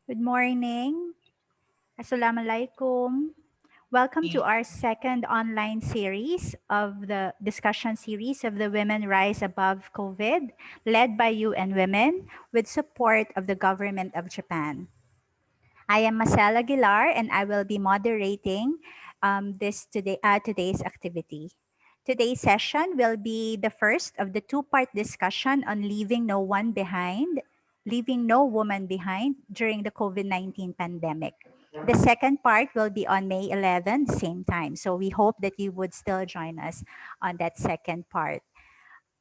Good morning. Assalamualaikum. Welcome to our second online series of the discussion series of the Women Rise Above COVID, led by UN Women with support of the government of Japan. I am Marcela Aguilar and I will be moderating today's activity. Today's session will be the first of the two-part discussion on leaving no woman behind during the COVID-19 pandemic. The second part will be on May 11, same time. So we hope that you would still join us on that second part.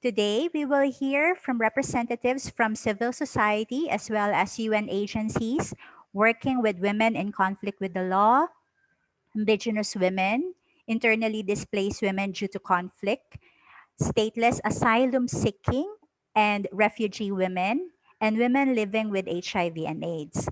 Today, we will hear from representatives from civil society as well as UN agencies working with women in conflict with the law, indigenous women, internally displaced women due to conflict, stateless asylum seeking and refugee women, and women living with HIV and AIDS.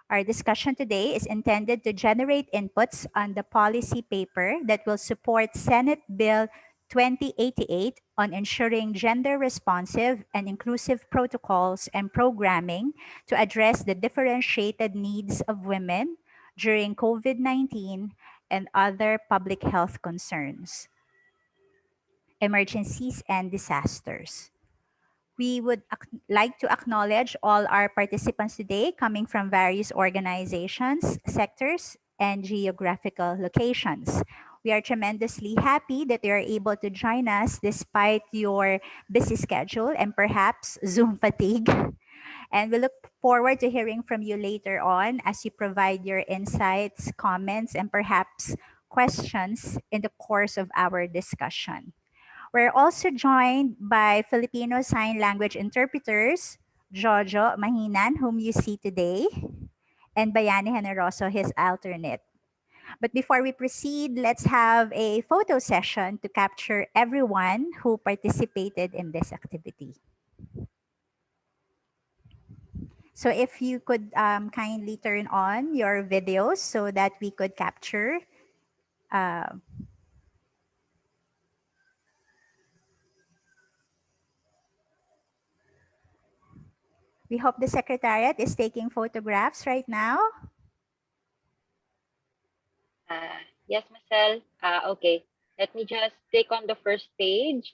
Our discussion today is intended to generate inputs on the policy paper that will support Senate Bill 2088 on ensuring gender responsive and inclusive protocols and programming to address the differentiated needs of women during COVID-19 and other public health concerns, emergencies, and disasters. We would like to acknowledge all our participants today coming from various organizations, sectors, and geographical locations. We are tremendously happy that you are able to join us despite your busy schedule and perhaps Zoom fatigue. And we look forward to hearing from you later on as you provide your insights, comments, and perhaps questions in the course of our discussion. We're also joined by Filipino Sign Language interpreters, Jojo Mahinan, whom you see today, and Bayani Generoso, his alternate. But before we proceed, let's have a photo session to capture everyone who participated in this activity. So if you could kindly turn on your videos so that we could capture uh, we hope the Secretariat is taking photographs right now. Yes, Marcel. Okay. Let me just take on the first stage.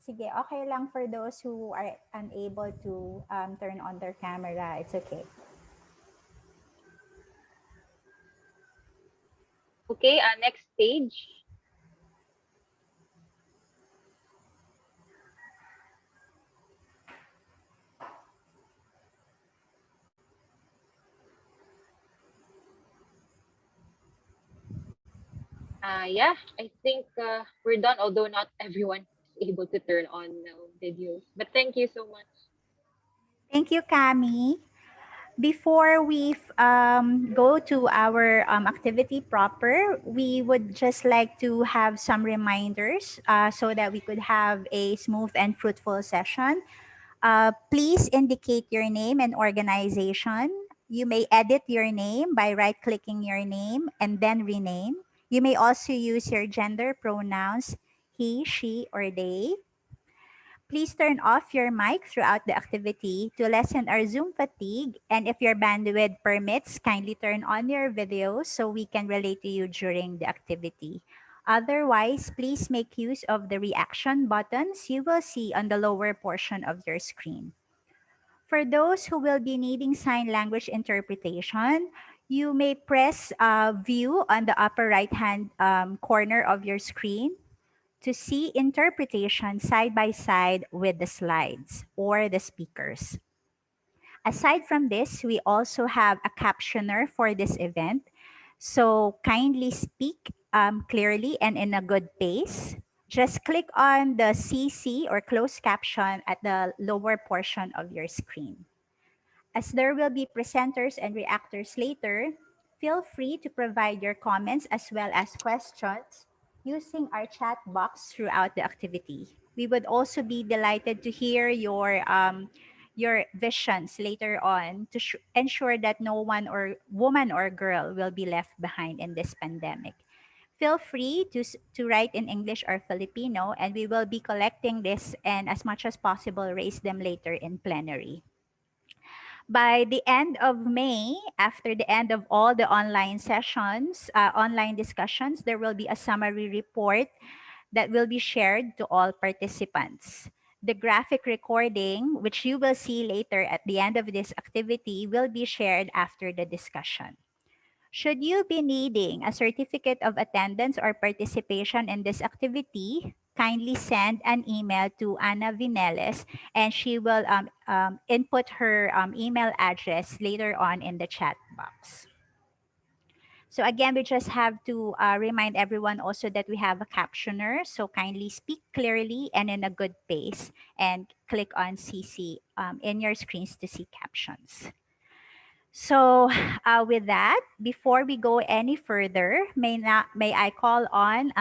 Sige, okay lang for those who are unable to turn on their camera. It's okay. Okay, next stage. Yeah, I think we're done, although not everyone is able to turn on videos. But thank you so much. Thank you, Cami. Before we go to our activity proper, we would just like to have some reminders so that we could have a smooth and fruitful session. Please indicate your name and organization. You may edit your name by right clicking your name and then rename. You may also use your gender pronouns he, she, or they. Please turn off your mic throughout the activity to lessen our Zoom fatigue. And if your bandwidth permits, kindly turn on your video so we can relate to you during the activity. Otherwise, please make use of the reaction buttons you will see on the lower portion of your screen. For those who will be needing sign language interpretation, you may press view on the upper right hand corner of your screen to see interpretation side by side with the slides or the speakers. Aside from this, we also have a captioner for this event. So kindly speak clearly and in a good pace. Just click on the CC or closed caption at the lower portion of your screen. As there will be presenters and reactors later, feel free to provide your comments as well as questions using our chat box throughout the activity. We would also be delighted to hear your visions later on to ensure that no one or woman or girl will be left behind in this pandemic. feel free to write in English or Filipino, and we will be collecting this and as much as possible raise them later in plenary. By the end of May, after the end of all the online sessions, online discussions, there will be a summary report that will be shared to all participants. The graphic recording, which you will see later at the end of this activity, will be shared after the discussion. Should you be needing a certificate of attendance or participation in this activity, kindly send an email to Ana Vineles and she will input her email address later on in the chat box. So again, we just have to remind everyone also that we have a captioner. So kindly speak clearly and in a good pace and click on CC in your screens to see captions. So, with that, before we go any further, may I call on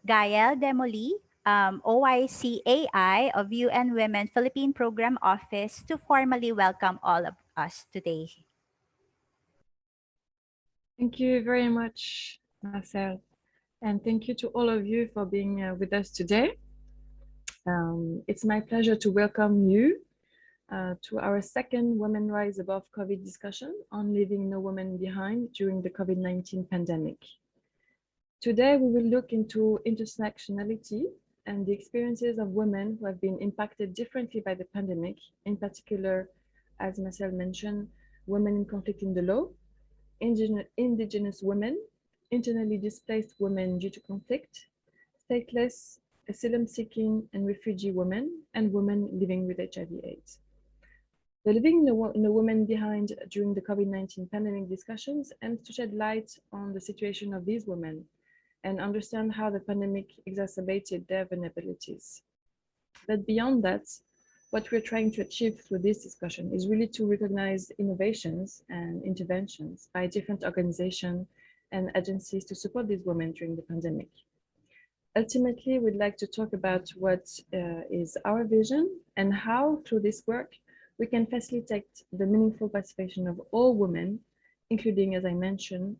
Gael Demoli, OICAI of UN Women Philippine Program Office, to formally welcome all of us today. Thank you very much, Marcel. And thank you to all of you for being with us today. It's my pleasure to welcome you to our second Women Rise Above COVID discussion on leaving no woman behind during the COVID-19 pandemic. Today, we will look into intersectionality and the experiences of women who have been impacted differently by the pandemic, in particular, as Marcel mentioned, women in conflict in the law, indigenous women, internally displaced women due to conflict, stateless, asylum-seeking and refugee women, and women living with HIV/AIDS. The Leaving No Woman Behind during the COVID-19 pandemic discussions aims to shed light on the situation of these women and understand how the pandemic exacerbated their vulnerabilities. But beyond that, what we're trying to achieve through this discussion is really to recognize innovations and interventions by different organizations and agencies to support these women during the pandemic. Ultimately, we'd like to talk about what is our vision and how, through this work, we can facilitate the meaningful participation of all women, including, as I mentioned,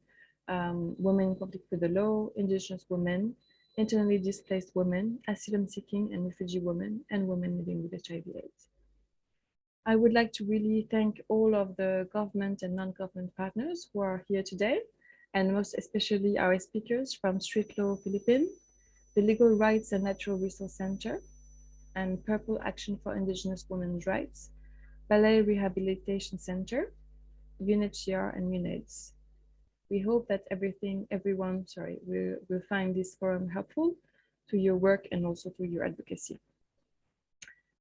women in conflict with the law, indigenous women, internally displaced women, asylum-seeking and refugee women, and women living with HIV/AIDS. I would like to really thank all of the government and non-government partners who are here today, and most especially our speakers from Street Law Philippines, the Legal Rights and Natural Resource Center, and Purple Action for Indigenous Women's Rights, Ballet Rehabilitation Center, UNHCR, and UNAIDS. We hope that everyone will find this forum helpful to your work and also to your advocacy.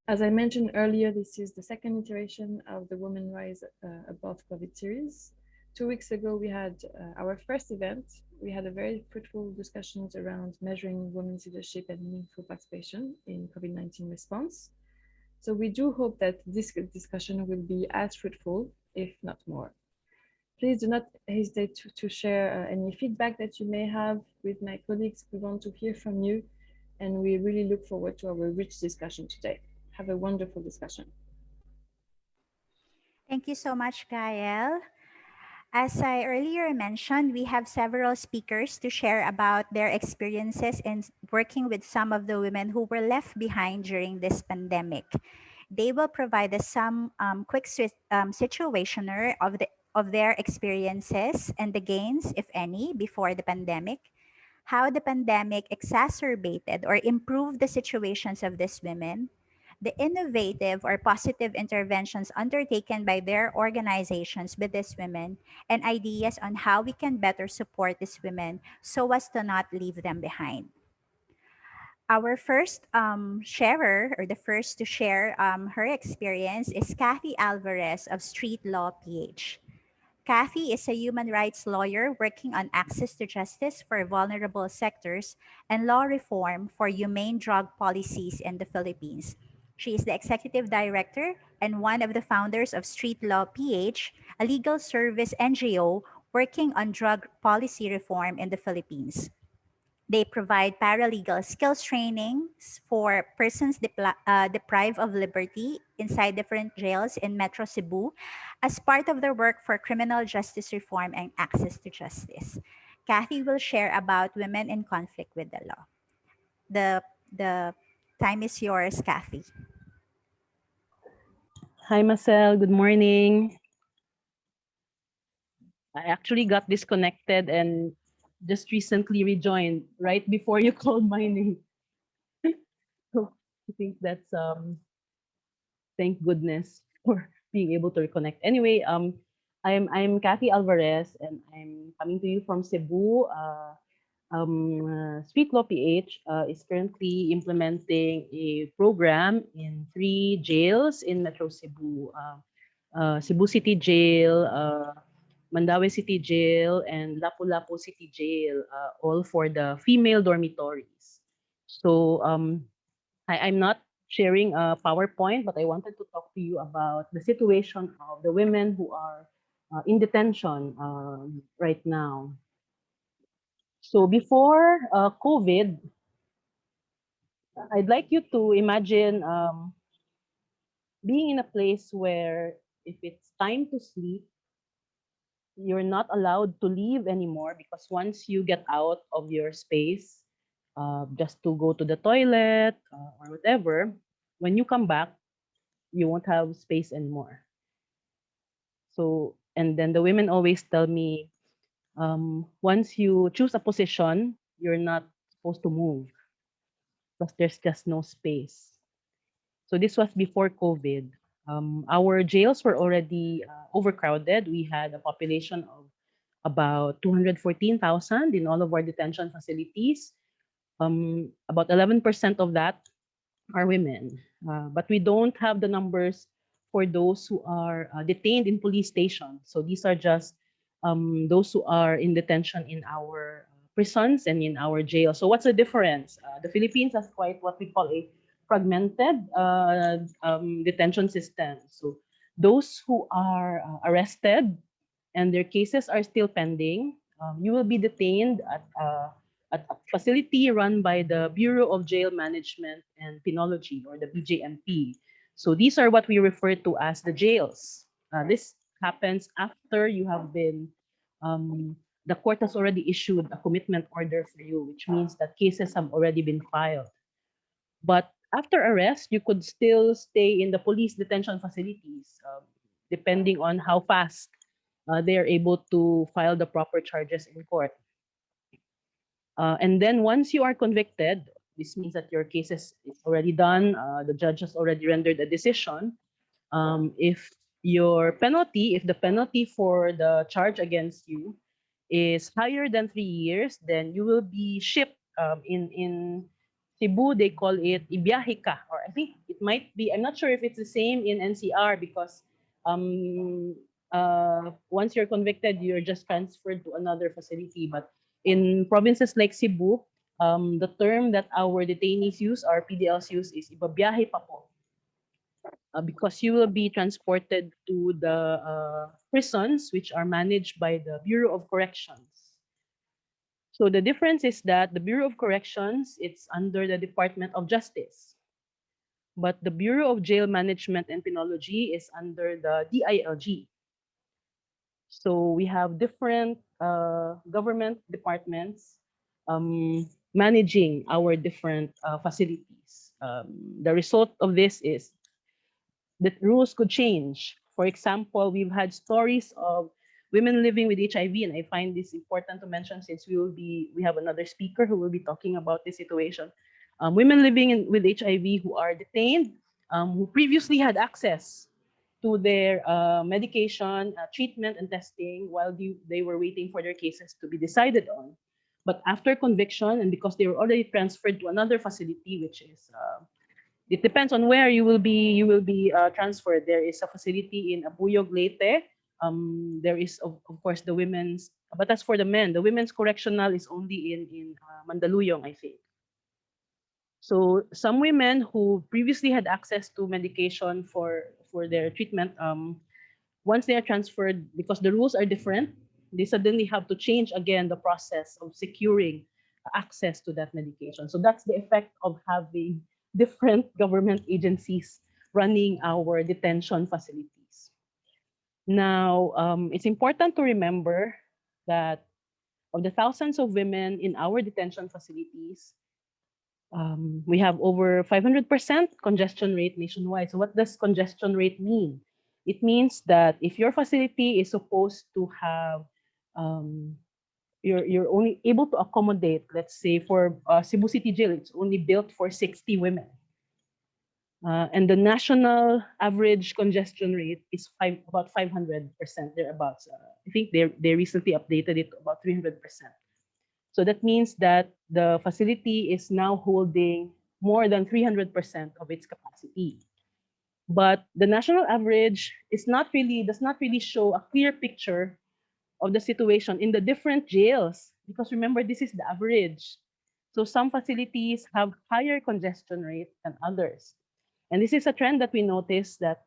As I mentioned earlier, this is the second iteration of the Women Rise Above COVID series. 2 weeks ago, we had our first event. We had a very fruitful discussions around measuring women's leadership and meaningful participation in COVID-19 response. So we do hope that this discussion will be as fruitful, if not more. Please do not hesitate to share any feedback that you may have with my colleagues. We want to hear from you, and we really look forward to our rich discussion today. Have a wonderful discussion. Thank you so much, Gael. As I earlier mentioned, we have several speakers to share about their experiences in working with some of the women who were left behind during this pandemic. They will provide us some quick situationer of their experiences and the gains, if any, before the pandemic, how the pandemic exacerbated or improved the situations of these women, the innovative or positive interventions undertaken by their organizations with these women, and ideas on how we can better support these women so as to not leave them behind. Our first sharer, or the first to share her experience, is Kathy Alvarez of Street Law PH. Kathy is a human rights lawyer working on access to justice for vulnerable sectors and law reform for humane drug policies in the Philippines. She is the executive director and one of the founders of Street Law PH, a legal service NGO working on drug policy reform in the Philippines. They provide paralegal skills trainings for persons deprived of liberty inside different jails in Metro Cebu as part of their work for criminal justice reform and access to justice. Kathy will share about women in conflict with the law. The time is yours, Kathy. Hi, Marcel. Good morning. I actually got disconnected and just recently rejoined right before you called my name. So I think that's thank goodness for being able to reconnect. Anyway, I'm Kathy Alvarez and I'm coming to you from Cebu. Street Law PH is currently implementing a program in 3 jails in Metro Cebu. Cebu City Jail, Mandaue City Jail, and Lapu-Lapu City Jail, all for the female dormitories. So I'm not sharing a PowerPoint, but I wanted to talk to you about the situation of the women who are in detention right now. So before COVID, I'd like you to imagine being in a place where if it's time to sleep, you're not allowed to leave anymore because once you get out of your space, just to go to the toilet or whatever, when you come back, you won't have space anymore. So, and then the women always tell me, once you choose a position, you're not supposed to move because there's just no space. So this was before COVID. Our jails were already overcrowded. We had a population of about 214,000 in all of our detention facilities. About 11% of that are women. But we don't have the numbers for those who are detained in police stations. So these are just those who are in detention in our prisons and in our jails. So what's the difference? The Philippines has quite what we call a fragmented detention system. So those who are arrested and their cases are still pending, you will be detained at a facility run by the Bureau of Jail Management and Penology, or the BJMP. So these are what we refer to as the jails. This happens after you have been, the court has already issued a commitment order for you, which means that cases have already been filed. But after arrest, you could still stay in the police detention facilities, depending on how fast they are able to file the proper charges in court. And then once you are convicted, this means that your case is already done. The judge has already rendered a decision. If if the penalty for the charge against you is higher than 3 years, then you will be shipped. In Cebu, they call it ibiyahe ka, or I think it might be. I'm not sure if it's the same in NCR because once you're convicted, you're just transferred to another facility. But in provinces like Cebu, the term that our detainees use, our PDLs use, is ibabiyahe pa po. Because you will be transported to the prisons, which are managed by the Bureau of Corrections. So the difference is that the Bureau of Corrections, it's under the Department of Justice. But the Bureau of Jail Management and Penology is under the DILG. So we have different government departments managing our different facilities. The result of this is that rules could change. For example, we've had stories of women living with HIV, and I find this important to mention since we have another speaker who will be talking about this situation. Women living with HIV who are detained, who previously had access to their medication, treatment, and testing while they were waiting for their cases to be decided on. But after conviction, and because they were already transferred to another facility, which is it depends on where you will be transferred. There is a facility in Abuyog, Leyte. There is of course the women's, but as for the men, the women's correctional is only in Mandaluyong, I think. So some women who previously had access to medication for their treatment, once they are transferred, because the rules are different, they suddenly have to change again the process of securing access to that medication. So that's the effect of having different government agencies running our detention facilities. Now, it's important to remember that Of the thousands of women in our detention facilities, we have over 500% congestion rate nationwide. So what does congestion rate mean? It means that if your facility is supposed to have, um, you're only able to accommodate, let's say for Cebu City Jail, it's only built for 60 women. And the national average congestion rate is about 500% thereabouts. I think they recently updated it to about 300%. So that means that the facility is now holding more than 300% of its capacity. But the national average does not really show a clear picture of the situation in the different jails, because remember, this is the average. So some facilities have higher congestion rate than others. And this is a trend that we noticed that,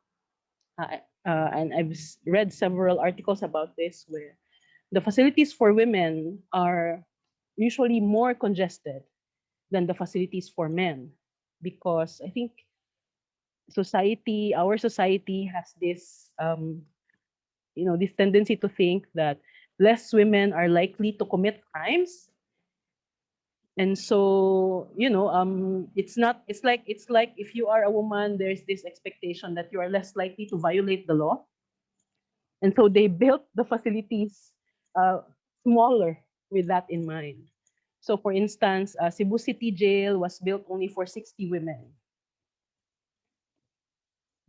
and I've read several articles about this, where the facilities for women are usually more congested than the facilities for men, because I think our society has this, this tendency to think that less women are likely to commit crimes. And so, it's like if you are a woman, there's this expectation that you are less likely to violate the law. And so they built the facilities smaller with that in mind. So for instance, Cebu City Jail was built only for 60 women.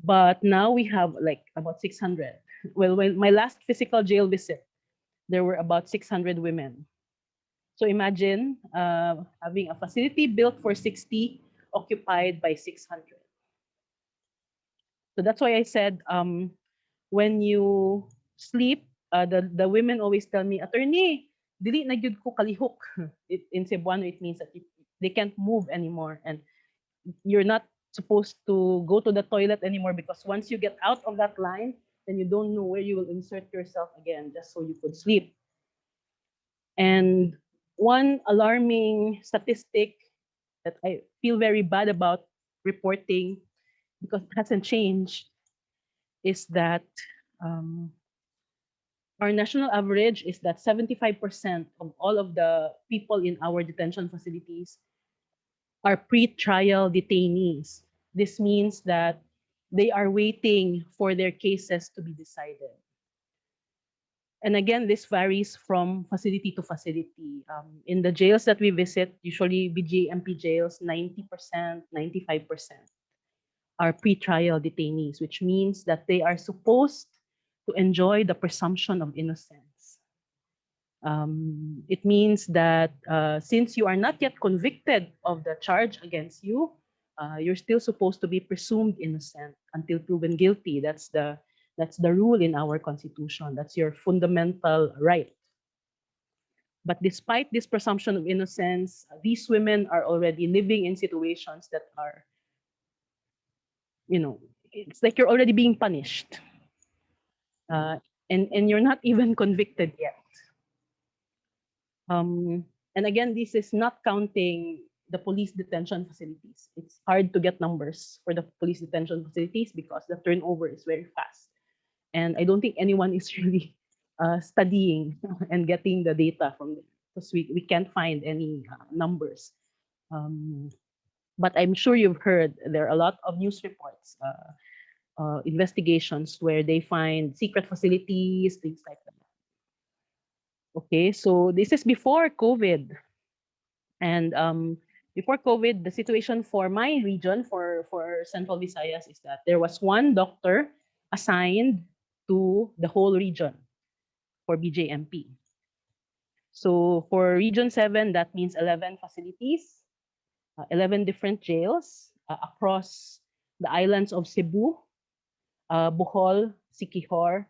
But now we have like about 600. Well, when my last physical jail visit, there were about 600 women. So imagine having a facility built for 60, occupied by 600. So that's why I said, when you sleep, the women always tell me, attorney, dili na gyud ko kalihok. In Cebuano, it means that they can't move anymore, and you're not supposed to go to the toilet anymore, because once you get out of that line, then you don't know where you will insert yourself again, just so you could sleep. And one alarming statistic that I feel very bad about reporting, because it hasn't changed, is that um, our national average is that 75% of all of the people in our detention facilities are pre-trial detainees. This means that they are waiting for their cases to be decided. And again, this varies from facility to facility. In the jails that we visit, usually BJMP jails, 90%, 95% are pre-trial detainees, which means that they are supposed to enjoy the presumption of innocence. It means that since you are not yet convicted of the charge against you, you're still supposed to be presumed innocent until proven guilty. That's the rule in our constitution. That's your fundamental right. But despite this presumption of innocence, these women are already living in situations that are, it's like you're already being punished. Uh, and you're not even convicted yet. And again, this is not counting the police detention facilities. It's hard to get numbers for the police detention facilities because the turnover is very fast. And I don't think anyone is really studying and getting the data from them, because we can't find any numbers. But I'm sure you've heard there are a lot of news reports, investigations where they find secret facilities, things like that. Okay, so this is before COVID. And before COVID, the situation for my region, for Central Visayas, is that there was one doctor assigned to the whole region for BJMP. So for Region 7, that means 11 facilities, 11 different jails across the islands of Cebu, Bohol, Siquijor,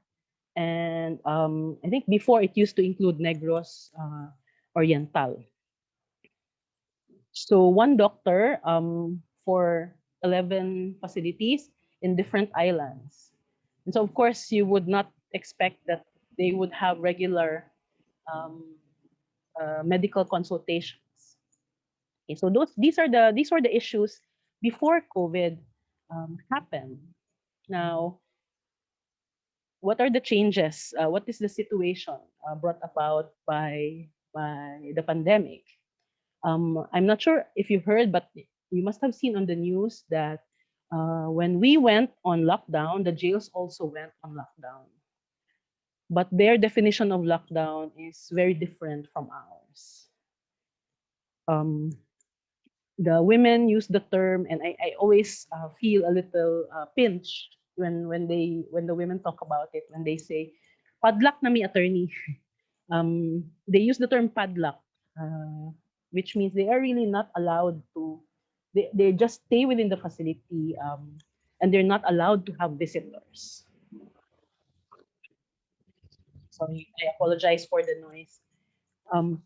and I think before it used to include Negros Oriental. So one doctor for 11 facilities in different islands. And so of course you would not expect that they would have regular medical consultations. Okay, so these were the issues before COVID happened. Now, what are the changes? What is the situation brought about by by the pandemic. I'm not sure if you heard, but you must have seen on the news that when we went on lockdown, the jails also went on lockdown. But their definition of lockdown is very different from ours. Um, the women use the term, and I always feel a little pinched when the women talk about it, when they say, "Padlock na mi attorney." They use the term padlock, uh, which means they are really not allowed to. They just stay within the facility, and they're not allowed to have visitors. Sorry, I apologize for the noise. Um,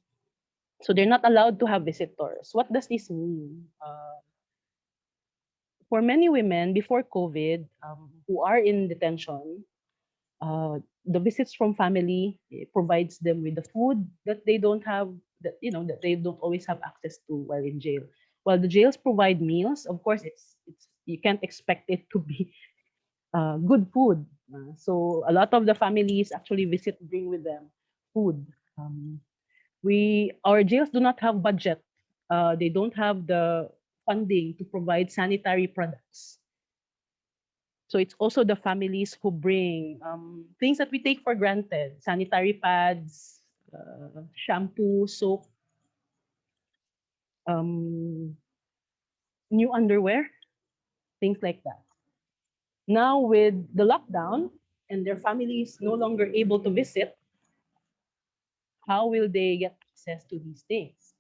so they're not allowed to have visitors. What does this mean? For many women before COVID, who are in detention, the visits from family provides them with the food that they don't have, that they don't always have access to while in jail. While the jails provide meals, of course, it's you can't expect it to be good food. So a lot of the families actually bring with them food. Um, we our jails do not have budget. They don't have the funding to provide sanitary products. So it's also the families who bring things that we take for granted: sanitary pads, shampoo, soap, um, new underwear, things like that. Now with the lockdown and their families no longer able to visit, how will they get access to these things?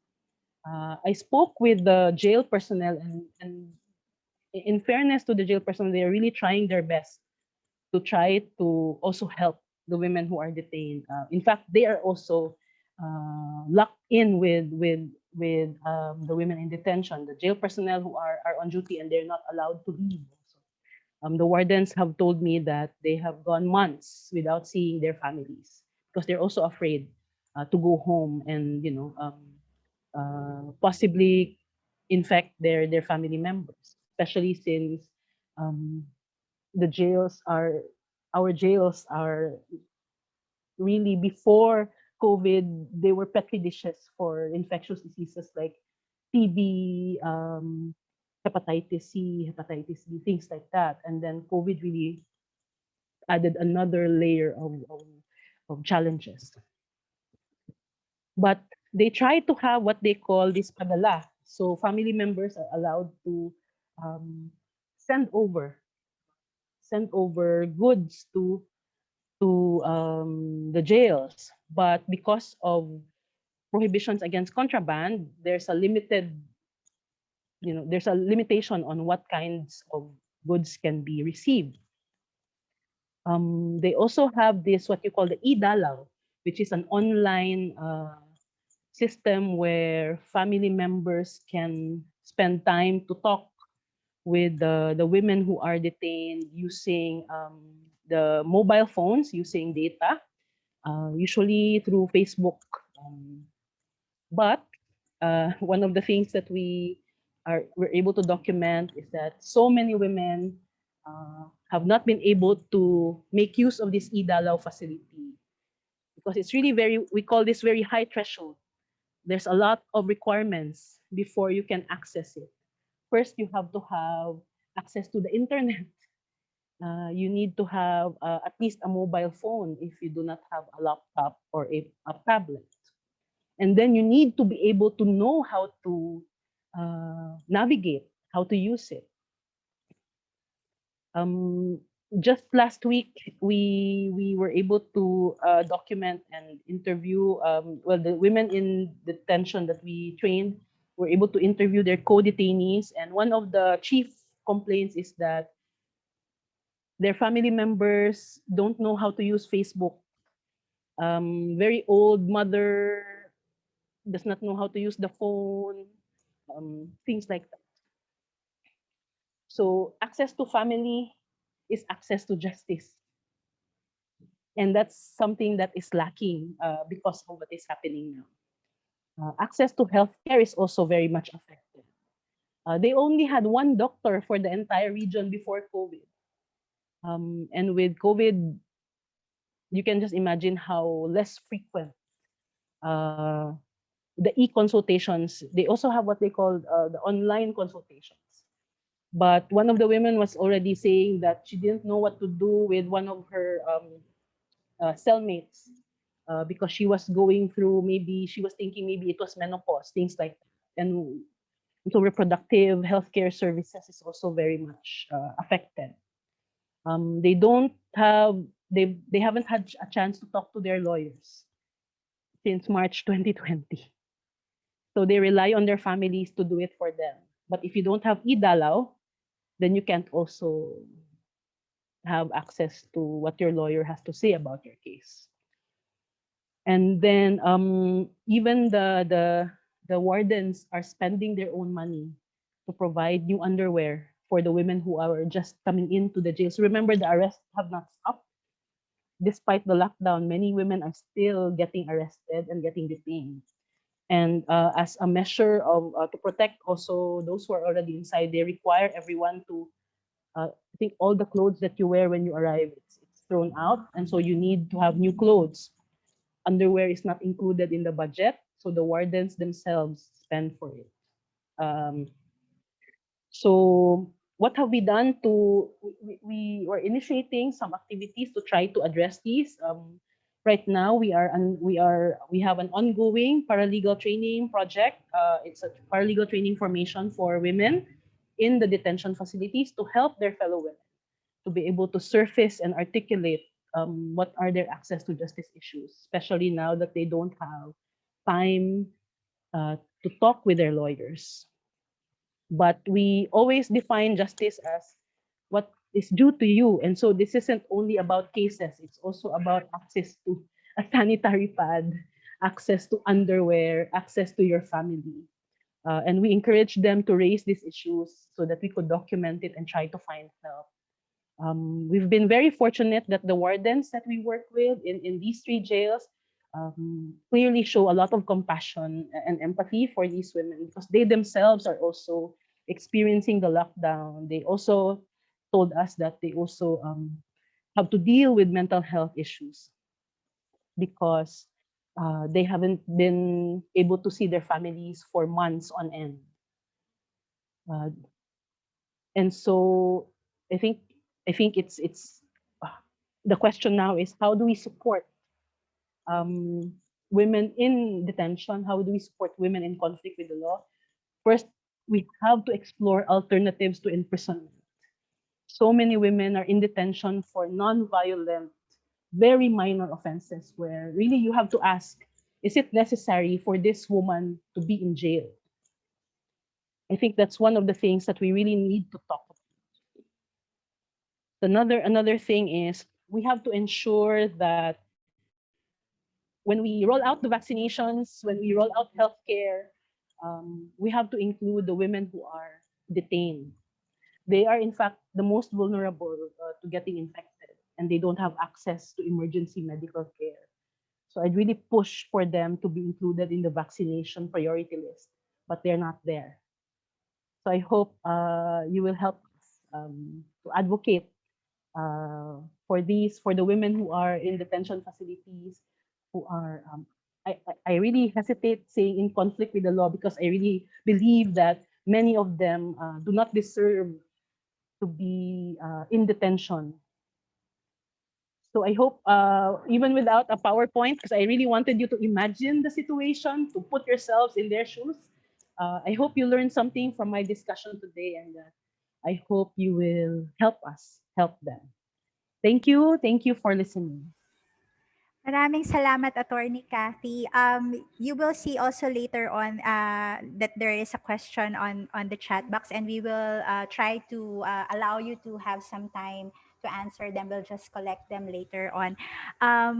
I spoke with the jail personnel, and in fairness to the jail personnel, they are really trying their best to try to also help the women who are detained. In fact, they are also locked in with the women in detention, the jail personnel who are on duty, and they're not allowed to leave. Also. The wardens have told me that they have gone months without seeing their families because they're also afraid to go home and possibly infect their family members, especially since um, the jails are our jails are really before COVID, they were petri dishes for infectious diseases like TB, hepatitis C, hepatitis B, things like that. And then COVID really added another layer of challenges. But they try to have what they call this padala. So family members are allowed to um, send over send over goods to the jails. But because of prohibitions against contraband, there's a limitation on what kinds of goods can be received. They also have this what you call the IDalo, which is an online system where family members can spend time to talk with the women who are detained using the mobile phones, using data, usually through Facebook. But one of the things that we're able to document is that so many women have not been able to make use of this IDalo facility because it's really we call this very high threshold. There's a lot of requirements before you can access it. First, you have to have access to the internet. You need to have at least a mobile phone if you do not have a laptop or a tablet. And then you need to be able to know how to navigate, how to use it. Um, just last week, we were able to document and interview. The women in detention that we trained were able to interview their co-detainees, and one of the chief complaints is that their family members don't know how to use Facebook. Very old mother does not know how to use the phone, things like that. So access to family is access to justice. And that's something that is lacking because of what is happening now. Access to healthcare is also very much affected. They only had one doctor for the entire region before COVID. And with COVID, you can just imagine how less frequent uh, the e-consultations. They also have what they call the online consultations. But one of the women was already saying that she didn't know what to do with one of her cellmates because she was going through, maybe she was thinking maybe it was menopause, things like that. And so reproductive healthcare services is also very much affected. They don't have, they haven't had a chance to talk to their lawyers since March 2020. So they rely on their families to do it for them. But if you don't have IDalo, then you can't also have access to what your lawyer has to say about your case. And then even the wardens are spending their own money to provide new underwear for the women who are just coming into the jails. Remember, the arrests have not stopped. Despite the lockdown, many women are still getting arrested and getting detained. And as a measure of to protect also those who are already inside, they require everyone to I think all the clothes that you wear when you arrive, it's thrown out, and so you need to have new clothes. Underwear is not included in the budget, so the wardens themselves spend for it. Um, so what have we done to? We were initiating some activities to try to address these. Right now, we have an ongoing paralegal training project. It's a paralegal training formation for women in the detention facilities to help their fellow women to be able to surface and articulate what are their access to justice issues, especially now that they don't have time to talk with their lawyers. But we always define justice as what is due to you. And so this isn't only about cases, it's also about access to a sanitary pad, access to underwear, access to your family. And we encourage them to raise these issues so that we could document it and try to find help. We've been very fortunate that the wardens that we work with in these three jails clearly show a lot of compassion and empathy for these women because they themselves are also experiencing the lockdown. They also told us that they also have to deal with mental health issues because they haven't been able to see their families for months on end. Uh, and so I think it's uh, the question now is how do we support um, women in detention? How do we support women in conflict with the law? First, we have to explore alternatives to imprisonment. So many women are in detention for non-violent, very minor offenses where really you have to ask, is it necessary for this woman to be in jail? I think that's one of the things that we really need to talk about. Another thing is we have to ensure that when we roll out the vaccinations, when we roll out healthcare, we have to include the women who are detained. They are, in fact, the most vulnerable to getting infected, and they don't have access to emergency medical care. So I'd really push for them to be included in the vaccination priority list, but they're not there. So I hope you will help us to advocate for the women who are in detention facilities, who are, I really hesitate saying in conflict with the law because I really believe that many of them do not deserve to be in detention. So I hope, even without a PowerPoint, because I really wanted you to imagine the situation, to put yourselves in their shoes. I hope you learned something from my discussion today, and I hope you will help us help them. Thank you. Thank you for listening. Maraming salamat, Attorney Kathy. You will see also later on that there is a question on the chat box, and we will try to allow you to have some time to answer them. We'll just collect them later on.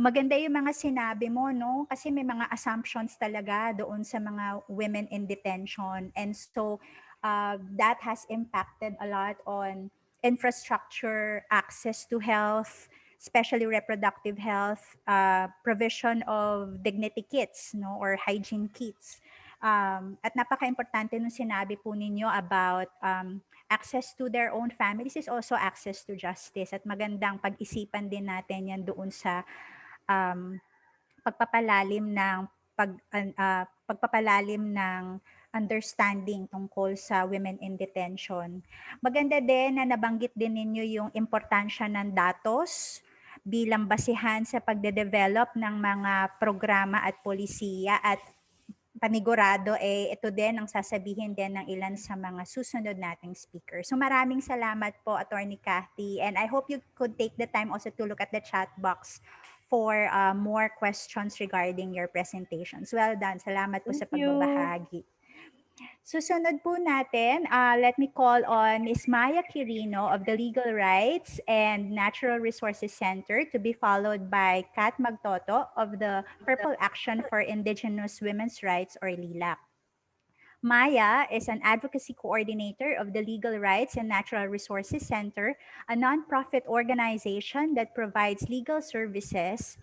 Maganda yung mga sinabi mo, no? Kasi may mga assumptions talaga doon sa mga women in detention. And so that has impacted a lot on infrastructure, access to health, especially reproductive health, provision of dignity kits, no, or hygiene kits. At napaka-importante nung sinabi po ninyo about access to their own families is also access to justice. At magandang pag-isipan din natin yan doon sa pagpapalalim ng pagpapalalim ng understanding tungkol sa women in detention. Maganda din na nabanggit din ninyo yung importansya ng datos bilang basihan sa pagde-develop ng mga programa at polisiya at panigurado ito din ang sasabihin din ng ilan sa mga susunod nating speaker. So maraming salamat po, Attorney Kathy, and I hope you could take the time also to look at the chat box for more questions regarding your presentations. Well done. Salamat po sa Thank you. pagbabahagi. Susunod po natin, let me call on Ms. Maya Quirino of the Legal Rights and Natural Resources Center to be followed by Kat Magtoto of the Purple Action for Indigenous Women's Rights or Lilac. Maya is an advocacy coordinator of the Legal Rights and Natural Resources Center, a nonprofit organization that provides legal services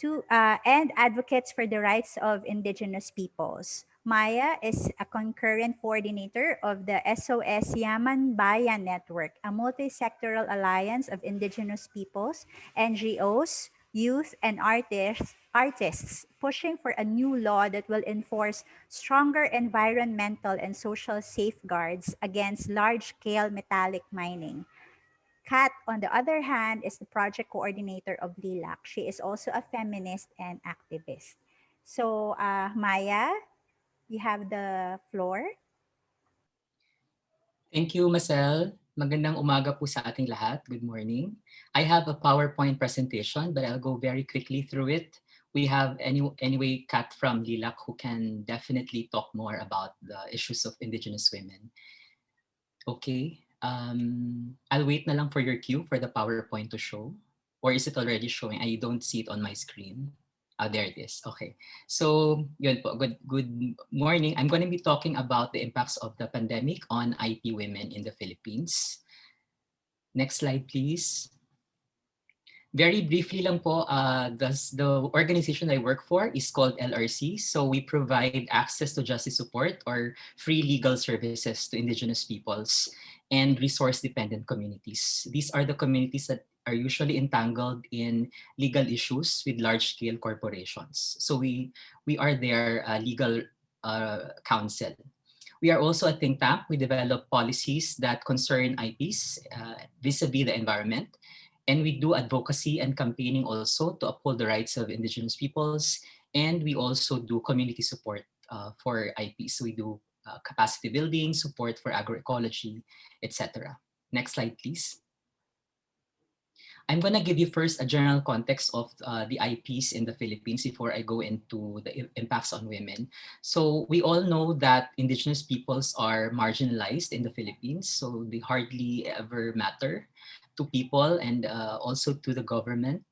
to and advocates for the rights of indigenous peoples. Maya is a concurrent coordinator of the SOS Yaman Bayan Network, a multi-sectoral alliance of indigenous peoples, NGOs, youth, and artists pushing for a new law that will enforce stronger environmental and social safeguards against large-scale metallic mining. Kat, on the other hand, is the project coordinator of Lilac. She is also a feminist and activist. So, Maya, you have the floor. Thank you, Marcel. Magandang umaga po sa ating lahat. Good morning. I have a PowerPoint presentation, but I'll go very quickly through it. We have anyway Kat from Lilac who can definitely talk more about the issues of Indigenous women. Okay. I'll wait na lang for your cue for the PowerPoint to show. Or is it already showing? I don't see it on my screen. Oh, there it is. Okay. So, yun po. Good morning. I'm going to be talking about the impacts of the pandemic on IP women in the Philippines. Next slide, please. Very briefly lang po, the organization I work for is called LRC. So we provide access to justice support or free legal services to Indigenous peoples and resource-dependent communities. These are the communities that are usually entangled in legal issues with large-scale corporations. So we are their legal counsel. We are also a think tank. We develop policies that concern IPs vis-a-vis the environment. And we do advocacy and campaigning also to uphold the rights of Indigenous peoples. And we also do community support for IPs. So we do capacity building, support for agroecology, etc. Next slide, please. I'm going to give you first a general context of the IPs in the Philippines before I go into the impacts on women. So we all know that Indigenous peoples are marginalized in the Philippines, so they hardly ever matter to people and also to the government.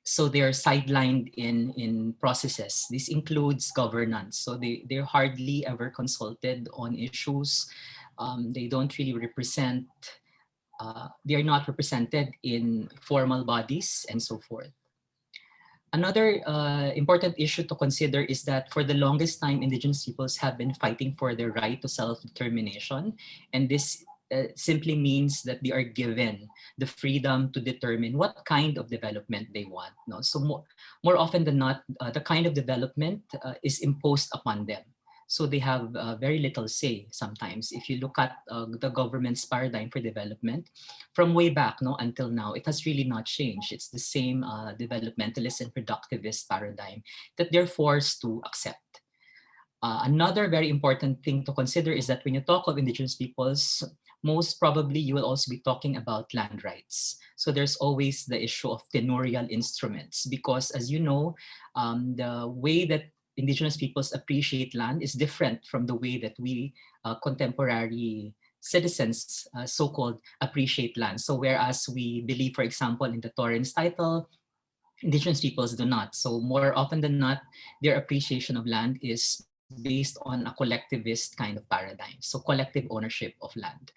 So they're sidelined in processes. This includes governance. So they're hardly ever consulted on issues. They don't really represent, they are not represented in formal bodies and so forth. Another important issue to consider is that for the longest time, Indigenous peoples have been fighting for their right to self-determination. And this simply means that they are given the freedom to determine what kind of development they want. No? So more often than not, the kind of development is imposed upon them. So they have very little say sometimes. If you look at the government's paradigm for development, from way back until now, it has really not changed. It's the same developmentalist and productivist paradigm that they're forced to accept. Another very important thing to consider is that when you talk of Indigenous peoples, most probably you will also be talking about land rights. So there's always the issue of tenurial instruments because, as you know, the way that Indigenous peoples appreciate land is different from the way that we contemporary citizens, so-called, appreciate land. So whereas we believe, for example, in the Torrens title, Indigenous peoples do not. So more often than not, their appreciation of land is based on a collectivist kind of paradigm. So collective ownership of land.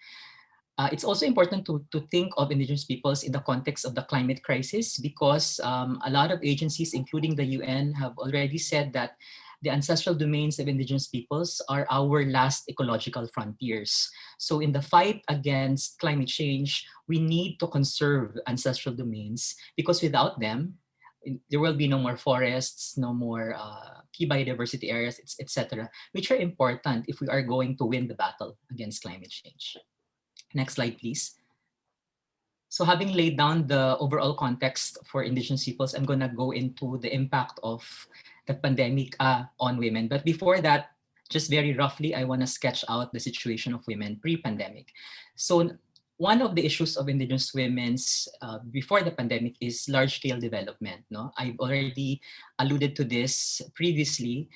It's also important to think of Indigenous peoples in the context of the climate crisis because a lot of agencies, including the UN, have already said that the ancestral domains of Indigenous peoples are our last ecological frontiers. So in the fight against climate change, we need to conserve ancestral domains because without them, there will be no more forests, no more key biodiversity areas, etc., which are important if we are going to win the battle against climate change. Next slide, please. So having laid down the overall context for Indigenous peoples, I'm going to go into the impact of the pandemic on women. But before that, just very roughly, I want to sketch out the situation of women pre-pandemic. So one of the issues of Indigenous women's before the pandemic is large-scale development. No, I've already alluded to this previously.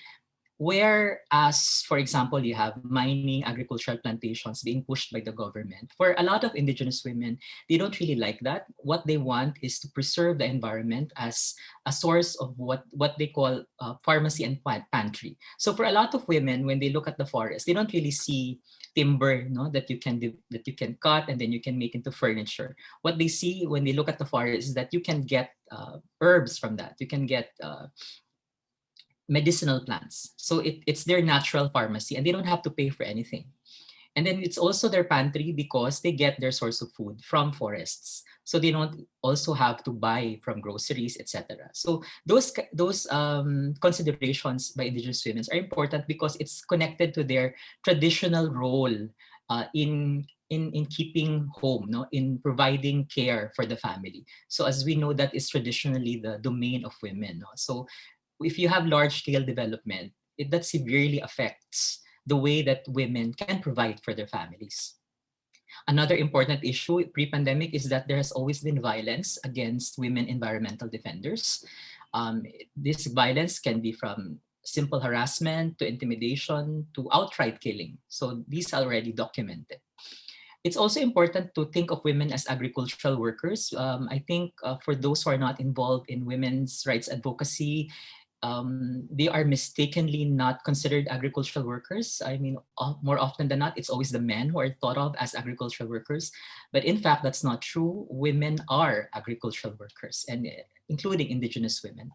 Whereas, for example, you have mining, agricultural plantations being pushed by the government. For a lot of Indigenous women, they don't really like that. What they want is to preserve the environment as a source of what they call pharmacy and pantry. So for a lot of women, when they look at the forest, they don't really see timber, no, that you can cut and then you can make into furniture. What they see when they look at the forest is that you can get herbs from that. You can get medicinal plants. So it's their natural pharmacy and they don't have to pay for anything. And then it's also their pantry because they get their source of food from forests. So they don't also have to buy from groceries, etc. So those considerations by Indigenous women are important because it's connected to their traditional role in keeping home, no, in providing care for the family. So as we know, that is traditionally the domain of women. No? So if you have large scale development, that severely affects the way that women can provide for their families. Another important issue pre-pandemic is that there has always been violence against women environmental defenders. This violence can be from simple harassment to intimidation to outright killing. So these are already documented. It's also important to think of women as agricultural workers. I think for those who are not involved in women's rights advocacy, they are mistakenly not considered agricultural workers. I mean, more often than not, it's always the men who are thought of as agricultural workers. But in fact, that's not true. Women are agricultural workers, and including Indigenous women.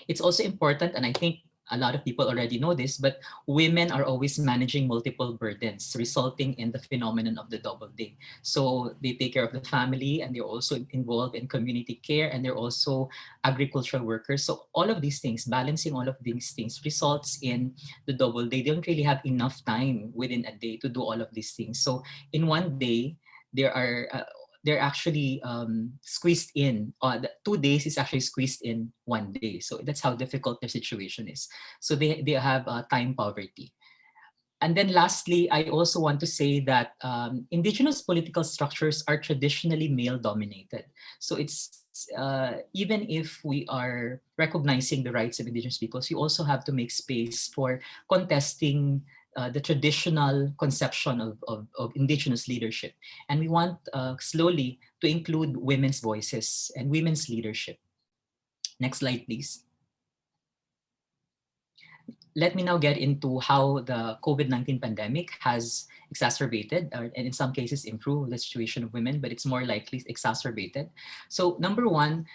It's also important, and I think a lot of people already know this, but women are always managing multiple burdens, resulting in the phenomenon of the double day. So they take care of the family and they're also involved in community care and they're also agricultural workers. So all of these things, balancing all of these things results in the double day. They don't really have enough time within a day to do all of these things. So in one day, they're actually squeezed in. 2 days is actually squeezed in one day. So that's how difficult their situation is. So they have time poverty. And then lastly, I also want to say that Indigenous political structures are traditionally male dominated. So it's even if we are recognizing the rights of Indigenous peoples, you also have to make space for contesting the traditional conception of Indigenous leadership. And we want slowly to include women's voices and women's leadership. Next slide, please. Let me now get into how the COVID-19 pandemic has exacerbated and in some cases improved the situation of women, but it's more likely exacerbated. So number one,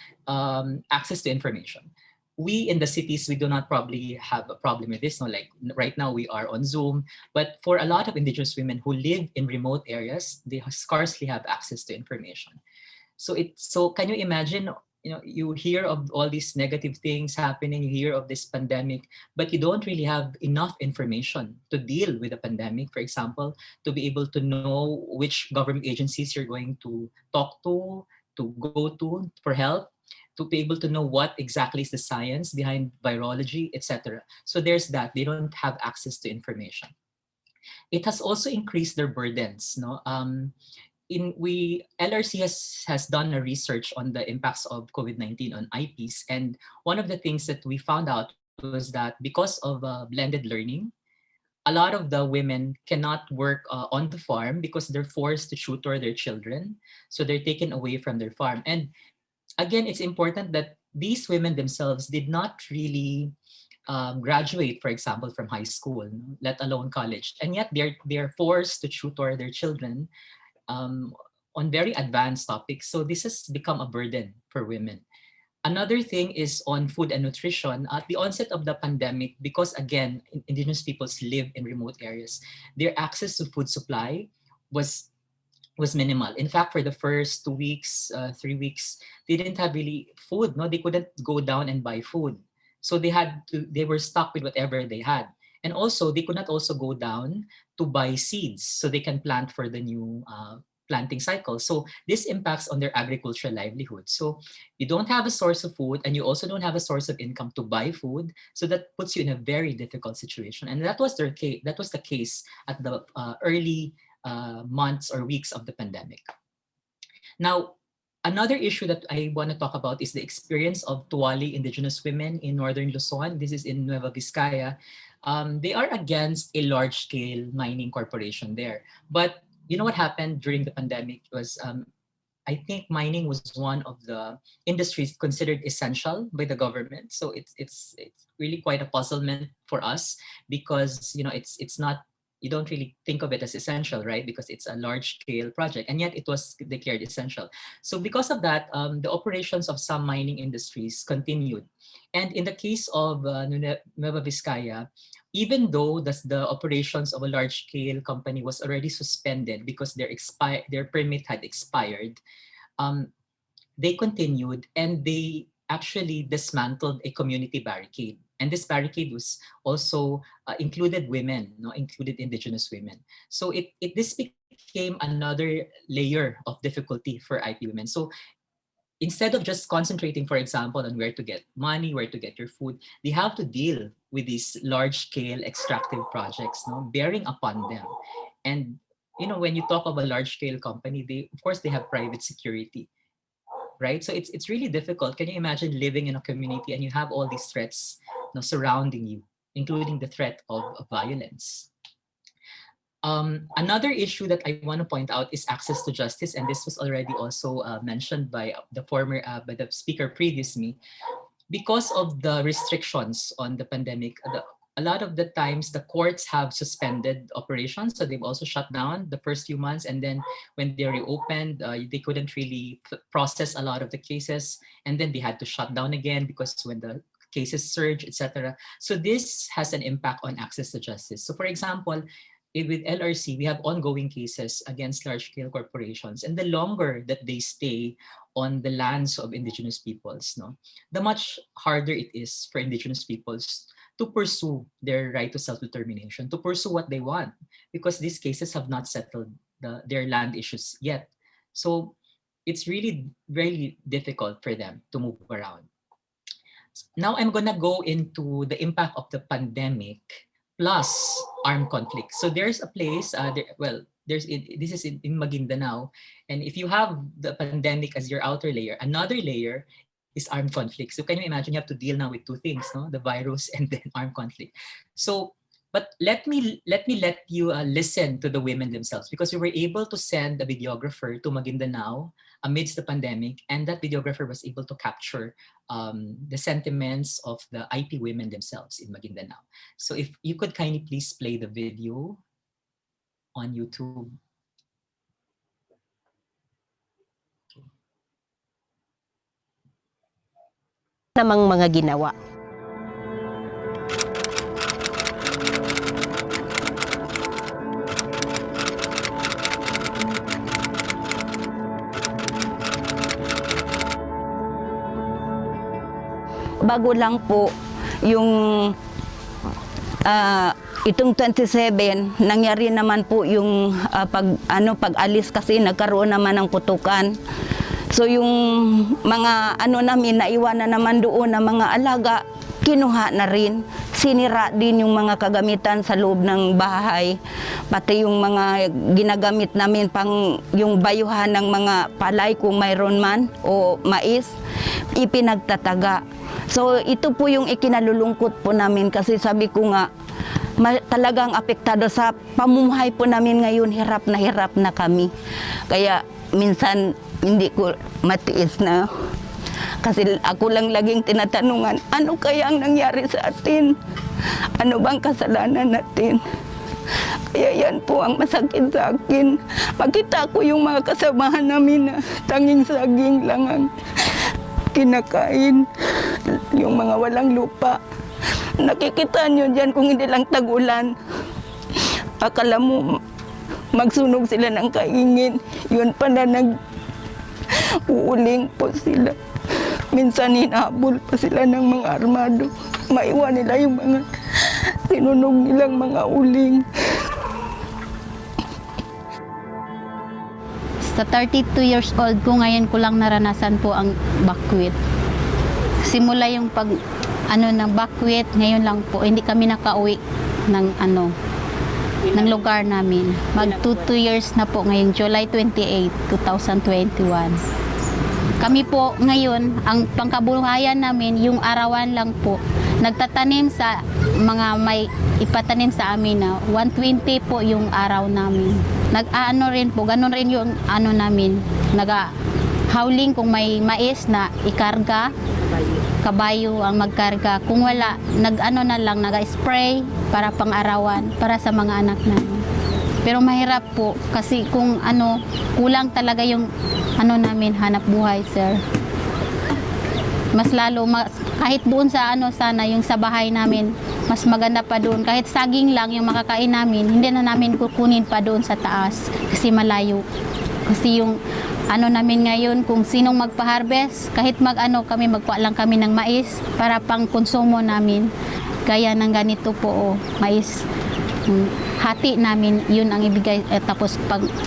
access to information. We in the cities, we do not probably have a problem with this. No, like right now we are on Zoom, but for a lot of Indigenous women who live in remote areas, they scarcely have access to information. So can you imagine, you hear of all these negative things happening, you hear of this pandemic, but you don't really have enough information to deal with the pandemic, for example, to be able to know which government agencies you're going to talk to go to for help, to be able to know what exactly is the science behind virology, etc. So there's that. They don't have access to information. It has also increased their burdens. No, LRC has done a research on the impacts of COVID-19 on IPs, and one of the things that we found out was that because of blended learning, a lot of the women cannot work on the farm because they're forced to tutor their children, so they're taken away from their farm. And again, it's important that these women themselves did not really graduate, for example, from high school, let alone college, and yet they're forced to tutor their children on very advanced topics. So this has become a burden for women. Another thing is on food and nutrition. At the onset of the pandemic, because again, Indigenous peoples live in remote areas, their access to food supply was was minimal. In fact, for the first 2 weeks, 3 weeks, they didn't have really food. No, they couldn't go down and buy food. So they were stuck with whatever they had. And also, they could not also go down to buy seeds so they can plant for the new planting cycle. So this impacts on their agricultural livelihood. So you don't have a source of food and you also don't have a source of income to buy food. So that puts you in a very difficult situation. And that was their case. That was the case at the early months or weeks of the pandemic. Now, another issue that I want to talk about is the experience of Tuwali indigenous women in northern Luzon. This is in Nueva Vizcaya. They are against a large-scale mining corporation there. But you know what happened during the pandemic was I think mining was one of the industries considered essential by the government. So it's really quite a puzzlement for us because it's not, you don't really think of it as essential, right? Because it's a large-scale project, and yet it was declared essential. So because of that, the operations of some mining industries continued. And in the case of Nueva Vizcaya, even though the operations of a large-scale company was already suspended because their permit had expired, they continued and they actually dismantled a community barricade. And this barricade was also included women, included indigenous women. So this became another layer of difficulty for IP women. So instead of just concentrating, for example, on where to get money, where to get your food, they have to deal with these large-scale extractive projects, bearing upon them. And when you talk of a large-scale company, of course they have private security, right? So it's really difficult. Can you imagine living in a community and you have all these threats surrounding you, including the threat of violence? Another issue that I want to point out is access to justice, and this was already also mentioned by the speaker previous me. Because of the restrictions on the pandemic, a lot of the times the courts have suspended operations, so they've also shut down the first few months, and then when they reopened, they couldn't really process a lot of the cases, and then they had to shut down again because when the cases surge, etc. So this has an impact on access to justice. So for example, with LRC, we have ongoing cases against large-scale corporations, and the longer that they stay on the lands of indigenous peoples, the much harder it is for indigenous peoples to pursue their right to self-determination, to pursue what they want, because these cases have not settled their land issues yet. So it's really very difficult for them to move around. Now I'm gonna go into the impact of the pandemic plus armed conflict. So there's a place, this is in Maguindanao, and if you have the pandemic as your outer layer, another layer is armed conflict. So can you imagine you have to deal now with two things, the virus and then armed conflict. So, but let me let you listen to the women themselves, because we were able to send a videographer to Maguindanao amidst the pandemic, and that videographer was able to capture the sentiments of the IP women themselves in Maguindanao. So if you could kindly please play the video on YouTube. Namang mga ginawa. Bago lang po yung itong 27, nangyari naman po yung pag-alis kasi nagkaroon naman ng putukan. So yung mga namin naiwanan naman doon na mga alaga, kinuha na rin. Sinira din yung mga kagamitan sa loob ng bahay. Pati yung mga ginagamit namin pang yung bayuhan ng mga palay kung mayroon man o mais, ipinagtataga. So ito po yung ikinalulungkot po namin kasi sabi ko nga, talagang apektado sa pamumuhay po namin ngayon, hirap na kami. Kaya minsan hindi ko matiis na. Kasi ako lang laging tinatanungan, ano kaya ang nangyari sa atin? Ano bang kasalanan natin? Kaya yan po ang masakit sa akin. Makita ko yung mga kasamahan namin na tanging saging lang ang kinakain. Yung mga walang lupa. Nakikita nyo dyan kung hindi lang tag-ulan. Akala mo magsunog sila ng kaingin. Yun pala uuling po sila. Minsan hinabol pa sila ng mga armado. Maiwan nila yung mga sinunog nilang mga uling. Sa 32 years old ko, ngayon ko lang naranasan po ang buckwheat. Simula yung ng buckwheat, ngayon lang po, hindi kami nakauwi ng lugar namin. Mag 2 years na po ngayon, July 28, 2021. Kami po ngayon, ang pangkabuhayan namin, yung arawan lang po. Nagtatanim sa mga may ipatanim sa amin na 120 po yung araw namin. Nag-ano rin po, ganun rin yung namin. Nag-howling kung may mais na ikarga, kabayo ang magkarga. Kung wala, nag-spray para pang-arawan, para sa mga anak namin. Pero mahirap po kasi kung kulang talaga yung namin hanap buhay, sir. Mas lalo, kahit doon sa sana yung sa bahay namin, mas maganda pa doon. Kahit saging lang yung makakain namin, hindi na namin kukunin pa doon sa taas kasi malayo. Kasi yung namin ngayon, kung sinong magpa-harvest, kahit magkuha lang kami ng mais para pang konsumo namin. Gaya ng ganito po, mais. Hati namin, yun ang ibigay, tapos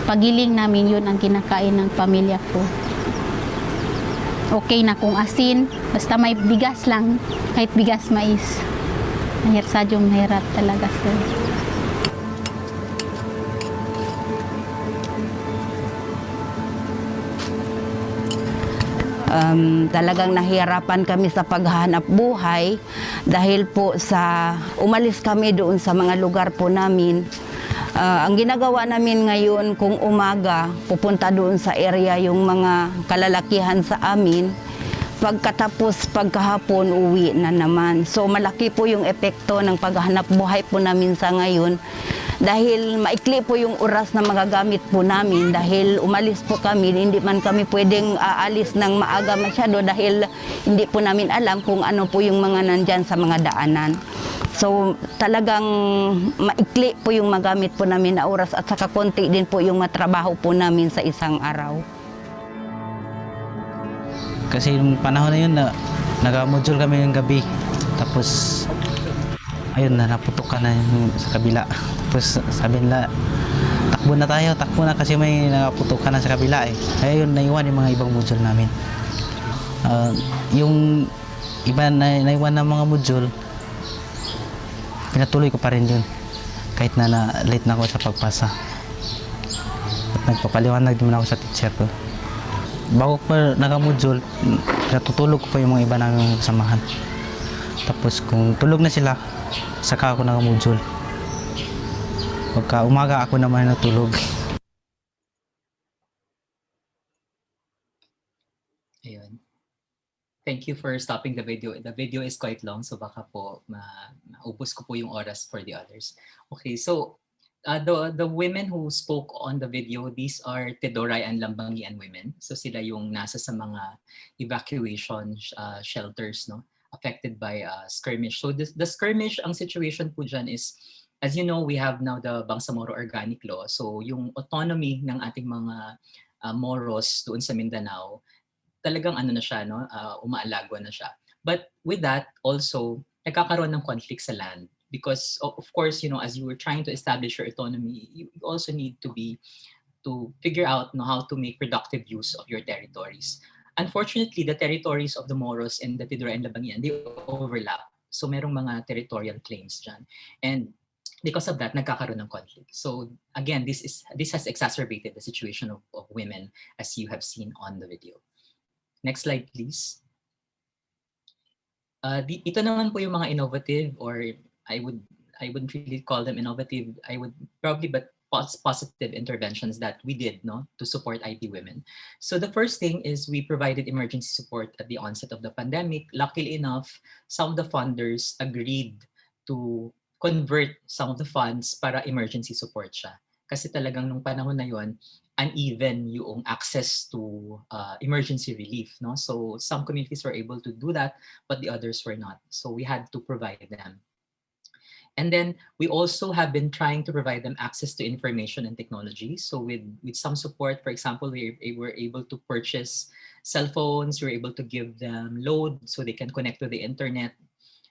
pagiling namin, yun ang kinakain ng pamilya ko. Okay na kung asin, basta may bigas lang, kahit bigas mais. Mahirap talaga, sir. Talagang nahihirapan kami sa paghahanap buhay dahil po sa umalis kami doon sa mga lugar po namin. Ang ginagawa namin ngayon kung umaga, pupunta doon sa area yung mga kalalakihan sa amin. Pagkatapos pagkahapon, uwi na naman. So malaki po yung epekto ng paghahanap buhay po namin sa ngayon. Dahil maikli po yung oras na magagamit po namin dahil umalis po kami, hindi man kami pwedeng aalis ng maaga masyado dahil hindi po namin alam kung ano po yung mga nandyan sa mga daanan. So talagang maikli po yung magamit po namin na oras at saka konti din po yung matrabaho po namin sa isang araw. Kasi yung panahon na yun, nag-module kami ng gabi. Tapos ayun na, naputok ka na sa kabila. Tapos sabi nila, takbo na kasi may naputok ka na sa kabila eh. Kaya yun, naiwan yung mga ibang module namin. Yung iba na naiwan ng mga module, pinatuloy ko pa rin yun. Kahit na late na ako sa pagpasa. At nagpapaliwanag din ako sa teacher ko. Bago ko pa naka-module, natutulog ko pa yung mga iba namin kasamahan. Tapos kung tulog na sila, saka ako naka-module. Pagka umaga ako naman natulog. Ayun. Thank you for stopping the video. The video is quite long, so baka po maubos ko po yung oras for the others. Okay, so the women who spoke on the video, these are Tedoray and Lambangian women. So sila yung nasa sa mga evacuation shelters, no, affected by skirmish. So the skirmish, ang situation po dyan is, as you know, we have now the Bangsamoro Organic Law. So yung autonomy ng ating mga Moros doon sa Mindanao, talagang na siya, no, umaalagwa na siya. But with that, also, nagkakaroon ng conflict sa land. Because of course, as you were trying to establish your autonomy, you also need to figure out how to make productive use of your territories. Unfortunately, the territories of the Moros and the Tidora and Labangian, they overlap. So merong mga territorial claims dyan. And because of that, nagkakaroon ng conflict. So again, this has exacerbated the situation of women, as you have seen on the video. Next slide, please. Ito naman po yung mga innovative, or I wouldn't really call them innovative. I would probably, but positive interventions that we did, to support IT women. So the first thing is we provided emergency support at the onset of the pandemic. Luckily enough, some of the funders agreed to convert some of the funds para emergency support siya. Kasi talagang nung panahon na yon, uneven yung access to emergency relief. So some communities were able to do that, but the others were not. So we had to provide them. And then we also have been trying to provide them access to information and technology. So with some support, for example, we were able to purchase cell phones, we were able to give them load so they can connect to the internet,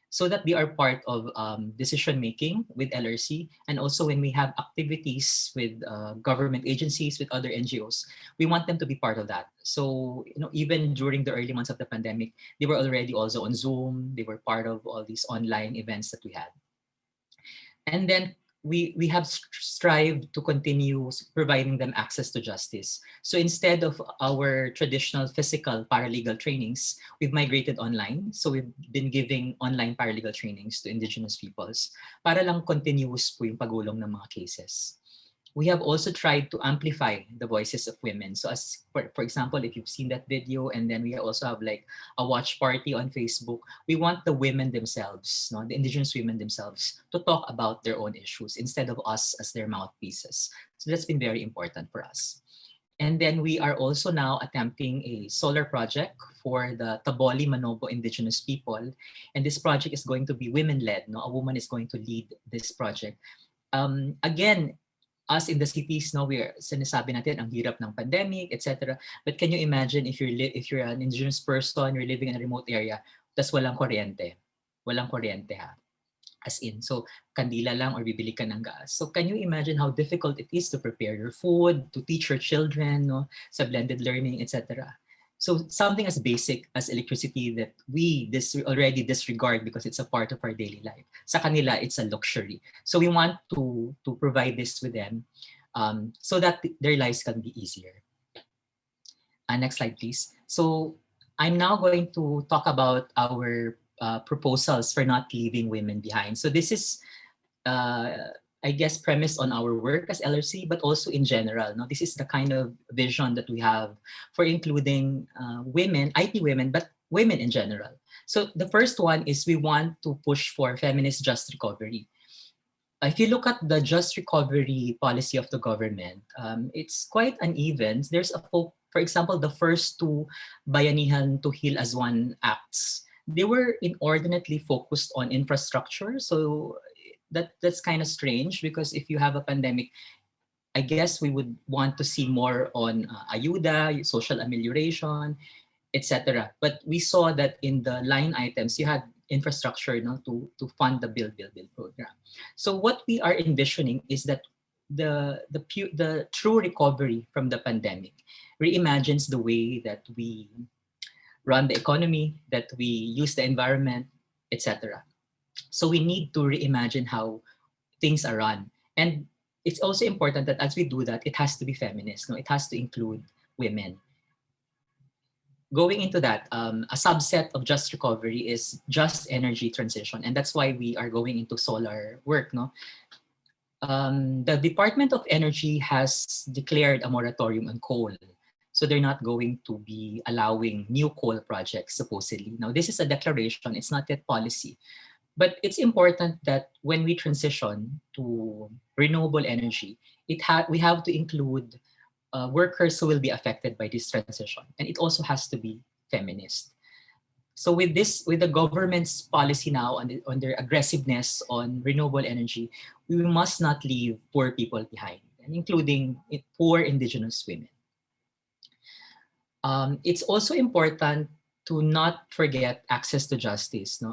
so that they are part of decision making with LRC. And also when we have activities with government agencies, with other NGOs, we want them to be part of that. So even during the early months of the pandemic, they were already also on Zoom. They were part of all these online events that we had. And then we have strived to continue providing them access to justice. So instead of our traditional physical paralegal trainings, we've migrated online. So we've been giving online paralegal trainings to indigenous peoples para lang continuous po yung pagulong ng mga cases. We have also tried to amplify the voices of women. So as for example, if you've seen that video, and then we also have like a watch party on Facebook, we want the women themselves, the indigenous women themselves, to talk about their own issues instead of us as their mouthpieces. So that's been very important for us. And then we are also now attempting a solar project for the Taboli Manobo indigenous people. And this project is going to be women-led. A woman is going to lead this project. Again, us in the cities, we're sinasabi natin ang hirap ng pandemic, etc. But can you imagine if you're an indigenous person, you're living in a remote area, tas walang kuryente. Walang kuryente ha. As in, so kandila lang or bibili ka ng gas. So can you imagine how difficult it is to prepare your food, to teach your children, sa blended learning, etc. So something as basic as electricity that we already disregard because it's a part of our daily life. Sa kanila, it's a luxury. So we want to provide this with them so that their lives can be easier. Next slide, please. So I'm now going to talk about our proposals for not leaving women behind. So this is I guess, premised on our work as LRC, but also in general. This is the kind of vision that we have for including women, IT women, but women in general. So the first one is we want to push for feminist just recovery. If you look at the just recovery policy of the government, it's quite uneven. There's for example, the first two Bayanihan to Heal as One acts, they were inordinately focused on infrastructure. So that's kind of strange, because if you have a pandemic, I guess we would want to see more on ayuda, social amelioration, etc. But we saw that in the line items, you had infrastructure to fund the Build program. So what we are envisioning is that the true recovery from the pandemic reimagines the way that we run the economy, that we use the environment, etc. So we need to reimagine how things are run. And it's also important that as we do that, it has to be feminist. It has to include women. Going into that, a subset of just recovery is just energy transition. And that's why we are going into solar work. The Department of Energy has declared a moratorium on coal. So they're not going to be allowing new coal projects, supposedly. Now, this is a declaration. It's not yet policy. But it's important that when we transition to renewable energy, we have to include workers who will be affected by this transition. And it also has to be feminist. So with the government's policy now on their aggressiveness on renewable energy, we must not leave poor people behind, and including poor indigenous women. It's also important to not forget access to justice.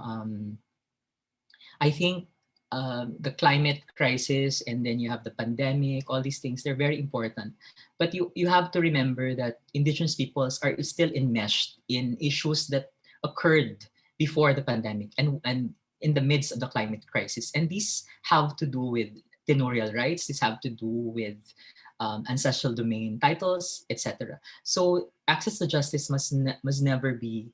I think the climate crisis, and then you have the pandemic, all these things, they're very important. But you have to remember that indigenous peoples are still enmeshed in issues that occurred before the pandemic and in the midst of the climate crisis. And these have to do with tenurial rights, these have to do with ancestral domain titles, etc. So access to justice must never be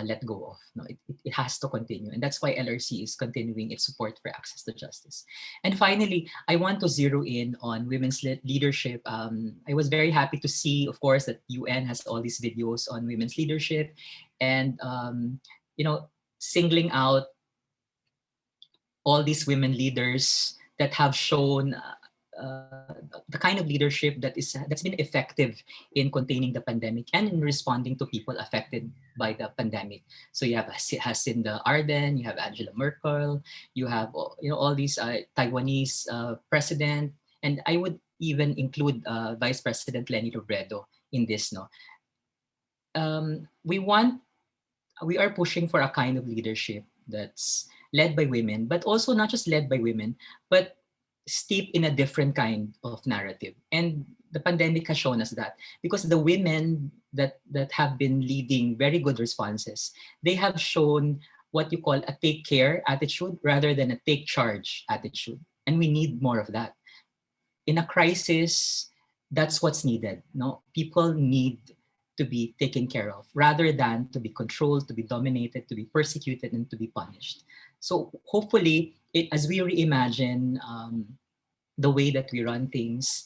let go of. It has to continue. And that's why LRC is continuing its support for access to justice. And finally, I want to zero in on women's leadership. I was very happy to see, of course, that UN has all these videos on women's leadership, and singling out all these women leaders that have shown the kind of leadership that's been effective in containing the pandemic and in responding to people affected by the pandemic. So you have Jacinda Ardern, you have Angela Merkel, you have all these Taiwanese president, and I would even include Vice President Leni Robredo in this. No, we are pushing for a kind of leadership that's led by women, but also not just led by women, but steeped in a different kind of narrative. And the pandemic has shown us that, because the women that have been leading very good responses, they have shown what you call a take care attitude rather than a take charge attitude. And we need more of that. In a crisis, that's what's needed. No, people need to be taken care of rather than to be controlled, to be dominated, to be persecuted, and to be punished. So hopefully, as we reimagine the way that we run things,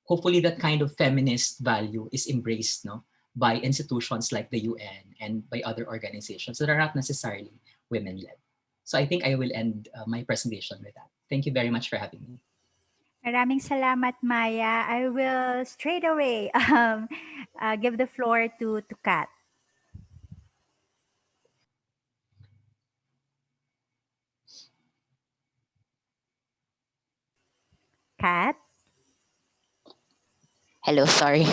hopefully that kind of feminist value is embraced, no, by institutions like the UN and by other organizations that are not necessarily women-led. So I think I will end my presentation with that. Thank you very much for having me. Maraming salamat, Maya. I will straight away give the floor to Kat. Kat? Hello, sorry.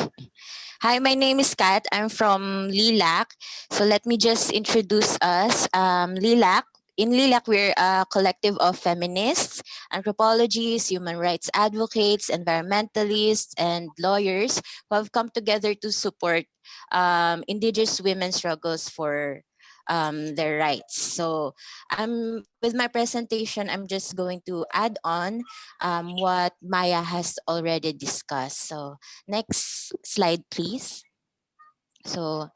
Hi, my name is Kat. I'm from Lilac. So let me just introduce us. Lilac. In Lilac, we're a collective of feminists, anthropologists, human rights advocates, environmentalists, and lawyers who have come together to support Indigenous women's struggles for their rights. So with my presentation, I'm just going to add on what Maya has already discussed. So next slide, please. So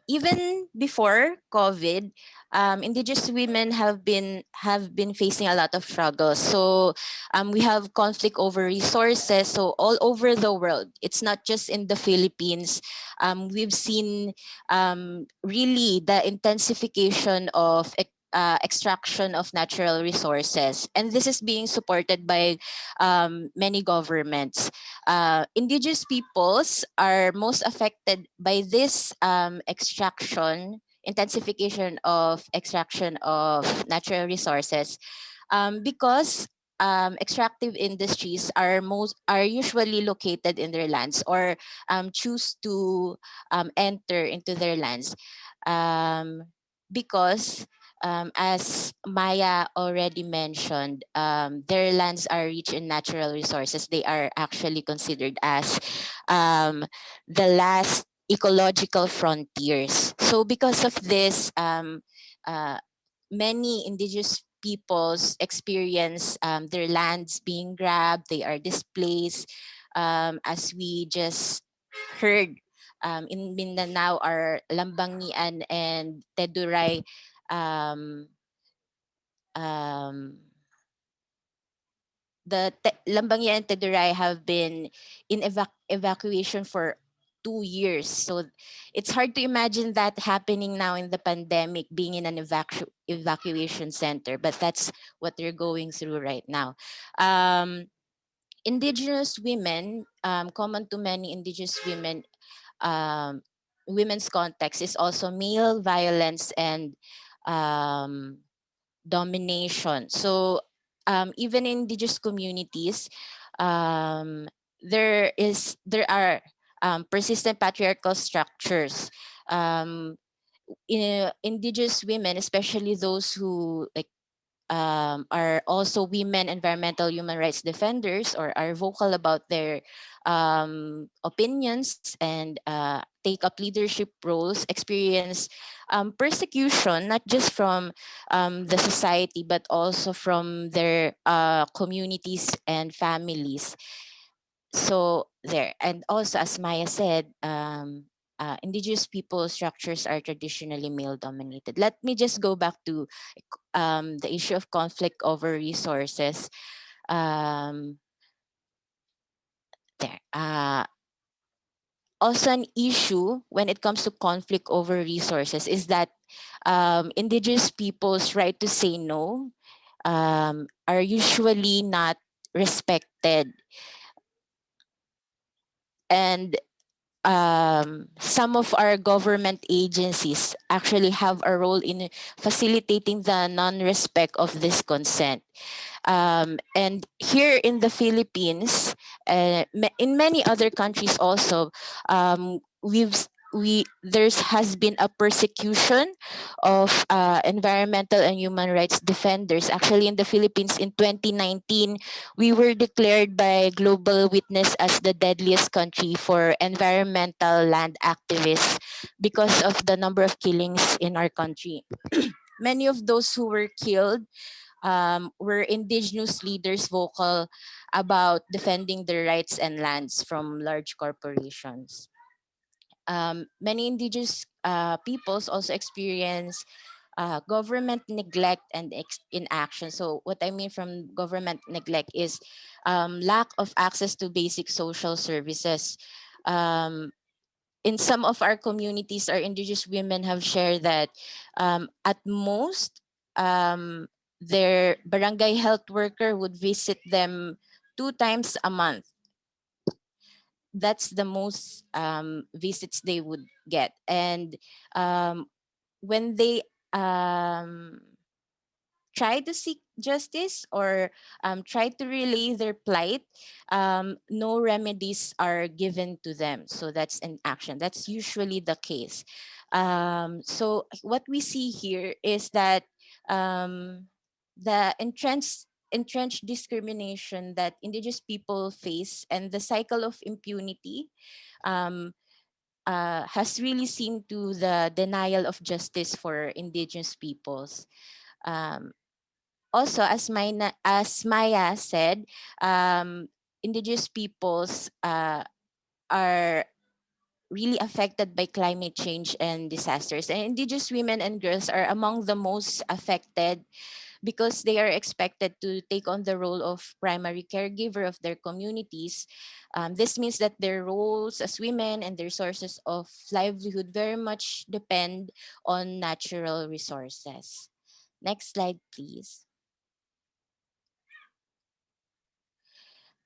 even before COVID, Indigenous women have been facing a lot of struggles. So we have conflict over resources. So all over the world, it's not just in the Philippines. We've seen really the intensification of extraction of natural resources, and this is being supported by many governments. Indigenous peoples are most affected by this intensification of extraction of natural resources, because extractive industries are usually located in their lands, or choose to enter into their lands, because as Maya already mentioned, their lands are rich in natural resources. They are actually considered as the last ecological frontiers. So because of this, many indigenous peoples experience their lands being grabbed, they are displaced. As we just heard, in Mindanao are Lambangian and Teduray, um, um, Lambangian and Teduray have been in evacuation for 2 years. So it's hard to imagine that happening now in the pandemic, being in an evacuation center, but that's what they're going through right now. Indigenous women, common to many Indigenous women, women's context is also male violence and domination. So even in Indigenous communities, there are persistent patriarchal structures. Indigenous women, especially those who are also women environmental human rights defenders, or are vocal about their opinions and take up leadership roles, experience persecution, not just from the society, but also from their communities and families. So there, and also as Maya said, Indigenous people structures are traditionally male dominated. Let me just go back to the issue of conflict over resources. There. Also an issue when it comes to conflict over resources is that Indigenous people's right to say no are usually not respected. And some of our government agencies actually have a role in facilitating the non-respect of this consent. And here in the Philippines, in many other countries also, there's has been a persecution of environmental and human rights defenders. Actually, in the Philippines in 2019, we were declared by Global Witness as the deadliest country for environmental land activists because of the number of killings in our country. Many of those who were killed were indigenous leaders vocal about defending their rights and lands from large corporations. Many indigenous peoples also experience government neglect and inaction. So what I mean from government neglect is lack of access to basic social services. Um, in some of our communities, our indigenous women have shared that at most, their barangay health worker would visit them 2 times a month. That's the most visits they would get. And when they try to seek justice or try to relay their plight, no remedies are given to them. So that's an action. That's usually the case. So what we see here is that the entrenched discrimination that indigenous people face and the cycle of impunity um, has really seen to the denial of justice for indigenous peoples. Um, Also, as Maya said, indigenous peoples are really affected by climate change and disasters. And indigenous women and girls are among the most affected because they are expected to take on the role of primary caregiver of their communities. This means that their roles as women and their sources of livelihood very much depend on natural resources. Next slide, please.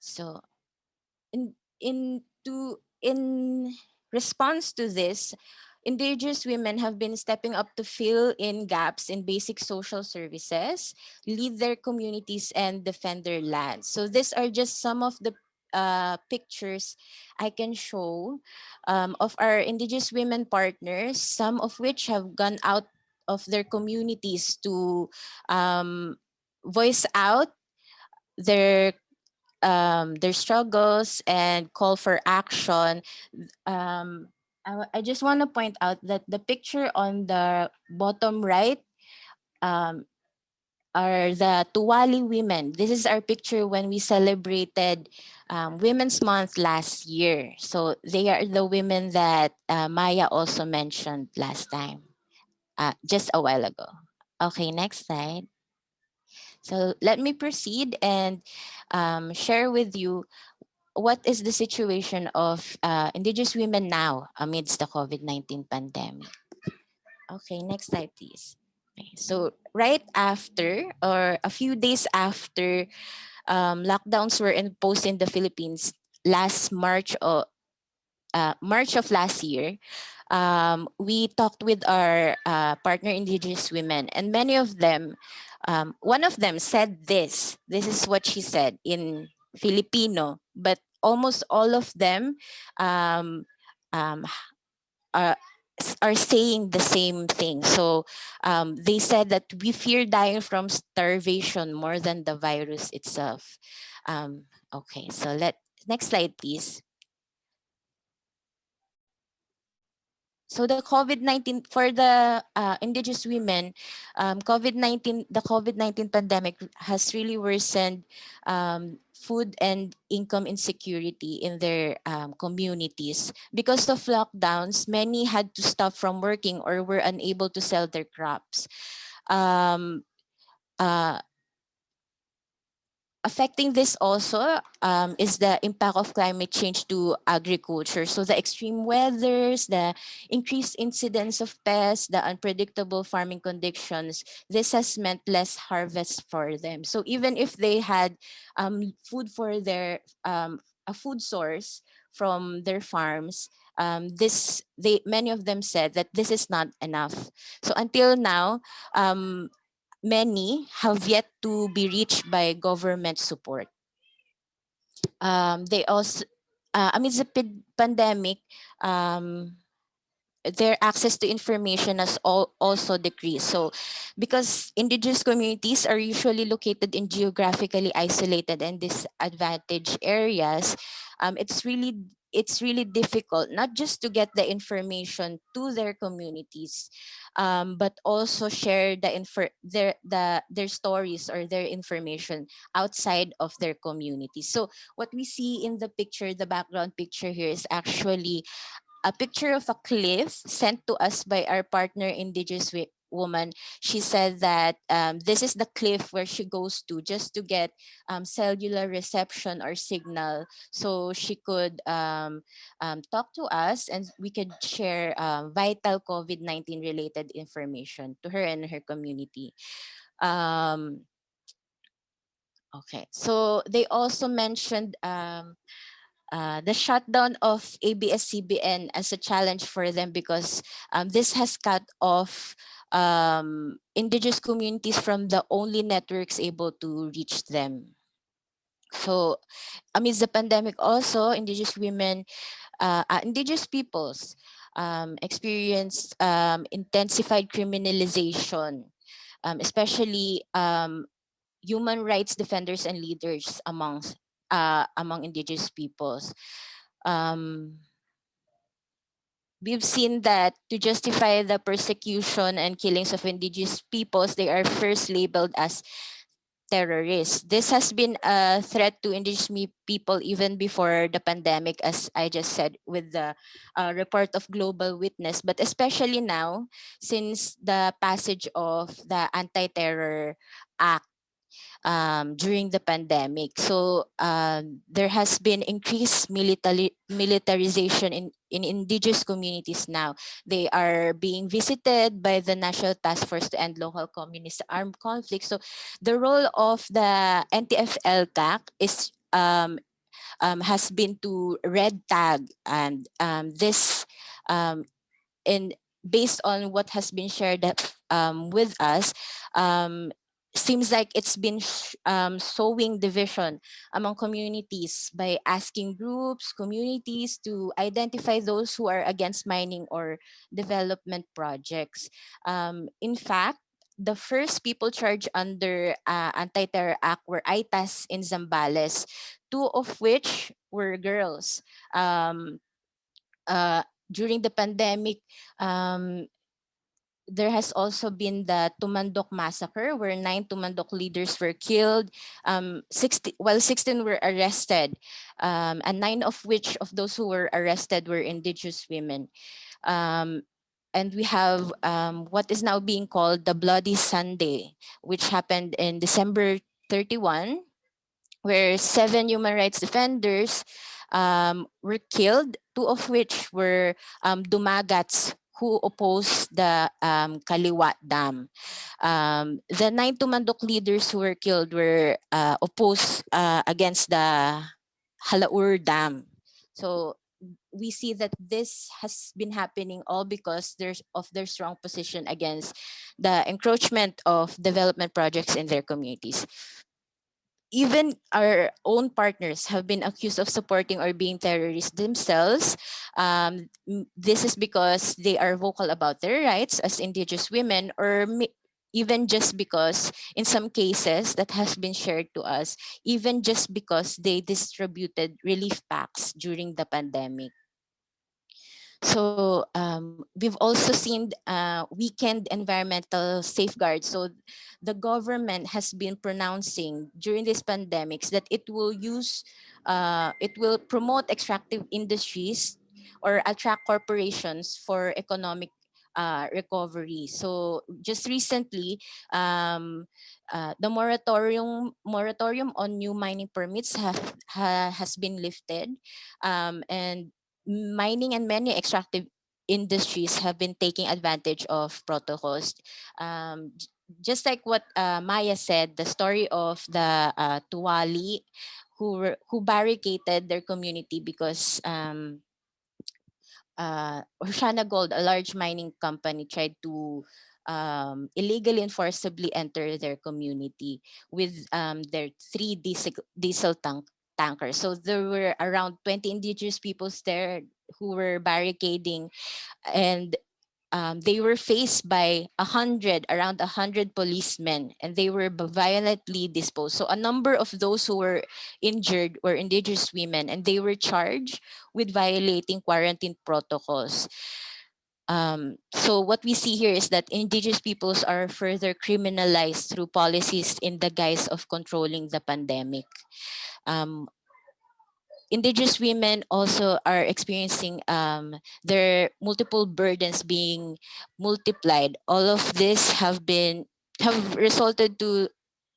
So in response to this, indigenous women have been stepping up to fill in gaps in basic social services, lead their communities, and defend their land. So these are just some of the pictures I can show of our indigenous women partners, some of which have gone out of their communities to voice out their their struggles and call for action. I just want to point out that the picture on the bottom right um, are the Tuwali women. This is our picture when we celebrated Women's Month last year. So they are the women that Maya also mentioned last time, just a while ago. Okay, next slide. So let me proceed and share with you what is the situation of indigenous women now amidst the COVID-19 pandemic. Okay, next slide, please. Okay, so right after or a few days after lockdowns were imposed in the Philippines last March of last year, we talked with our partner indigenous women, and many of them, one of them said this. This is what she said in Filipino, but almost all of them um, um, are are saying the same thing. So they said that we fear dying from starvation more than the virus itself. Okay, so next slide, please. So the COVID-19 for the indigenous women, the COVID-19 pandemic has really worsened food and income insecurity in their communities. Because of lockdowns, many had to stop from working or were unable to sell their crops. Um, uh, affecting this also is the impact of climate change to agriculture. So the extreme weathers, the increased incidence of pests, the unpredictable farming conditions, this has meant less harvest for them. So even if they had food for their a food source from their farms, this they many of them said that this is not enough. So until now, many have yet to be reached by government support. They also, amidst the pandemic, um, their access to information has also decreased. So, because indigenous communities are usually located in geographically isolated and disadvantaged areas, it's really difficult not just to get the information to their communities, but also share their stories or their information outside of their community. So what we see in the picture, the background picture here, is actually a picture of a cliff sent to us by our partner indigenous woman. She said that this is the cliff where she goes to just to get cellular reception or signal, so she could talk to us and we could share vital COVID-19 related information to her and her community. um, okay, so they also mentioned the shutdown of ABS-CBN as a challenge for them because this has cut off indigenous communities from the only networks able to reach them. So amidst the pandemic also, indigenous peoples experienced intensified criminalization, especially human rights defenders and leaders among indigenous peoples. um, we've seen that to justify the persecution and killings of indigenous peoples, they are first labeled as terrorists. This has been a threat to indigenous people even before the pandemic, as I just said, with the report of Global Witness, but especially now, since the passage of the Anti-Terror Act during the pandemic. So there has been increased militarization in indigenous communities now. They are being visited by the National Task Force to End Local Communist Armed Conflict. So the role of the NTF-LCAC is has been to red tag, and this in based on what has been shared with us, um, seems like it's been sowing division among communities by asking groups, communities to identify those who are against mining or development projects. In fact, the first people charged under Anti-Terror Act were ITAS in Zambales, two of which were girls. Um, During the pandemic, um, there has also been the Tumandok massacre, where 9 Tumandok leaders were killed, 16 were arrested, and 9 of which of those who were arrested were indigenous women. Um, and we have what is now being called the Bloody Sunday, which happened in December 31, where 7 human rights defenders were killed, 2 of which were Dumagats who opposed the Kaliwat Dam. The 9 Tumandok leaders who were killed were opposed against the Halaur Dam. So we see that this has been happening all because of their strong position against the encroachment of development projects in their communities. Even our own partners have been accused of supporting or being terrorists themselves. This is because they are vocal about their rights as indigenous women, or even just because, in some cases that has been shared to us, even just because they distributed relief packs during the pandemic. So we've also seen weakened environmental safeguards. So the government has been pronouncing during these pandemics that it will promote extractive industries or attract corporations for economic recovery. So just recently, the moratorium on new mining permits has been lifted, and mining and many extractive industries have been taking advantage of protocols. Just like what Maya said, the story of the Tuwali who barricaded their community because Oceana Gold, a large mining company, tried to illegally and forcibly enter their community with their three diesel tankers. So there were around 20 indigenous peoples there who were barricading, and they were faced by around 100 policemen, and they were violently disposed. So a number of those who were injured were indigenous women, and they were charged with violating quarantine protocols. So what we see here is that indigenous peoples are further criminalized through policies in the guise of controlling the pandemic. Um, Indigenous women also are experiencing their multiple burdens being multiplied. Have resulted to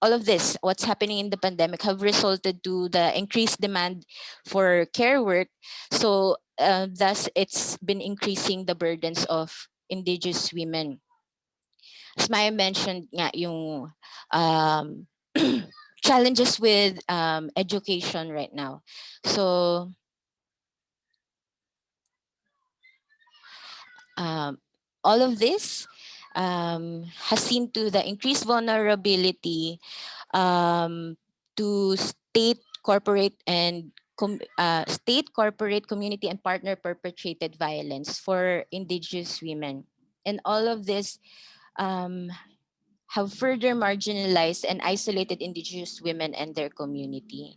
all of this, what's happening in the pandemic, have resulted to the increased demand for care work. So thus it's been increasing the burdens of indigenous women. As Maya mentioned nga yung um, challenges with education right now. So um, all of this has seen to the increased vulnerability to state, corporate, community, and partner perpetrated violence for indigenous women. And all of this um, have further marginalized and isolated indigenous women and their community.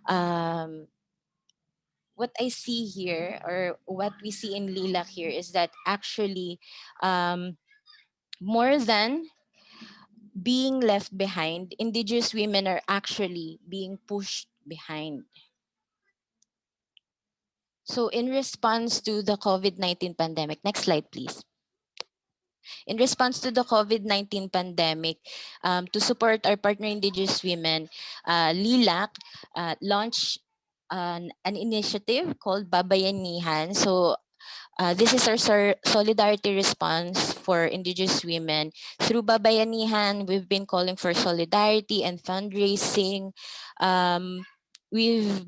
Um, what I see here, or what we see in Lilac here, is that actually um, more than being left behind, indigenous women are actually being pushed behind. So in response to the COVID-19 pandemic, next slide please. In response to the COVID-19 pandemic, to support our partner indigenous women, Lilac launched an initiative called Babayanihan. So this is our solidarity response for indigenous women. Through Babayanihan, we've been calling for solidarity and fundraising. We've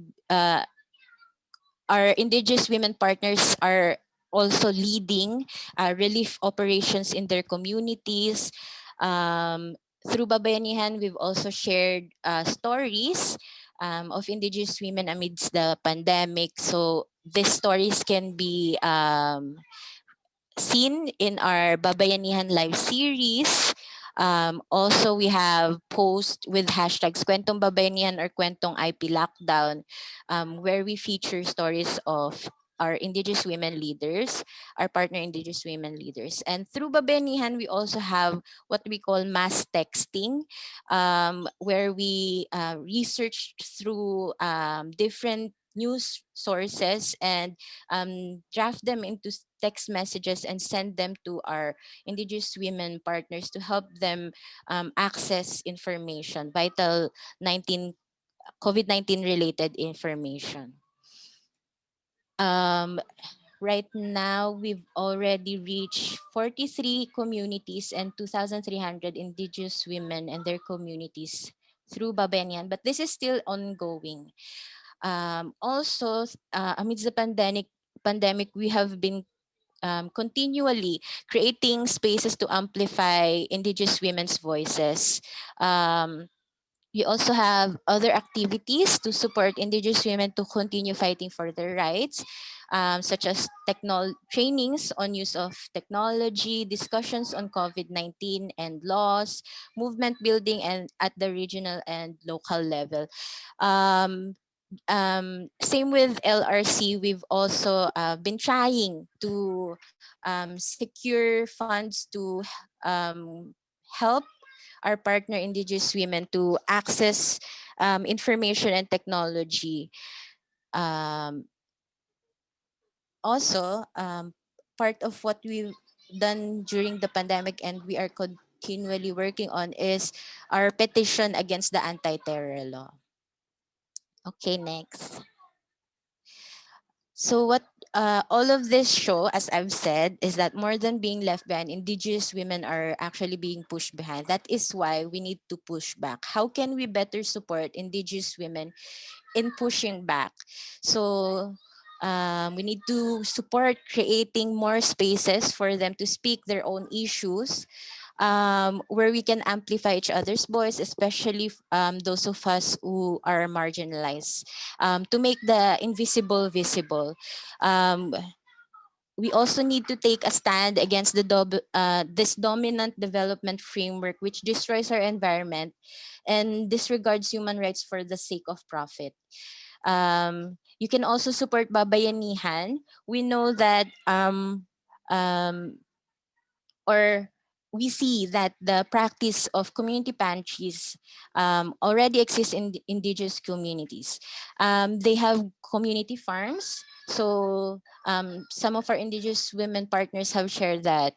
Our indigenous women partners are also leading relief operations in their communities. Through Babayanihan, we've also shared stories of indigenous women amidst the pandemic. So these stories can be seen in our Babayanihan live series. Also, we have posts with hashtags Kwentong Babayanihan or Kwentong IP Lockdown, where we feature stories of our indigenous women leaders, our partner indigenous women leaders. And through Babayanihan, we also have what we call mass texting, where we research through different news sources and draft them into text messages and send them to our indigenous women partners to help them access information, vital 19 COVID-19 related information. Right now, we've already reached 43 communities and 2,300 indigenous women and their communities through Babayanihan, but this is still ongoing. Also, amidst the pandemic, we have been continually creating spaces to amplify indigenous women's voices. We also have other activities to support indigenous women to continue fighting for their rights, such as trainings on use of technology, discussions on COVID-19 and laws, movement building, and at the regional and local level. Same with LRC, we've also been trying to secure funds to help our partner indigenous women to access information and technology. Um, Also, part of what done during the pandemic and we are continually working on is our petition against the anti-terror law. Okay, next. So what all of this show, as I've said, is that more than being left behind, Indigenous women are actually being pushed behind. That is why we need to push back. How can we better support Indigenous women in pushing back? So we need to support creating more spaces for them to speak their own issues, where we can amplify each other's voice, especially those of us who are marginalized, to make the invisible visible. Um, we also need to take a stand against this dominant development framework which destroys our environment and disregards human rights for the sake of profit. You can also support Babayanihan. We know that um, or we see that the practice of community pantries already exists in the indigenous communities. They have community farms. So some of our indigenous women partners have shared that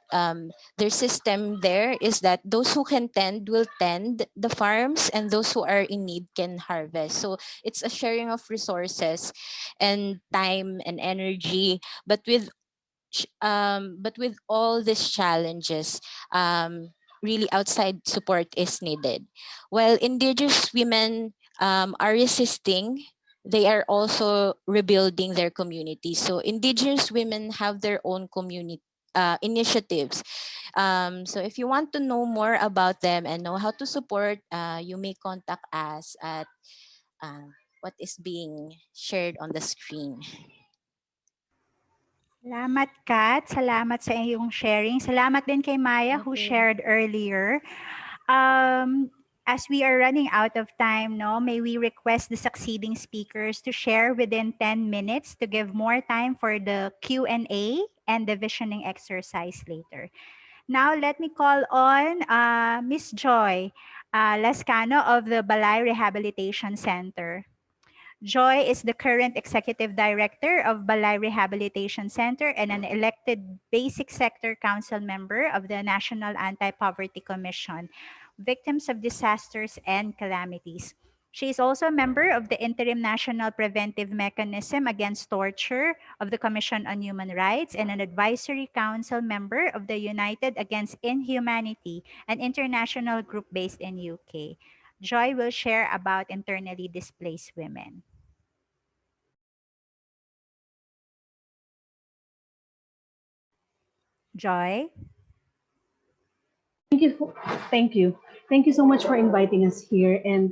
their system there is that those who can tend will tend the farms and those who are in need can harvest. So it's a sharing of resources and time and energy, but with all these challenges, really outside support is needed. While indigenous women are resisting, they are also rebuilding their communities. So indigenous women have their own community initiatives. So if you want to know more about them and know how to support, you may contact us at uh, what is being shared on the screen. Salamat, Kat. Salamat sa iyong sharing. Salamat din kay Maya who shared earlier. As we are running out of time, no, may we request the succeeding speakers to share within 10 minutes to give more time for the Q&A and the visioning exercise later. Now, let me call on Miss Joy Lascano of the Balay Rehabilitation Center. Joy is the current executive director of Balay Rehabilitation Center and an elected basic sector council member of the National Anti-Poverty Commission, Victims of Disasters and Calamities. She is also a member of the Interim National Preventive Mechanism Against Torture of the Commission on Human Rights and an advisory council member of the United Against Inhumanity, an international group based in UK. Joy will share about internally displaced women. Joy? Thank you. Thank you. Thank you so much for inviting us here. And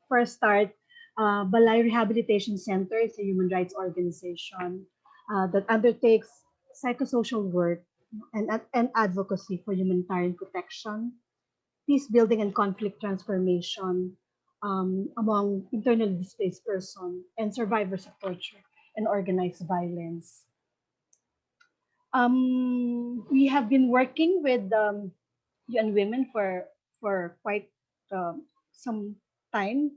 for a start, Balay Rehabilitation Center is a human rights organization that undertakes psychosocial work and advocacy for humanitarian protection, peace building, and conflict transformation among internally displaced persons and survivors of torture and organized violence. We have been working with UN Women for quite some time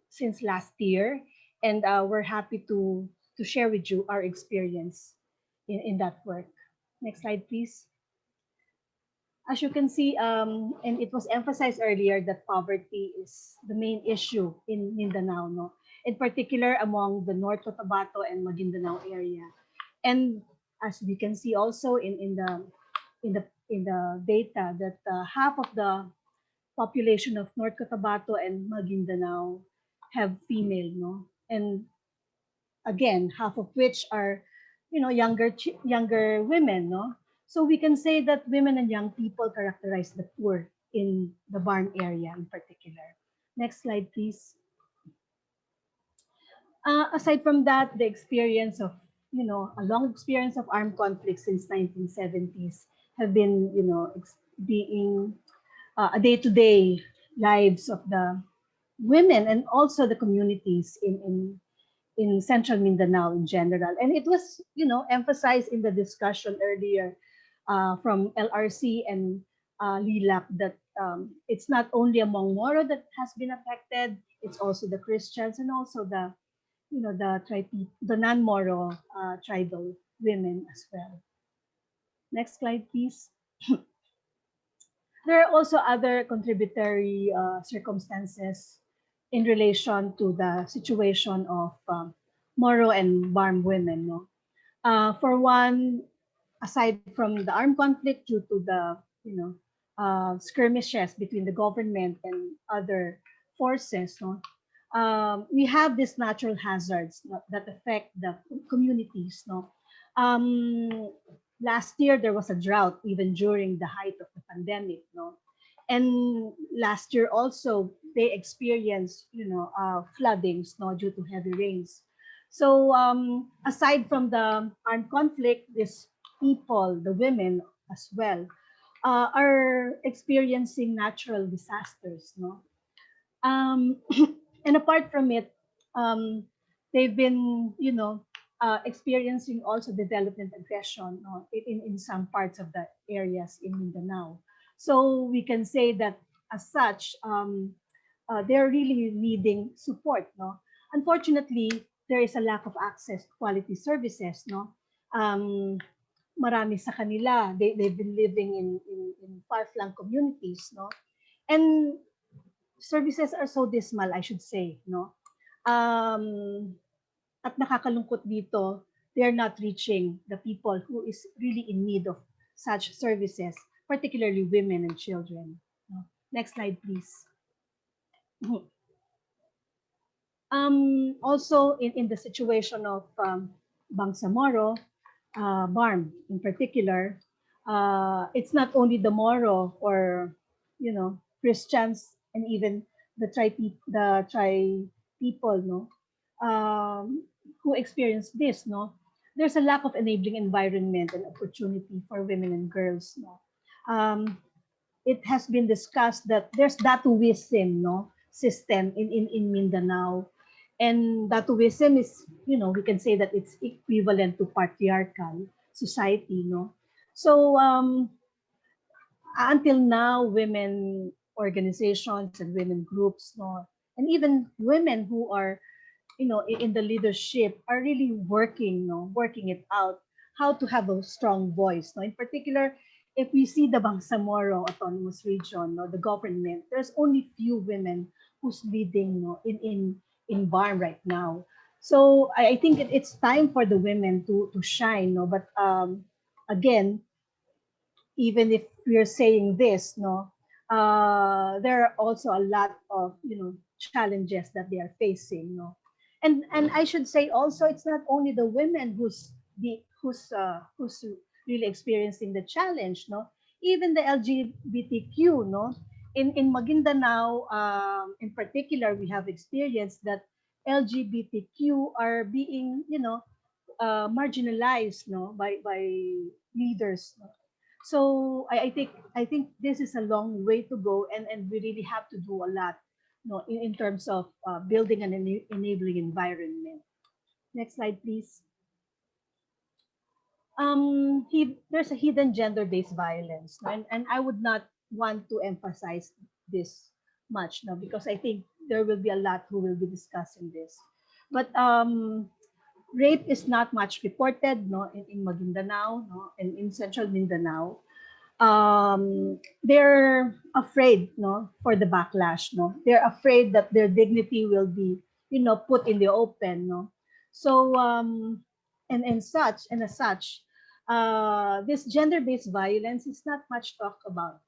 since last year, and we're happy to share with you our experience in that work. Next slide, please. As you can see, and it was emphasized earlier that poverty is the main issue in Mindanao, no? In particular among the North Cotabato and Maguindanao area. And as we can see also in the data that half of the population of North Cotabato and Maguindanao have female, no? And again, half of which are, younger women, no? So we can say that women and young people characterize the poor in the Barm area in particular. Next slide, please. Aside from that, the experience of, a long experience of armed conflict since 1970s have been, being a day-to-day lives of the women and also the communities in central Mindanao in general. And it was, emphasized in the discussion earlier from LRC and Lilac that it's not only among Moro that has been affected, it's also the Christians and also the non-Moro tribal women as well. Next slide, please. There are also other contributory circumstances in relation to the situation of Moro and Barm women. No? For one, aside from the armed conflict due to the skirmishes between the government and other forces, no? We have these natural hazards, no, that affect the communities. No? Um, Last year there was a drought even during the height of the pandemic. No? And last year also they experienced floodings, no, due to heavy rains. So aside from the armed conflict, these people, the women as well, are experiencing natural disasters, no. Um, and apart from it, um, they've been, experiencing also development aggression, no, in some parts of the areas in Mindanao. So we can say that as such, they're really needing support, no. Unfortunately, there is a lack of access to quality services, no. Um, Marami sa kanila, they've been living in far-flung communities, no. And services are so dismal, I should say, no? At nakakalungkot dito, they are not reaching the people who is really in need of such services, particularly women and children. No? Next slide, please. Also, in the situation of Bangsamoro, Barm in particular, it's not only the Moro or Christians and even the tri people, no, who experience this, no. There's a lack of enabling environment and opportunity for women and girls, no. It has been discussed that there's datuism, no, system in Mindanao. And datuism is, we can say that it's equivalent to patriarchal society, no. So until now, women organizations and women groups, no, and even women who are, in the leadership are really working, no, working it out, how to have a strong voice, no. In particular, if we see the Bangsamoro Autonomous Region, no, the government, there's only few women who's leading, no, in BARM right now. So I think it's time for the women to shine, no. But again, even if we are saying this, no, there are also a lot of challenges that they are facing, no. And I should say also, it's not only the women who's really experiencing the challenge, no. Even the LGBTQ, no, in Maguindanao, in particular, we have experienced that LGBTQ are being marginalized, no, by leaders, no? So I think this is a long way to go, and we really have to do a lot, in terms of building an enabling environment. Next slide, please. There's a hidden gender-based violence, no? And I would not want to emphasize this much, no, because I think there will be a lot who will be discussing this. But rape is not much reported, no, in Maguindanao, no, and in Central Mindanao. They're afraid, no, for the backlash, no. They're afraid that their dignity will be, put in the open, no. So and such and as such, this gender-based violence is not much talked about.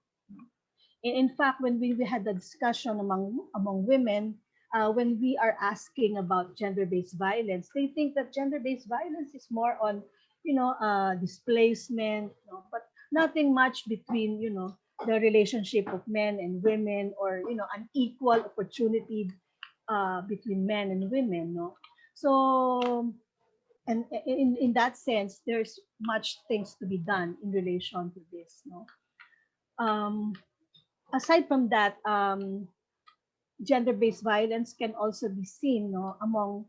In fact, when we had the discussion among women, when we are asking about gender-based violence, they think that gender-based violence is more on, displacement, but nothing much between, the relationship of men and women, or unequal opportunity between men and women, no. So, and in that sense, there's much things to be done in relation to this, no. Um, Aside from that, gender-based violence can also be seen, no, among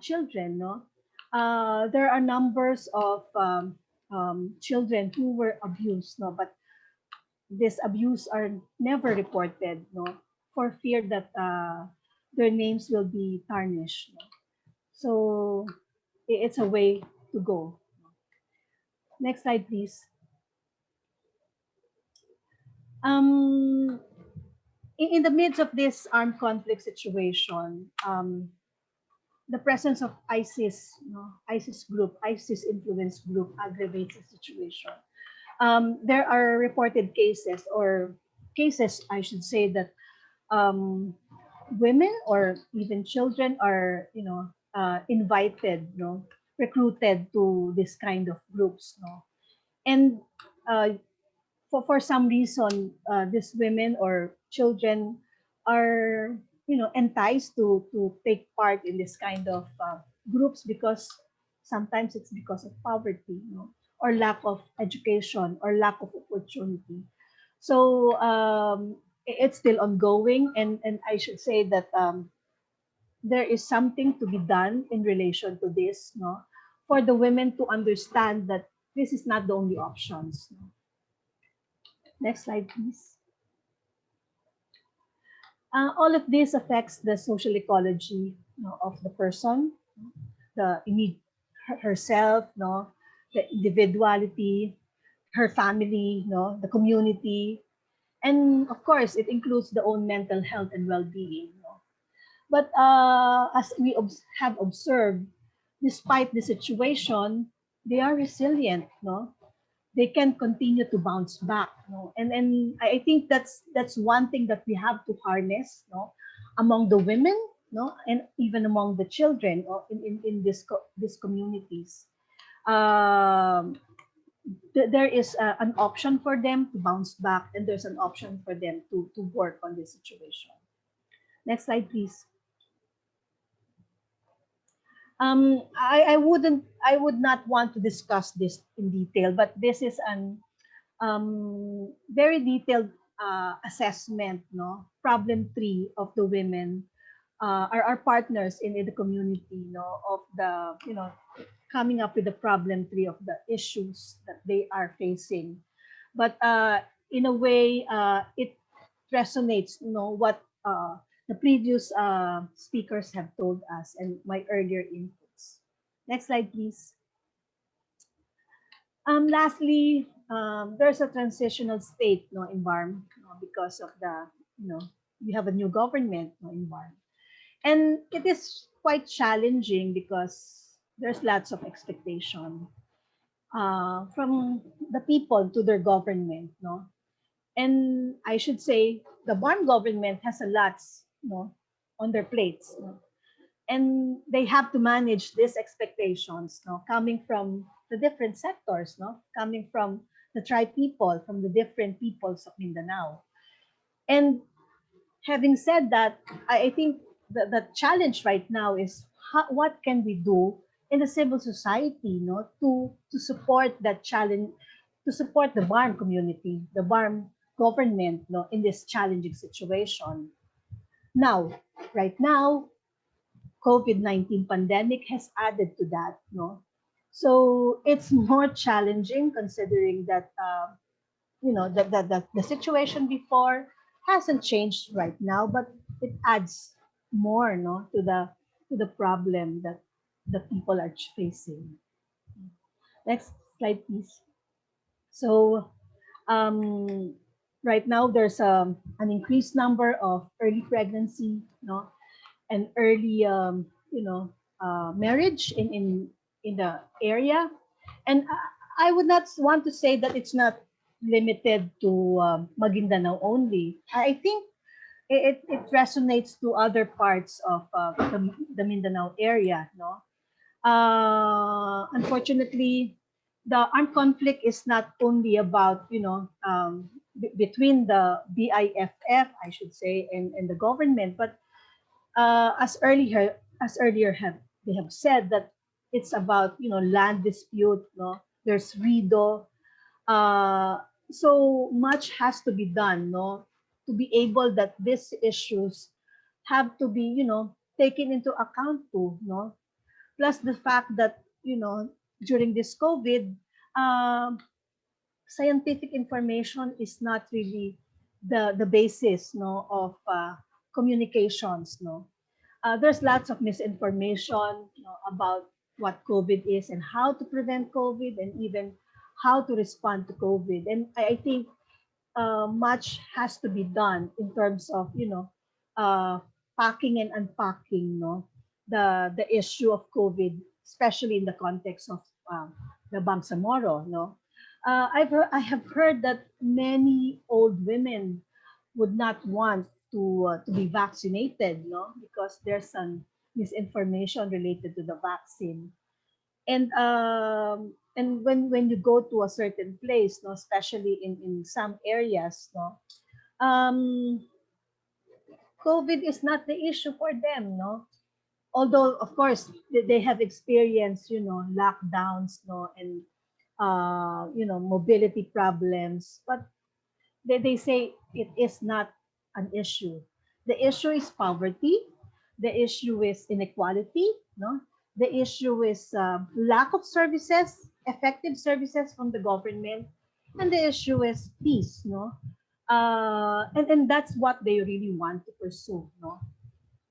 children, no. There are numbers of children who were abused, no, but this abuse are never reported, no, for fear that their names will be tarnished, no? So it's a way to go. Next slide, please. Um, in the midst of this armed conflict situation, the presence of ISIS, ISIS group, ISIS influence group aggravates the situation. There are reported cases, or cases, I should say, that um, women or even children are, invited, recruited to this kind of groups, and uh, for some reason, these women or children are, enticed to take part in this kind of groups, because sometimes it's because of poverty, or lack of education or lack of opportunity. So it's still ongoing, and I should say that there is something to be done in relation to this, for the women to understand that this is not the only options. Next slide, please. All of this affects the social ecology, of the person, the herself, the individuality, her family, the community, and of course, it includes the own mental health and well-being. But as we have observed, despite the situation, they are resilient. They can continue to bounce back. And I think that's one thing that we have to harness, among the women, and even among the children, in these communities. Um, there is an option for them to bounce back, and there's an option for them to work on this situation. Next slide, please. I would not want to discuss this in detail, but this is an very detailed assessment, problem three of the women, are our partners in the community, of the, coming up with the problem three of the issues that they are facing. But in a way, it resonates, what the previous speakers have told us and my earlier inputs. Next slide, please. Lastly, there's a transitional state, in BARM, because of the, we have a new government, in BARM. And it is quite challenging because there's lots of expectation from the people to their government, And I should say the BARM government has a lot, on their plates, and they have to manage these expectations, coming from the different sectors, coming from the tribe people, from the different peoples of Mindanao. And having said that, I think the challenge right now is what can we do in the civil society, to support that challenge, to support the BARM community, the BARM government, in this challenging situation. Now, right now, COVID-19 pandemic has added to that, So it's more challenging considering that, the situation before hasn't changed right now, but it adds more, to the problem that the people are facing. Next slide, please. So, um, right now there's an increased number of early pregnancy, and early, marriage in the area, and I would not want to say that it's not limited to Maguindanao only. I think it resonates to other parts of the Mindanao area. Unfortunately, the armed conflict is not only about, between the BIFF, I should say, and the government, but as earlier have they have said that it's about, land dispute, there's RIDO, so much has to be done, to be able that these issues have to be, taken into account too, plus the fact that, during this COVID, um, scientific information is not really the basis, of communications, there's lots of misinformation, about what COVID is and how to prevent COVID, and even how to respond to COVID. And I think much has to be done in terms of, uh, packing and unpacking, no, the issue of COVID, especially in the context of the Bangsamoro, no. I have heard that many old women would not want to be vaccinated, no, because there's some misinformation related to the vaccine. And when you go to a certain place, no, especially in some areas, no, um COVID is not the issue for them, no. Although of course they have experienced, lockdowns, no, and mobility problems, but they say it is not an issue. The issue is poverty. The issue is inequality. No, the issue is lack of services, effective services from the government, and the issue is peace. No, and that's what they really want to pursue. No,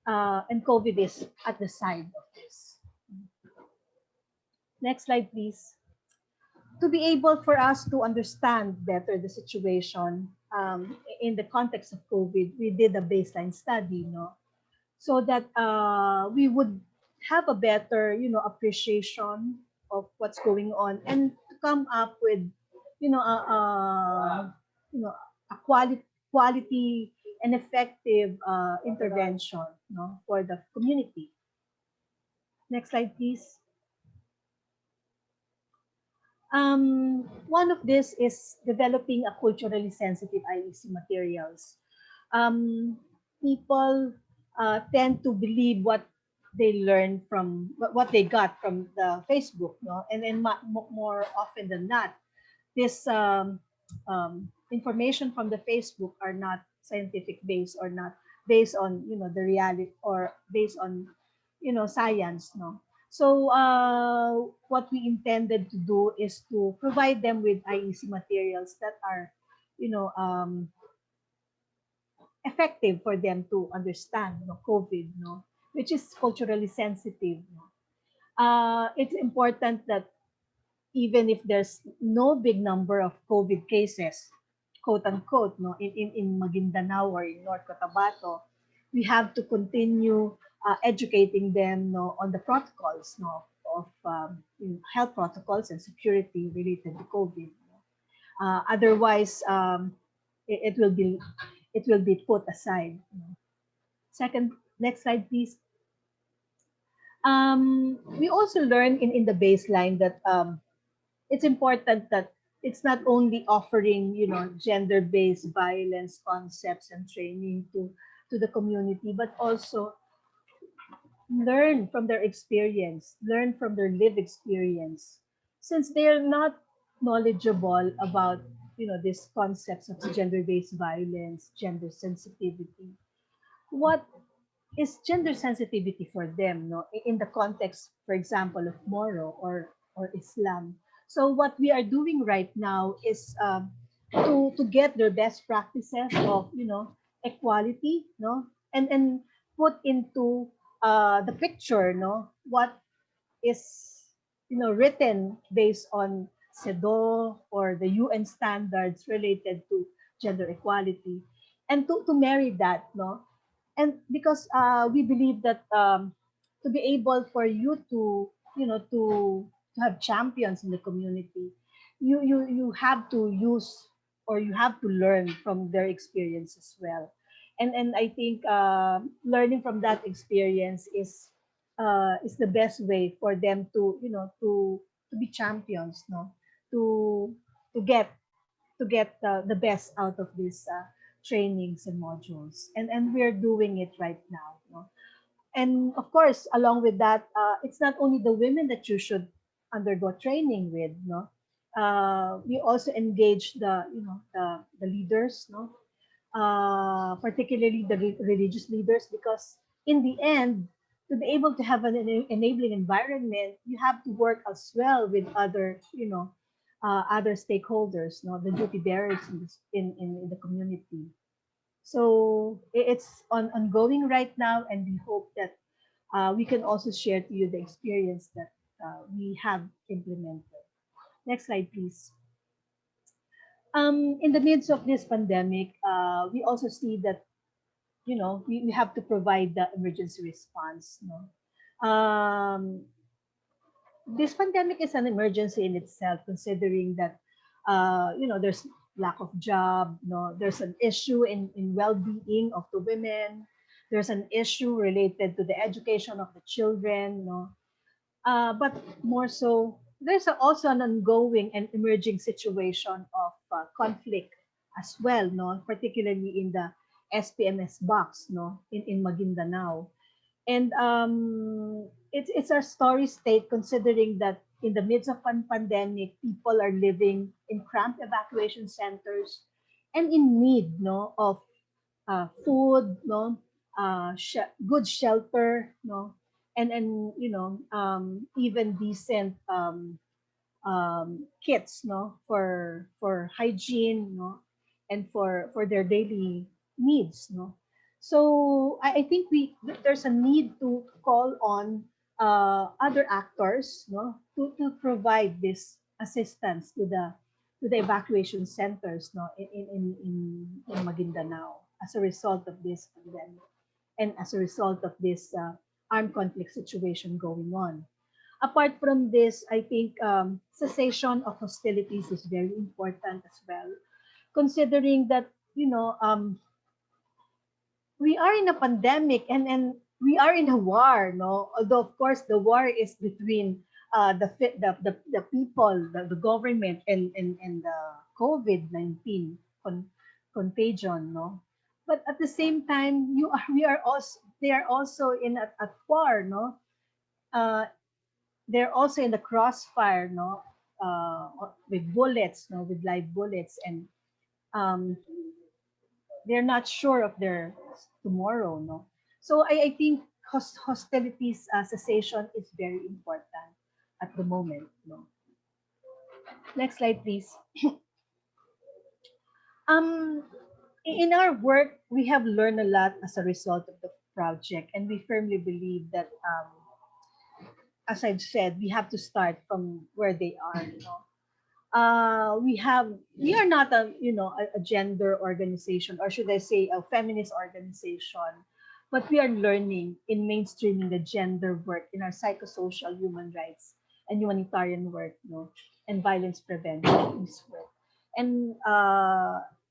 and COVID is at the side of this. Next slide, please. To be able for us to understand better the situation in the context of COVID, we did a baseline study, no, so that we would have a better, appreciation of what's going on, and to come up with, you know, a, a you know, a quality and effective intervention, no, for the community. Next slide, please. One of this is developing a culturally sensitive IEC materials. People tend to believe what they learn from what they got from the Facebook, no, and then more often than not, this information from the Facebook are not scientific based, or not based on, the reality, or based on, science, no. So what we intended to do is to provide them with IEC materials that are, you know, um, effective for them to understand, COVID, no, which is culturally sensitive. No? It's important that even if there's no big number of COVID cases, quote unquote, no, in Maguindanao or in North Cotabato, we have to continue educating them, no, on the protocols, no, of health protocols and security related to COVID. No. Otherwise, it will be put aside. No. Second, next slide, please. We also learned in the baseline that it's important that it's not only offering, gender-based violence concepts and training to the community, but also learn from their experience, learn from their lived experience, since they're not knowledgeable about, these concepts of gender-based violence, gender sensitivity. What is gender sensitivity for them, no, in the context, for example, of Moro or Islam? So what we are doing right now is to get their best practices of, equality, no, and put into the picture, no, what is, written based on CEDAW or the UN standards related to gender equality, and to marry that, no. And because we believe that to be able for you to, to have champions in the community, you have to use, or you have to learn from their experience as well. And I think learning from that experience is the best way for them to, to be champions, no, to to get the best out of these trainings and modules, and we're doing it right now, no? And of course, along with that, it's not only the women that you should undergo training with, no. We also engage the, the leaders, no, particularly the religious leaders, because in the end, to be able to have an enabling environment, you have to work as well with other, other stakeholders, no, the duty bearers in the community. So it's ongoing right now, and we hope that we can also share to you the experience that we have implemented. Next slide, please. In the midst of this pandemic, we also see that we have to provide the emergency response. This pandemic is an emergency in itself, considering that there's lack of job. There's an issue in well-being of the women. There's an issue related to the education of the children. But more so, there's also an ongoing and emerging situation of conflict as well, particularly in the SPMS box, in Maguindanao. And it's our story state, considering that in the midst of pandemic, people are living in cramped evacuation centers and in need of food, good shelter, and even decent kits, for hygiene, and for their daily needs, So I think there's a need to call on other actors, to provide this assistance to the evacuation centers, in Maguindanao, as a result of this pandemic and as a result of this armed conflict situation going on. Apart from this, I think cessation of hostilities is very important as well, considering that we are in a pandemic, and we are in a war, no? Although of course the war is between the people, the government, and the COVID-19 contagion, no? But at the same time, we are also they are also in at war, no? Uh, they're also in the crossfire, no? With bullets, no? With live bullets, and um, they're not sure of their tomorrow, no? So I think hostilities cessation is very important at the moment, no? Next slide, please. um in our work, we have learned a lot as a result of the project, and we firmly believe that as I've said, we have to start from where they are, we are not a gender organization, or should I say a feminist organization, but we are learning in mainstreaming the gender work in our psychosocial human rights and humanitarian work, and violence prevention peace work. And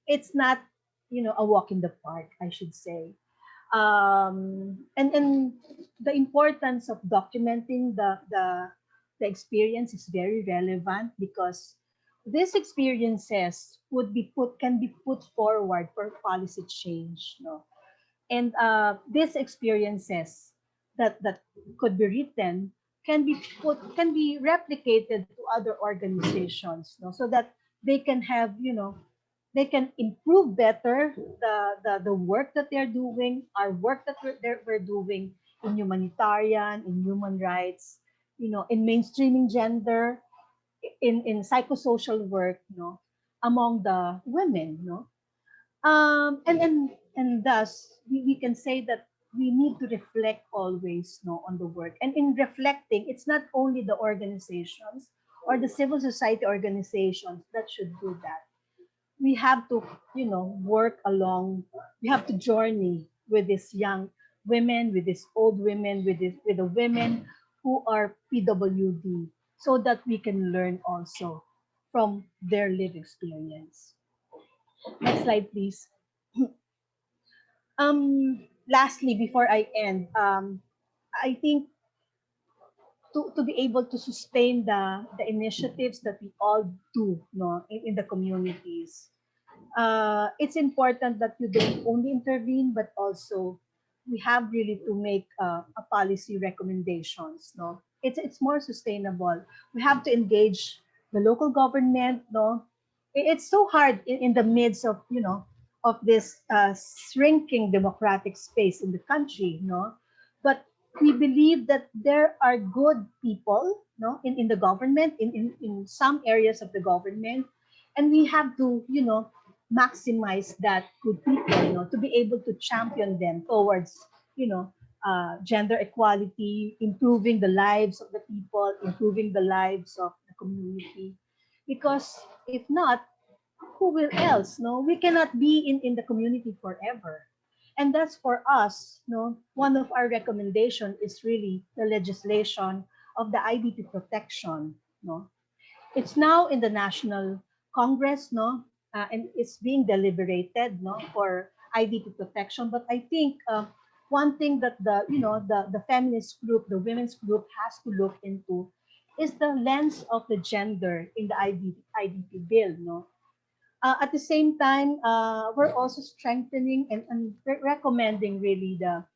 it's not a walk in the park, I should say. And the importance of documenting the experience is very relevant, because these experiences can be put forward for policy change, and these experiences that could be written can be replicated to other organizations, so that they can have they can improve better the work that they're doing, our work that we're doing in humanitarian, in human rights, in mainstreaming gender, in psychosocial work, among the women, and thus we can say that we need to reflect always, on the work. And in reflecting, it's not only the organizations or the civil society organizations that should do that. We have to, work along. We have to journey with these young women, with these old women, with the women who are PWD, so that we can learn also from their lived experience. Next slide, please. Lastly, before I end, I think to be able to sustain the initiatives that we all do, in the communities, it's important that you don't only intervene, but also we have really to make a policy recommendations. It's more sustainable. We have to engage the local government. It's so hard in the midst of of this shrinking democratic space in the country. But we believe that there are good people, in the government, in some areas of the government, and we have to maximize that good people, to be able to champion them towards gender equality, improving the lives of the people, improving the lives of the community. Because if not, who will else? No, we cannot be in the community forever. And that's for us, no, one of our recommendation is really the legislation of the IDP protection. No, it's now in the National Congress, no, and it's being deliberated, no, for IDP protection. But I think one thing that the feminist group, the women's group, has to look into is the lens of the gender in the IDP bill, no. At the same time, we're also strengthening and recommending really the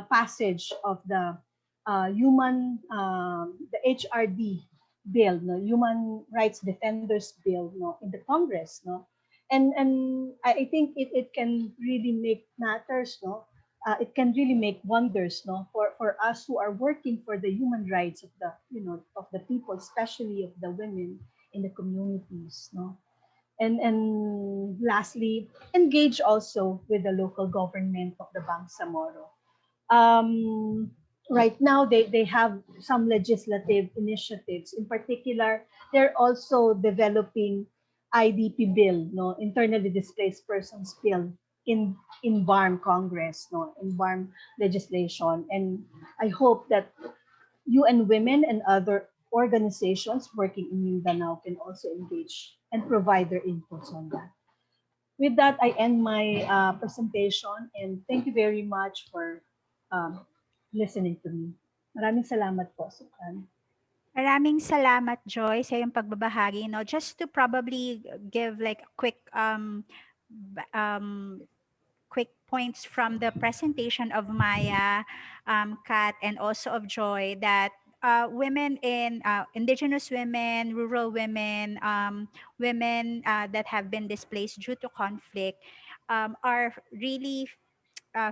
passage of the the HRD bill, no, Human Rights Defenders Bill, no, in the Congress, no, and I think it can really make matters, no, it can really make wonders, no, for us who are working for the human rights of the of the people, especially of the women in the communities, no. And lastly, engage also with the local government of the Bangsamoro. Right now, they have some legislative initiatives. In particular, they're also developing IDP bill, no, internally displaced persons bill in BARM Congress, no, in BARM legislation. And I hope that UN Women and other organizations working in Mindanao can also engage and provide their inputs on that. With that, I end my presentation, and thank you very much for listening to me. Maraming salamat po, Sukran. Maraming salamat, Joy, sa iyong pagbabahagi. No? Just to probably give like a quick points from the presentation of Maya, Kat, and also of Joy, that women in indigenous women, rural women, women that have been displaced due to conflict are really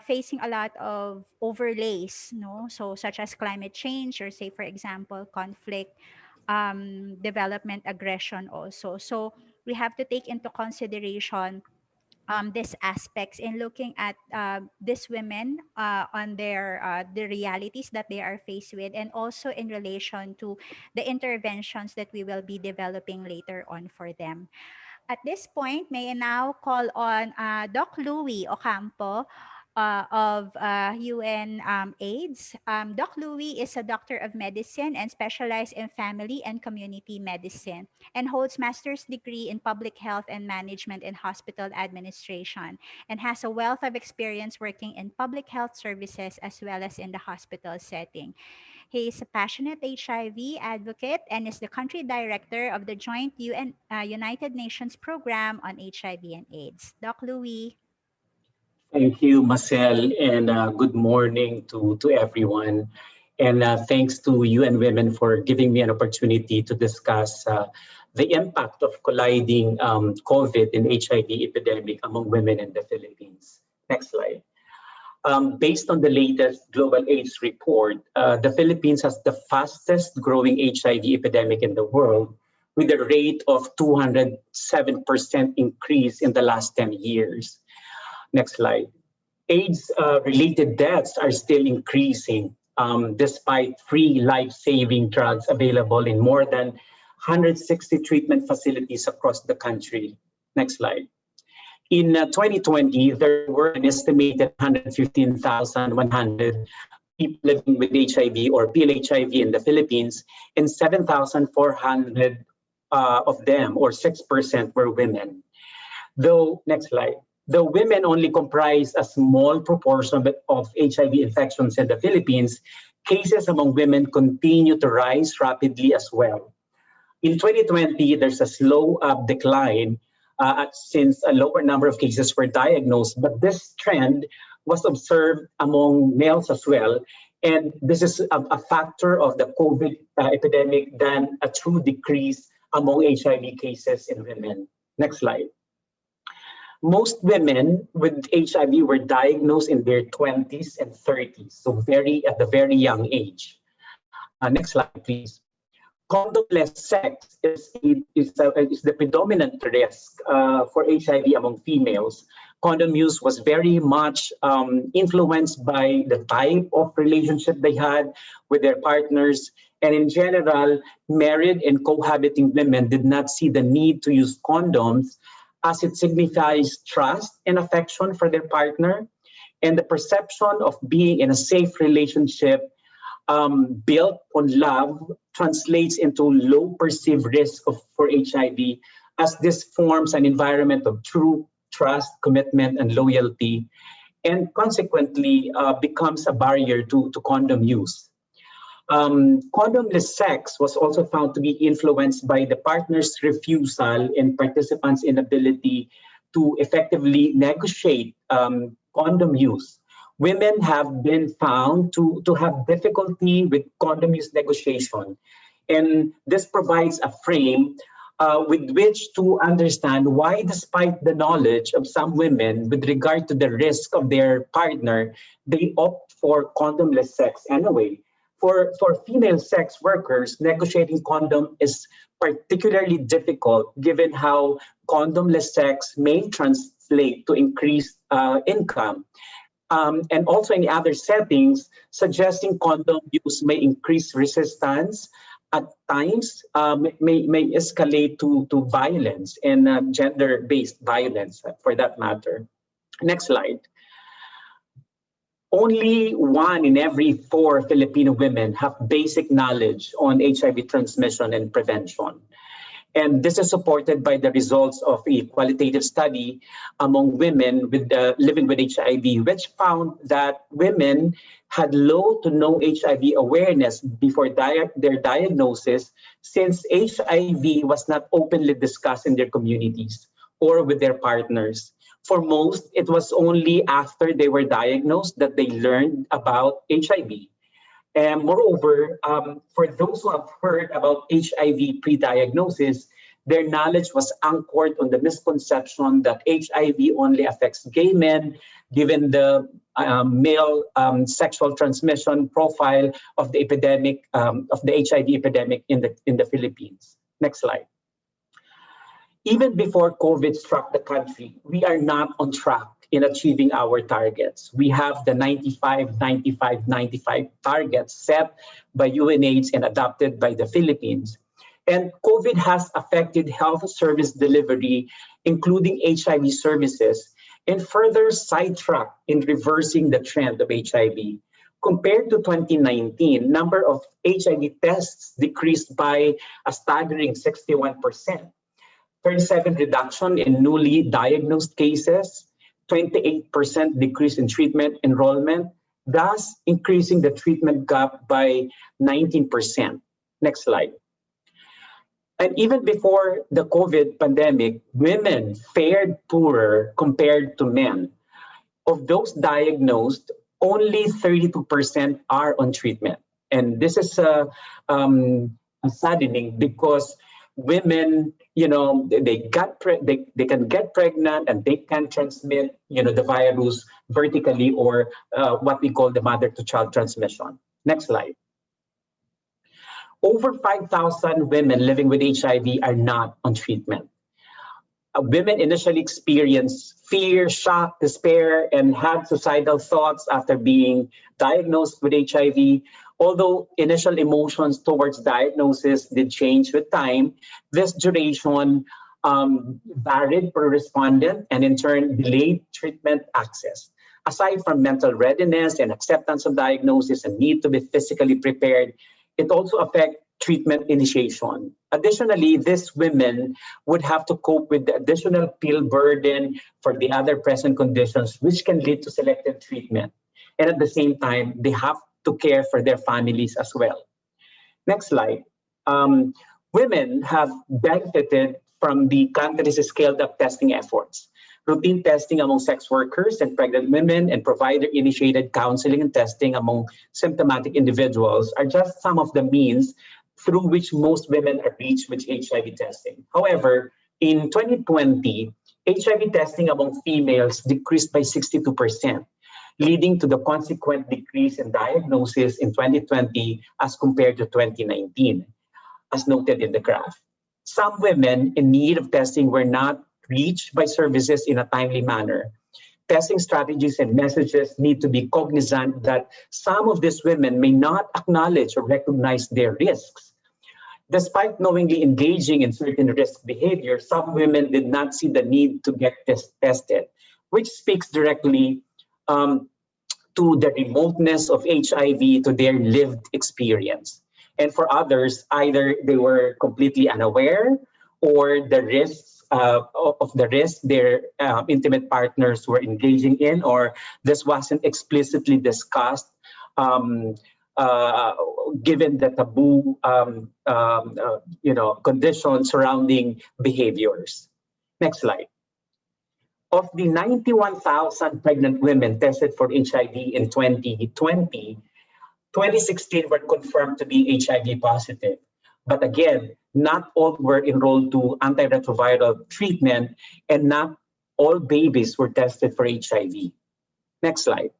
facing a lot of overlays, no? So such as climate change, or say, for example, conflict, development, aggression also. So we have to take into consideration these aspects in looking at these women on their the realities that they are faced with, and also in relation to the interventions that we will be developing later on for them. At this point, may I now call on Doc Louis Ocampo of UN AIDS. Doc Louis is a doctor of medicine and specialized in family and community medicine, and holds master's degree in public health and management in hospital administration, and has a wealth of experience working in public health services as well as in the hospital setting. He is a passionate HIV advocate and is the country director of the joint United Nations program on HIV and AIDS. Doc Louis. Thank you, Marcel, and good morning to everyone. And thanks to UN Women for giving me an opportunity to discuss the impact of colliding COVID and HIV epidemic among women in the Philippines. Next slide. Based on the latest Global AIDS report, the Philippines has the fastest growing HIV epidemic in the world, with a rate of 207% increase in the last 10 years. Next slide. AIDS-related deaths are still increasing despite free life-saving drugs available in more than 160 treatment facilities across the country. Next slide. In 2020, there were an estimated 115,100 people living with HIV or PLHIV in the Philippines, and 7,400 of them, or 6%, were women. Though, next slide. Though women only comprise a small proportion of HIV infections in the Philippines, cases among women continue to rise rapidly as well. In 2020, there's a slow decline since a lower number of cases were diagnosed, but this trend was observed among males as well. And this is a factor of the COVID epidemic than a true decrease among HIV cases in women. Next slide. Most women with HIV were diagnosed in their 20s and 30s, so at the very young age. Next slide, please. Condomless sex is the predominant risk for HIV among females. Condom use was very much influenced by the type of relationship they had with their partners. And in general, married and cohabiting women did not see the need to use condoms as it signifies trust and affection for their partner, and the perception of being in a safe relationship built on love translates into low perceived risk for HIV, as this forms an environment of true trust, commitment, and loyalty, and consequently becomes a barrier to condom use. Condomless sex was also found to be influenced by the partner's refusal and participants' inability to effectively negotiate condom use. Women have been found to have difficulty with condom use negotiation. And this provides a frame with which to understand why, despite the knowledge of some women with regard to the risk of their partner, they opt for condomless sex anyway. For female sex workers, negotiating condom is particularly difficult given how condomless sex may translate to increased income. And also in other settings, suggesting condom use may increase resistance, at times may escalate to violence and gender-based violence for that matter. Next slide. Only 1 in every 4 Filipino women have basic knowledge on HIV transmission and prevention. And this is supported by the results of a qualitative study among women living with HIV, which found that women had low to no HIV awareness before their diagnosis, since HIV was not openly discussed in their communities or with their partners. For most, it was only after they were diagnosed that they learned about HIV. And moreover, for those who have heard about HIV pre-diagnosis, their knowledge was anchored on the misconception that HIV only affects gay men, given the male sexual transmission profile of the epidemic, of the HIV epidemic in the Philippines. Next slide. Even before COVID struck the country, we are not on track in achieving our targets. We have the 95, 95, 95 targets set by UNAIDS and adopted by the Philippines. And COVID has affected health service delivery, including HIV services, and further sidetracked in reversing the trend of HIV. Compared to 2019, number of HIV tests decreased by a staggering 61%. 37% reduction in newly diagnosed cases, 28% decrease in treatment enrollment, thus increasing the treatment gap by 19%. Next slide. And even before the COVID pandemic, women fared poorer compared to men. Of those diagnosed, only 32% are on treatment. And this is saddening because women, they can get pregnant and they can transmit, the virus vertically, or what we call the mother-to-child transmission. Next slide. Over 5,000 women living with HIV are not on treatment. Women initially experience fear, shock, despair, and had suicidal thoughts after being diagnosed with HIV. Although initial emotions towards diagnosis did change with time, this duration varied per respondent and in turn delayed treatment access. Aside from mental readiness and acceptance of diagnosis and need to be physically prepared, it also affects treatment initiation. Additionally, these women would have to cope with the additional pill burden for the other present conditions, which can lead to selective treatment. And at the same time, they have to care for their families as well. Next slide. Women have benefited from the country's scaled-up testing efforts. Routine testing among sex workers and pregnant women and provider-initiated counseling and testing among symptomatic individuals are just some of the means through which most women are reached with HIV testing. However, in 2020, HIV testing among females decreased by 62%, leading to the consequent decrease in diagnosis in 2020 as compared to 2019, as noted in the graph. Some women in need of testing were not reached by services in a timely manner. Testing strategies and messages need to be cognizant that some of these women may not acknowledge or recognize their risks. Despite knowingly engaging in certain risk behavior, some women did not see the need to get tested, which speaks directly to the remoteness of HIV to their lived experience. And for others, either they were completely unaware or the risks of the risk their intimate partners were engaging in, or this wasn't explicitly discussed given the taboo conditions surrounding behaviors. Next slide. Of the 91,000 pregnant women tested for HIV in 2020, 2016 were confirmed to be HIV positive. But again, not all were enrolled to antiretroviral treatment, and not all babies were tested for HIV. Next slide.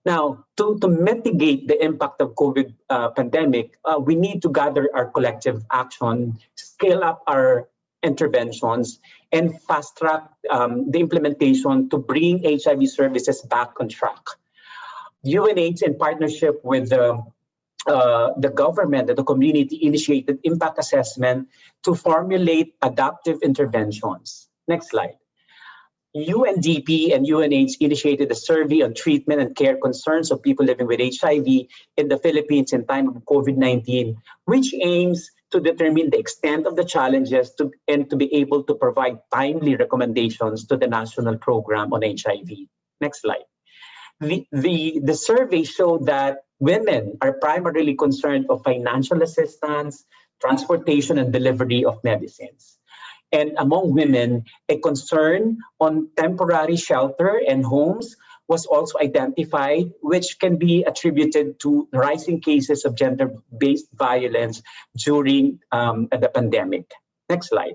Now, to mitigate the impact of COVID pandemic, we need to gather our collective action, scale up our interventions, and fast track the implementation to bring HIV services back on track. UNH, in partnership with the government and the community, initiated impact assessment to formulate adaptive interventions. Next slide. UNDP and UNH initiated a survey on treatment and care concerns of people living with HIV in the Philippines in time of COVID-19, which aims to determine the extent of the challenges and to be able to provide timely recommendations to the national program on HIV. Next slide. The survey showed that women are primarily concerned of financial assistance, transportation, and delivery of medicines. And among women, a concern on temporary shelter and homes was also identified, which can be attributed to rising cases of gender-based violence during the pandemic. Next slide.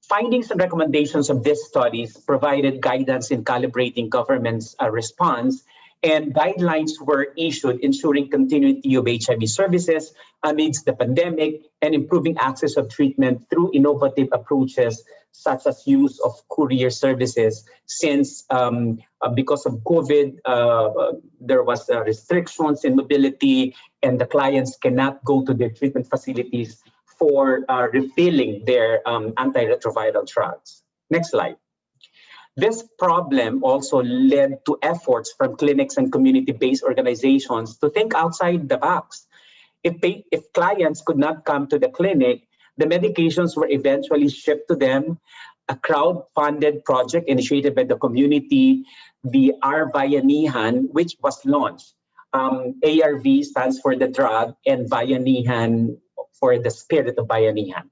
Findings and recommendations of these studies provided guidance in calibrating government's response, and guidelines were issued ensuring continuity of HIV services amidst the pandemic and improving access of treatment through innovative approaches such as use of courier services, since because of COVID, there was restrictions in mobility and the clients cannot go to their treatment facilities for refilling their antiretroviral drugs. Next slide. This problem also led to efforts from clinics and community-based organizations to think outside the box. If clients could not come to the clinic, the medications were eventually shipped to them. A crowd-funded project initiated by the community, the Bayanihan, which was launched. ARV stands for the drug, and Bayanihan for the spirit of Bayanihan.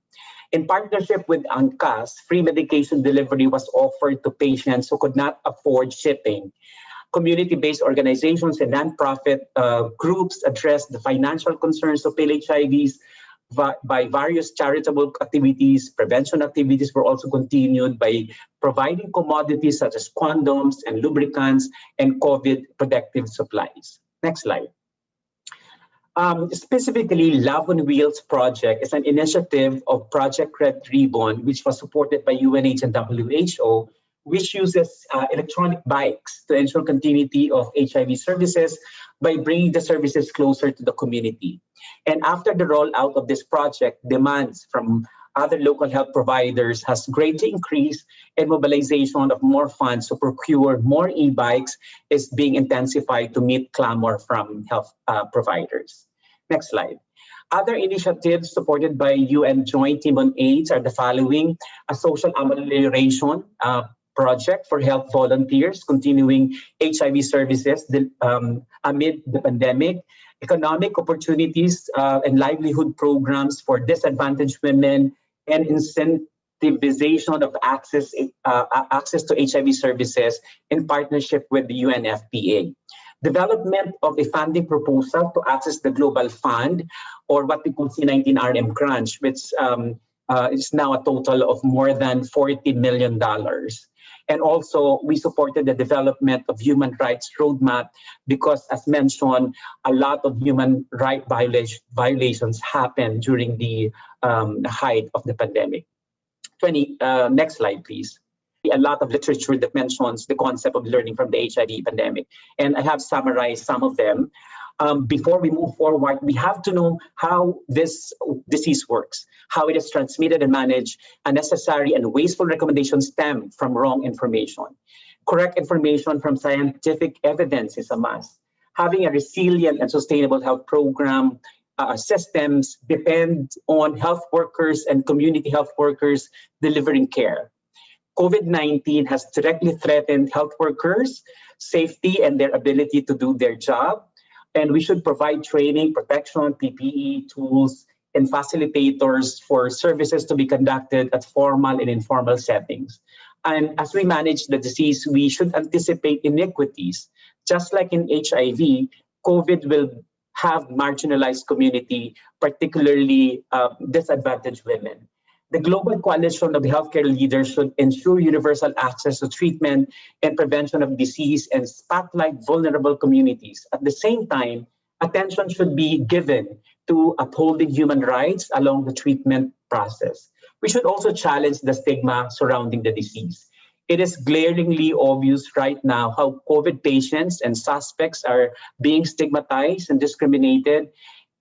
In partnership with ANCAS, free medication delivery was offered to patients who could not afford shipping. Community-based organizations and nonprofit groups addressed the financial concerns of PLHIVs by various charitable activities. Prevention activities were also continued by providing commodities such as condoms and lubricants and COVID protective supplies. Next slide. Specifically, Love on Wheels project is an initiative of Project Red Ribbon, which was supported by UNH and WHO, which uses electronic bikes to ensure continuity of HIV services by bringing the services closer to the community. And after the rollout of this project, demands from other local health providers has greatly increased, and mobilization of more funds to procure more e-bikes is being intensified to meet clamor from health providers. Next slide. Other initiatives supported by UN Joint Team on AIDS are the following: a social amelioration project for health volunteers, continuing HIV services amid the pandemic, economic opportunities and livelihood programs for disadvantaged women, and incentivization of access to HIV services in partnership with the UNFPA. Development of a funding proposal to access the Global Fund, or what we call C19RM grants, which is now a total of more than $40 million. And also, we supported the development of human rights roadmap because, as mentioned, a lot of human rights violations happened during the height of the pandemic. Next slide, please. A lot of literature that mentions the concept of learning from the HIV pandemic, and I have summarized some of them. before we move forward, we have to know how this disease works, how it is transmitted and managed. Unnecessary and wasteful recommendations stem from wrong information. Correct information from scientific evidence is a must. Having a resilient and sustainable health program systems depend on health workers and community health workers delivering care. COVID-19 has directly threatened health workers' safety and their ability to do their job. And we should provide training, protection, PPE, tools, and facilitators for services to be conducted at formal and informal settings. And as we manage the disease, we should anticipate inequities. Just like in HIV, COVID will have marginalized community, particularly disadvantaged women. The global coalition of healthcare leaders should ensure universal access to treatment and prevention of disease and spotlight vulnerable communities. At the same time, attention should be given to upholding human rights along the treatment process. We should also challenge the stigma surrounding the disease. It is glaringly obvious right now how COVID patients and suspects are being stigmatized and discriminated.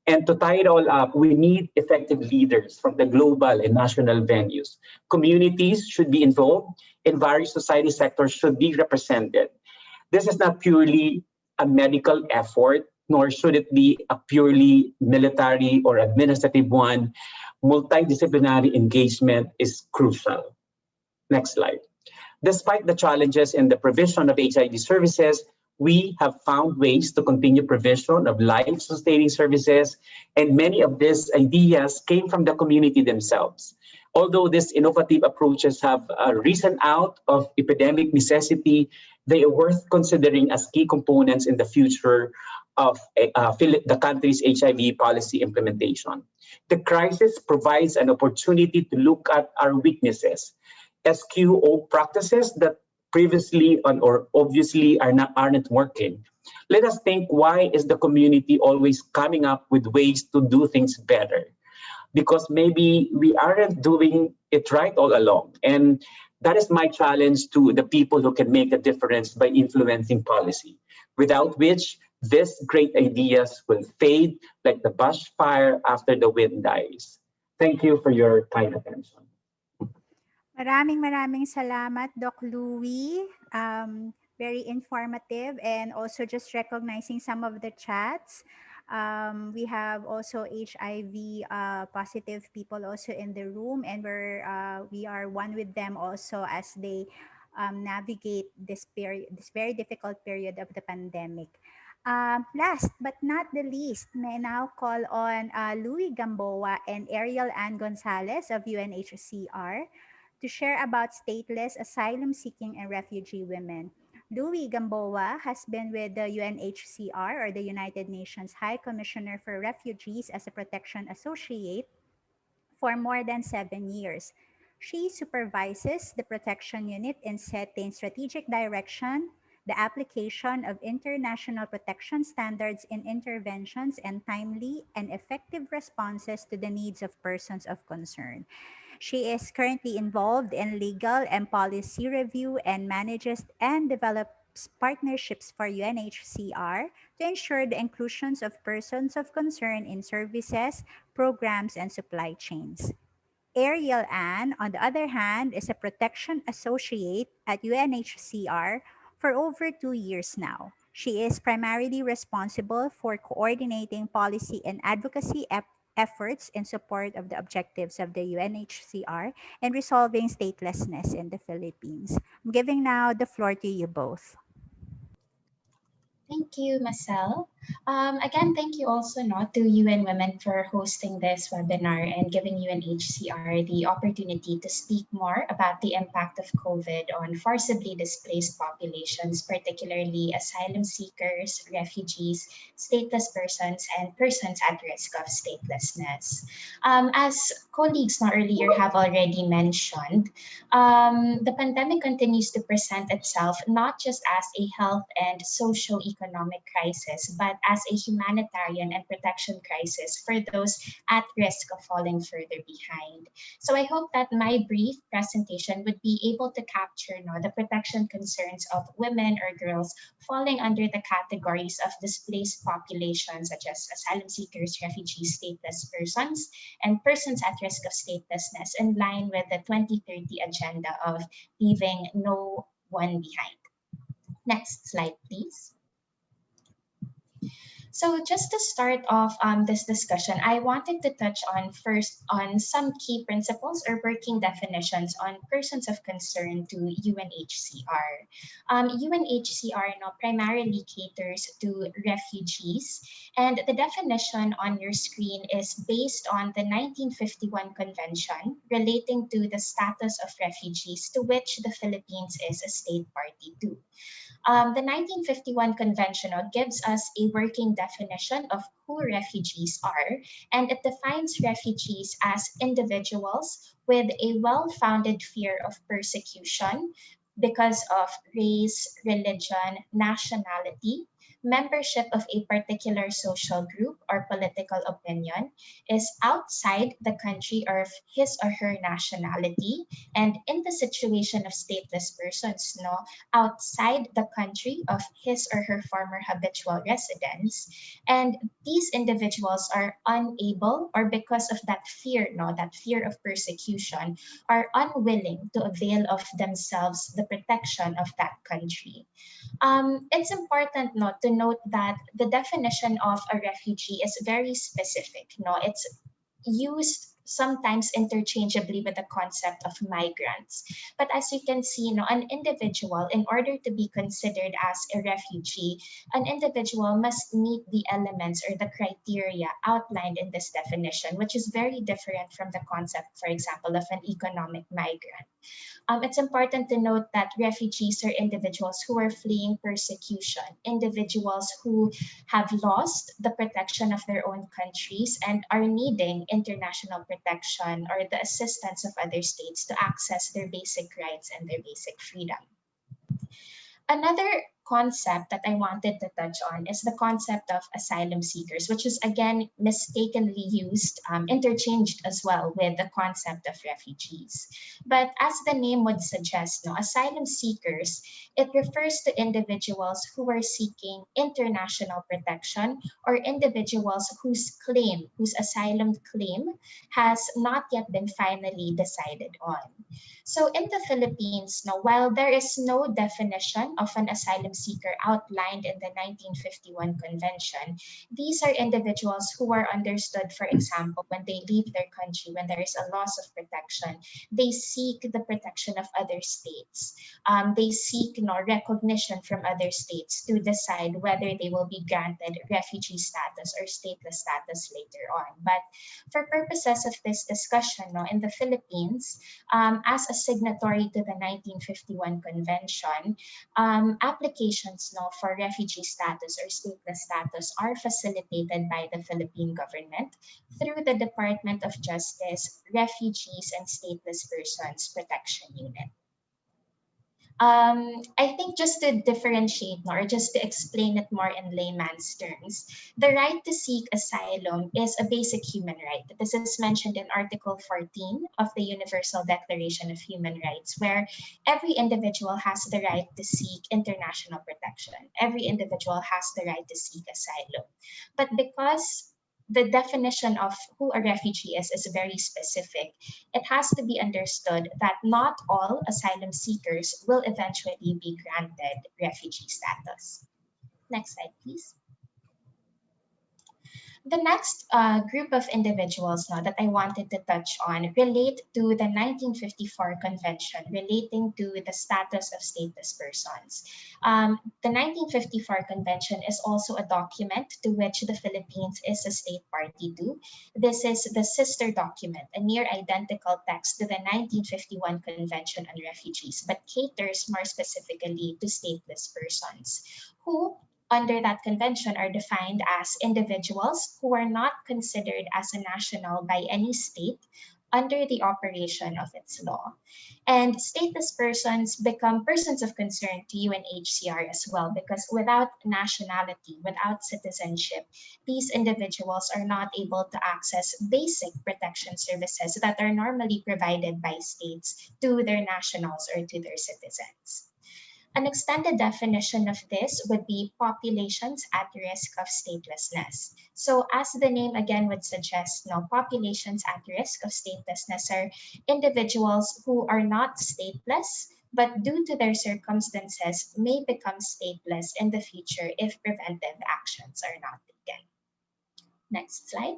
And to tie it all up, we need effective leaders from the global and national venues. Communities should be involved, and various society sectors should be represented. This is not purely a medical effort, nor should it be a purely military or administrative one. Multidisciplinary engagement is crucial. Next slide. Despite the challenges in the provision of HIV services, we have found ways to continue provision of life-sustaining services, and many of these ideas came from the community themselves. Although these innovative approaches have risen out of epidemic necessity, they are worth considering as key components in the future of the country's HIV policy implementation. The crisis provides an opportunity to look at our weaknesses, SQO practices that previously or obviously aren't working. Let us think, why is the community always coming up with ways to do things better? Because maybe we aren't doing it right all along. And that is my challenge to the people who can make a difference by influencing policy, without which these great ideas will fade like the bush fire after the wind dies. Thank you for your kind attention. Maraming salamat, Doc Louie. Very informative, and also just recognizing some of the chats. We have also HIV positive people also in the room, and we are one with them also as they navigate this very difficult period of the pandemic. Last but not the least, may I now call on Louie Gamboa and Ariel Ann Gonzalez of UNHCR to share about stateless asylum-seeking and refugee women. Louie Gamboa has been with the UNHCR, or the United Nations High Commissioner for Refugees, as a protection associate for more than 7 years. She supervises the protection unit in setting strategic direction, the application of international protection standards in interventions, and timely and effective responses to the needs of persons of concern. She is currently involved in legal and policy review and manages and develops partnerships for UNHCR to ensure the inclusions of persons of concern in services, programs, and supply chains. Ariel Ann, on the other hand, is a protection associate at UNHCR for over 2 years now. She is primarily responsible for coordinating policy and advocacy efforts in support of the objectives of the UNHCR and resolving statelessness in the Philippines. I'm giving now the floor to you both. Thank you, Marcel. Again, thank you also to UN Women for hosting this webinar and giving UNHCR the opportunity to speak more about the impact of COVID on forcibly displaced populations, particularly asylum seekers, refugees, stateless persons, and persons at risk of statelessness. As colleagues earlier have already mentioned, the pandemic continues to present itself not just as a health and social economic crisis, but but as a humanitarian and protection crisis for those at risk of falling further behind. So I hope that my brief presentation would be able to capture the protection concerns of women or girls falling under the categories of displaced populations such as asylum seekers, refugees, stateless persons, and persons at risk of statelessness in line with the 2030 agenda of leaving no one behind. Next slide, please. So just to start off this discussion, I wanted to touch on first on some key principles or working definitions on persons of concern to UNHCR. UNHCR primarily caters to refugees, and the definition on your screen is based on the 1951 Convention relating to the status of refugees, to which the Philippines is a state party to. The 1951 Convention gives us a working definition of who refugees are, and it defines refugees as individuals with a well-founded fear of persecution because of race, religion, nationality, membership of a particular social group or political opinion, is outside the country of his or her nationality, and in the situation of stateless persons, outside the country of his or her former habitual residence. And these individuals are unable, or because of that fear, that fear of persecution, are unwilling to avail of themselves the protection of that country. It's important to note that the definition of a refugee is very specific. It's used sometimes interchangeably with the concept of migrants. But as you can see, an individual, in order to be considered as a refugee, an individual must meet the elements or the criteria outlined in this definition, which is very different from the concept, for example, of an economic migrant. It's important to note that refugees are individuals who are fleeing persecution, individuals who have lost the protection of their own countries and are needing international protection or the assistance of other states to access their basic rights and their basic freedom. Another concept that I wanted to touch on is the concept of asylum seekers, which is again mistakenly used, interchanged as well with the concept of refugees. But as the name would suggest, asylum seekers, it refers to individuals who are seeking international protection or individuals whose asylum claim has not yet been finally decided on. So in the Philippines, while there is no definition of an asylum seeker outlined in the 1951 Convention, these are individuals who are understood, for example, when they leave their country, when there is a loss of protection, they seek the protection of other states. They seek recognition from other states to decide whether they will be granted refugee status or stateless status later on. But for purposes of this discussion, in the Philippines, as a signatory to the 1951 Convention, applications for refugee status or stateless status are facilitated by the Philippine government through the Department of Justice Refugees and Stateless Persons Protection Unit. I think just to differentiate or just to explain it more in layman's terms, the right to seek asylum is a basic human right. This is mentioned in Article 14 of the Universal Declaration of Human Rights, where every individual has the right to seek international protection. Every individual has the right to seek asylum. But because the definition of who a refugee is very specific, it has to be understood that not all asylum seekers will eventually be granted refugee status. Next slide, please. The next group of individuals that I wanted to touch on relate to the 1954 Convention relating to the status of stateless persons. The 1954 Convention is also a document to which the Philippines is a state party to. This is the sister document, a near identical text to the 1951 Convention on Refugees, but caters more specifically to stateless persons who under that convention are defined as individuals who are not considered as a national by any state, under the operation of its law. And stateless persons become persons of concern to UNHCR as well, because without nationality, without citizenship, these individuals are not able to access basic protection services that are normally provided by states to their nationals or to their citizens. An extended definition of this would be populations at risk of statelessness. So as the name again would suggest, populations at risk of statelessness are individuals who are not stateless, but due to their circumstances may become stateless in the future if preventive actions are not taken. Next slide.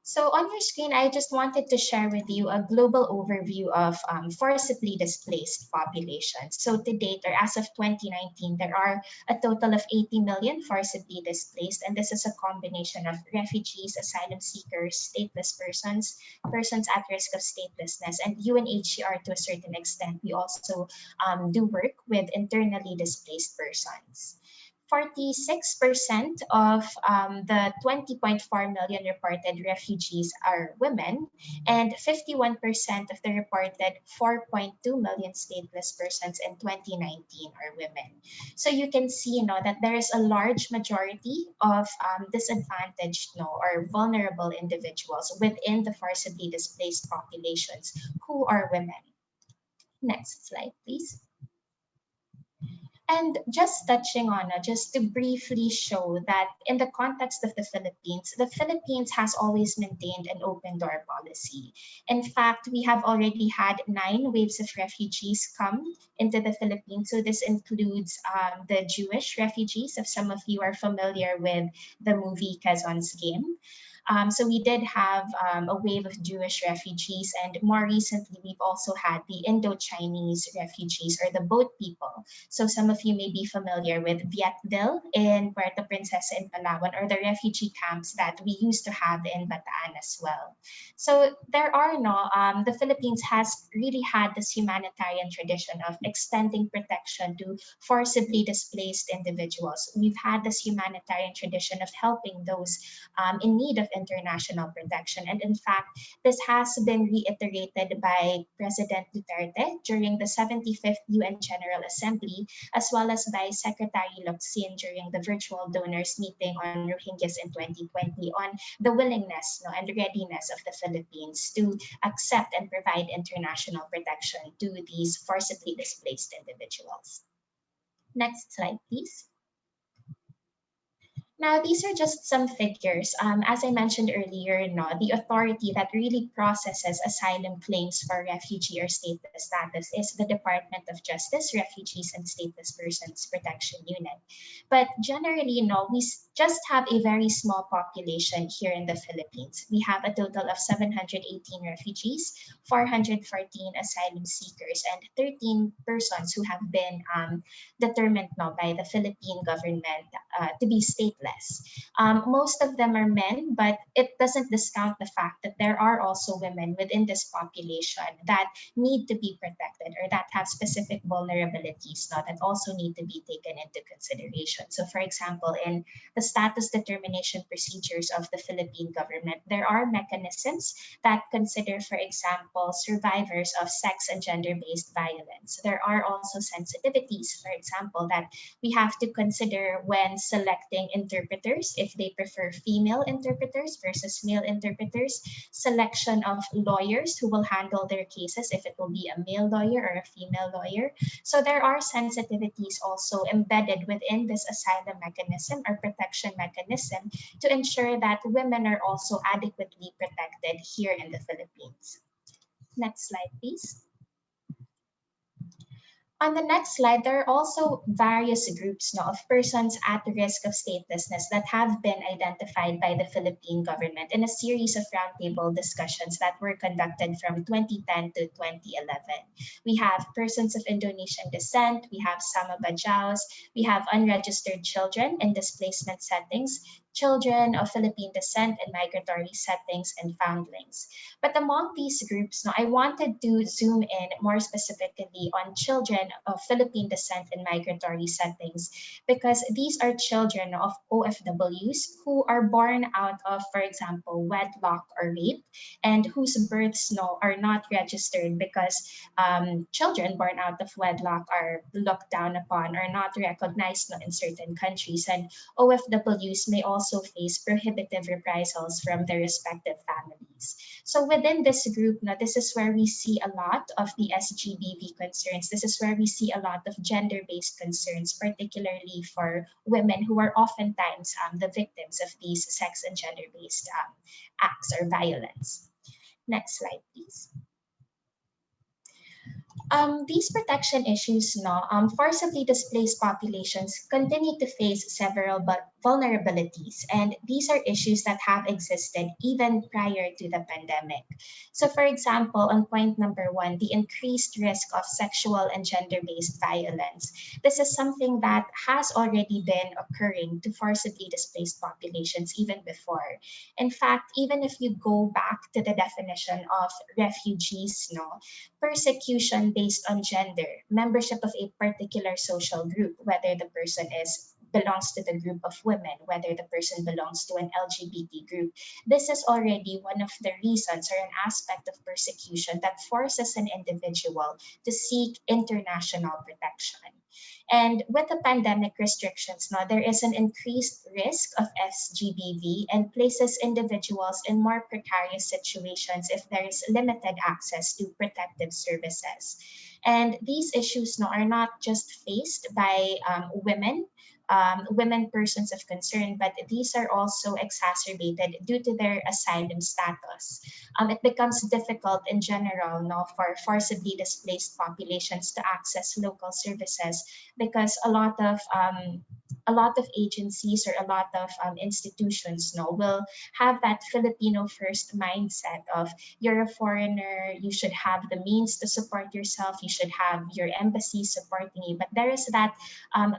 So on your screen, I just wanted to share with you a global overview of forcibly displaced populations. So to date, or as of 2019, there are a total of 80 million forcibly displaced, and this is a combination of refugees, asylum seekers, stateless persons, persons at risk of statelessness, and UNHCR to a certain extent. We also do work with internally displaced persons. 46% of the 20.4 million reported refugees are women, and 51% of the reported 4.2 million stateless persons in 2019 are women. So you can see, that there is a large majority of disadvantaged, or vulnerable individuals within the forcibly displaced populations who are women. Next slide, please. And just touching on, just to briefly show that in the context of the Philippines has always maintained an open door policy. In fact, we have already had 9 waves of refugees come into the Philippines. So this includes the Jewish refugees, if some of you are familiar with the movie Quezon's Game. So we did have a wave of Jewish refugees, and more recently, we've also had the Indo-Chinese refugees, or the boat people. So some of you may be familiar with Vietdel in Puerto Princesa in Palawan, or the refugee camps that we used to have in Bataan as well. So there are the Philippines has really had this humanitarian tradition of extending protection to forcibly displaced individuals. We've had this humanitarian tradition of helping those in need of international protection. And in fact, this has been reiterated by President Duterte during the 75th UN General Assembly, as well as by Secretary Locsin during the virtual donors meeting on Rohingyas in 2020 on the willingness and readiness of the Philippines to accept and provide international protection to these forcibly displaced individuals. Next slide, please. Now, these are just some figures. As I mentioned earlier, the authority that really processes asylum claims for refugee or stateless status is the Department of Justice, Refugees and Stateless Persons Protection Unit. But generally, we just have a very small population here in the Philippines. We have a total of 718 refugees, 414 asylum seekers, and 13 persons who have been determined by the Philippine government to be stateless. Most of them are men, but it doesn't discount the fact that there are also women within this population that need to be protected, or that have specific vulnerabilities that also need to be taken into consideration. So for example, in the status determination procedures of the Philippine government, there are mechanisms that consider, for example, survivors of sex and gender-based violence. There are also sensitivities, for example, that we have to consider when selecting interpreters, if they prefer female interpreters versus male interpreters, selection of lawyers who will handle their cases, if it will be a male lawyer or a female lawyer. So there are sensitivities also embedded within this asylum mechanism or protection mechanism to ensure that women are also adequately protected here in the Philippines. Next slide, please. On the next slide, there are also various groups of persons at risk of statelessness that have been identified by the Philippine government in a series of roundtable discussions that were conducted from 2010 to 2011. We have persons of Indonesian descent, we have Sama Bajaus, we have unregistered children in displacement settings, children of Philippine descent and migratory settings, and foundlings. But among these groups, now, I wanted to zoom in more specifically on children of Philippine descent and migratory settings, because these are children of OFWs who are born out of, for example, wedlock or rape, and whose births are not registered because children born out of wedlock are looked down upon or not recognized in certain countries. And OFWs may also face prohibitive reprisals from their respective families. So within this group, now, this is where we see a lot of the SGBV concerns. This is where we see a lot of gender-based concerns, particularly for women who are oftentimes the victims of these sex and gender-based acts or violence. Next slide, please. These protection issues, forcibly displaced populations continue to face several vulnerabilities, and these are issues that have existed even prior to the pandemic. So, for example, on point number 1, the increased risk of sexual and gender-based violence. This is something that has already been occurring to forcibly displaced populations even before. In fact, even if you go back to the definition of refugees, persecution based on gender, membership of a particular social group, whether the person belongs to the group of women, whether the person belongs to an LGBT group. This is already one of the reasons or an aspect of persecution that forces an individual to seek international protection. And with the pandemic restrictions, now there is an increased risk of SGBV and places individuals in more precarious situations if there is limited access to protective services. And these issues now are not just faced by women persons of concern, but these are also exacerbated due to their asylum status. It becomes difficult in general now for forcibly displaced populations to access local services because a lot of agencies or a lot of institutions will have that Filipino first mindset of you're a foreigner, you should have the means to support yourself, you should have your embassy supporting you. But there is that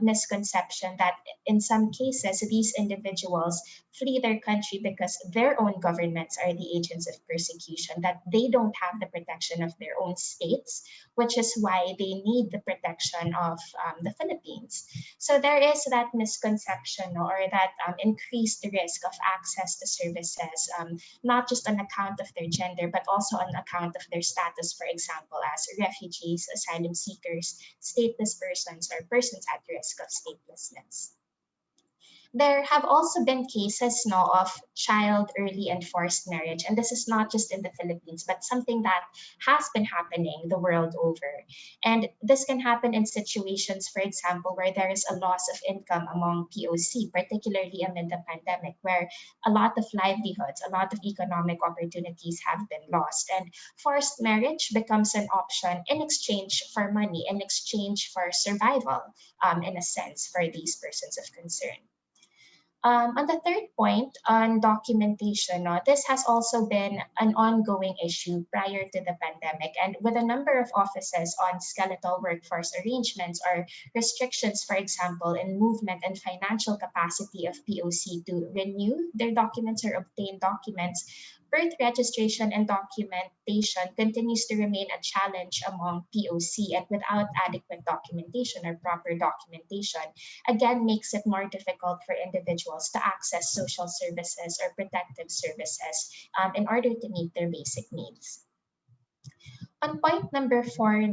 misconception that in some cases these individuals flee their country because their own governments are the agents of persecution, that they don't have the protection of their own states, which is why they need the protection of the Philippines. So there is that misconception or that increased risk of access to services, not just on account of their gender, but also on account of their status, for example, as refugees, asylum seekers, stateless persons, or persons at risk of statelessness. There have also been cases now of child early and forced marriage, and this is not just in the Philippines, but something that has been happening the world over. And this can happen in situations, for example, where there is a loss of income among POC, particularly amid the pandemic, where a lot of livelihoods, a lot of economic opportunities have been lost. And forced marriage becomes an option in exchange for money, in exchange for survival, in a sense, for these persons of concern. On the third point, on documentation, this has also been an ongoing issue prior to the pandemic. And with a number of offices on skeletal workforce arrangements or restrictions, for example, in movement and financial capacity of POC to renew their documents or obtain documents, birth registration and documentation continues to remain a challenge among POC, and without adequate documentation or proper documentation, again makes it more difficult for individuals to access social services or protective services in order to meet their basic needs. On point number 4,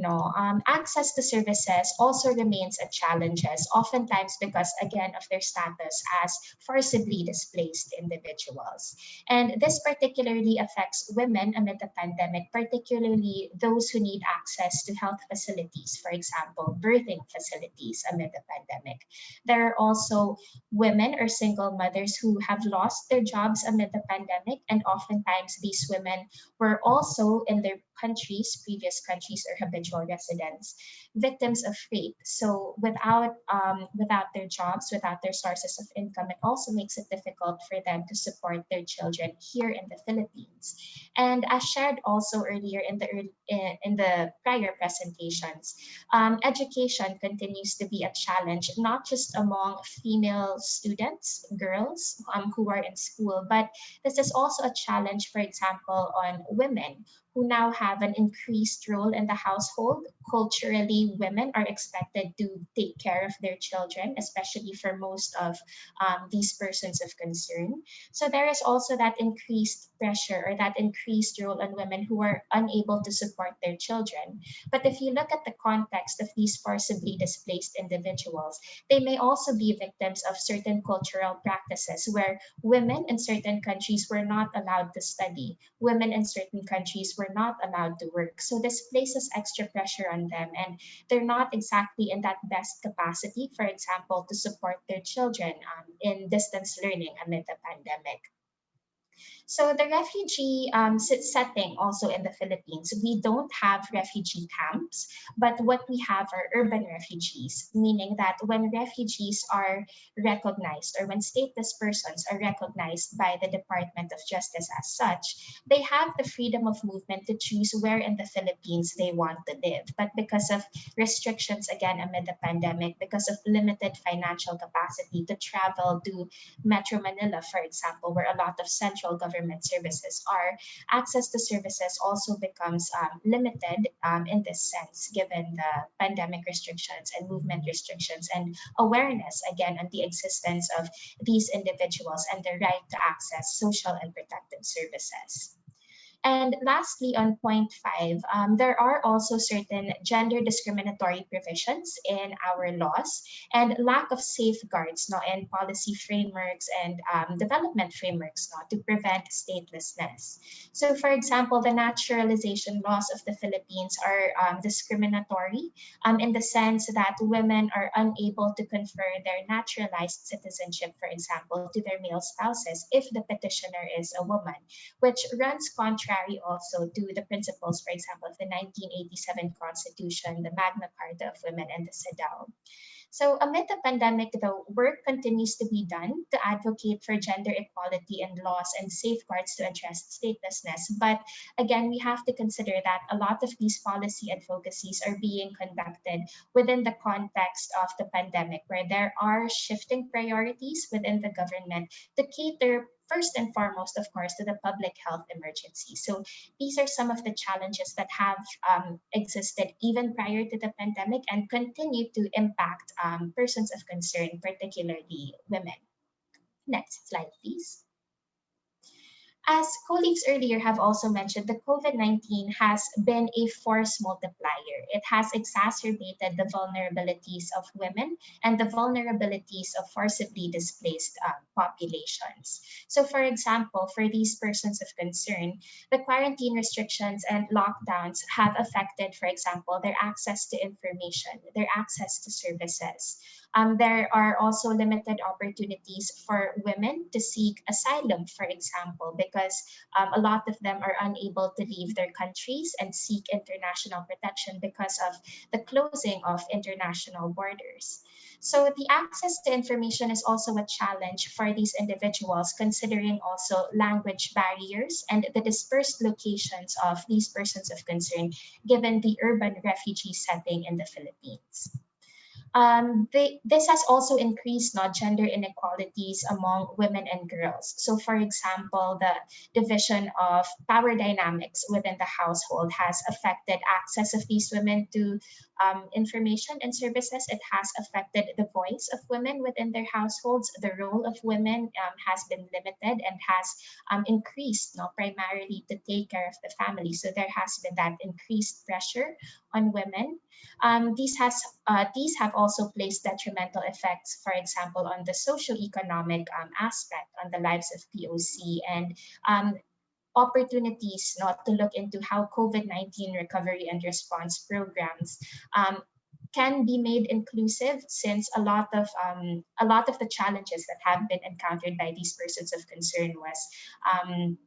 access to services also remains a challenge, oftentimes because, again, of their status as forcibly displaced individuals. And this particularly affects women amid the pandemic, particularly those who need access to health facilities, for example, birthing facilities amid the pandemic. There are also women or single mothers who have lost their jobs amid the pandemic, and oftentimes these women were also in their previous countries or habitual residents, victims of rape. So without their jobs, without their sources of income, it also makes it difficult for them to support their children here in the Philippines. And as shared also earlier in in the prior presentations, education continues to be a challenge, not just among female students, girls who are in school, but this is also a challenge, for example, on women who now have an increased role in the household. Culturally, women are expected to take care of their children, especially for most of these persons of concern. So there is also that increased pressure or that increased role on women who are unable to support their children. But if you look at the context of these forcibly displaced individuals, they may also be victims of certain cultural practices where women in certain countries were not allowed to study. Women in certain countries were not allowed to work. So this places extra pressure on them, and they're not exactly in that best capacity, for example, to support their children in distance learning amid the pandemic. So the refugee setting also in the Philippines, we don't have refugee camps, but what we have are urban refugees, meaning that when refugees are recognized or when stateless persons are recognized by the Department of Justice as such, they have the freedom of movement to choose where in the Philippines they want to live. But because of restrictions, again, amid the pandemic, because of limited financial capacity to travel to Metro Manila, for example, where a lot of central government services are, access to services also becomes limited in this sense, given the pandemic restrictions and movement restrictions and awareness, again, on the existence of these individuals and the right to access social and protective services. And lastly, on point five, there are also certain gender discriminatory provisions in our laws and lack of safeguards in policy frameworks and development frameworks to prevent statelessness. So, for example, the naturalization laws of the Philippines are discriminatory in the sense that women are unable to confer their naturalized citizenship, for example, to their male spouses if the petitioner is a woman, which runs contrary also to the principles, for example, of the 1987 Constitution, the Magna Carta of Women, and the CEDAW. So amid the pandemic, though, work continues to be done to advocate for gender equality and laws and safeguards to address statelessness. But again, we have to consider that a lot of these policy advocacies are being conducted within the context of the pandemic, where there are shifting priorities within the government to cater first and foremost, of course, to the public health emergency. So these are some of the challenges that have existed even prior to the pandemic and continue to impact persons of concern, particularly women. Next slide, please. As colleagues earlier have also mentioned, the COVID-19 has been a force multiplier. It has exacerbated the vulnerabilities of women and the vulnerabilities of forcibly displaced populations. So, for example, for these persons of concern, the quarantine restrictions and lockdowns have affected, for example, their access to information, their access to services. There are also limited opportunities for women to seek asylum, for example, because a lot of them are unable to leave their countries and seek international protection because of the closing of international borders. So the access to information is also a challenge for these individuals, considering also language barriers and the dispersed locations of these persons of concern, given the urban refugee setting in the Philippines. This has also increased gender inequalities among women and girls. So, for example, the division of power dynamics within the household has affected access of these women to information and services. It has affected the voice of women within their households. The role of women has been limited and has increased primarily to take care of the family. So there has been that increased pressure on women. These have also placed detrimental effects, for example, on the socioeconomic aspect on the lives of POC and opportunities not to look into how COVID-19 recovery and response programs can be made inclusive, since a lot of the challenges that have been encountered by these persons of concern was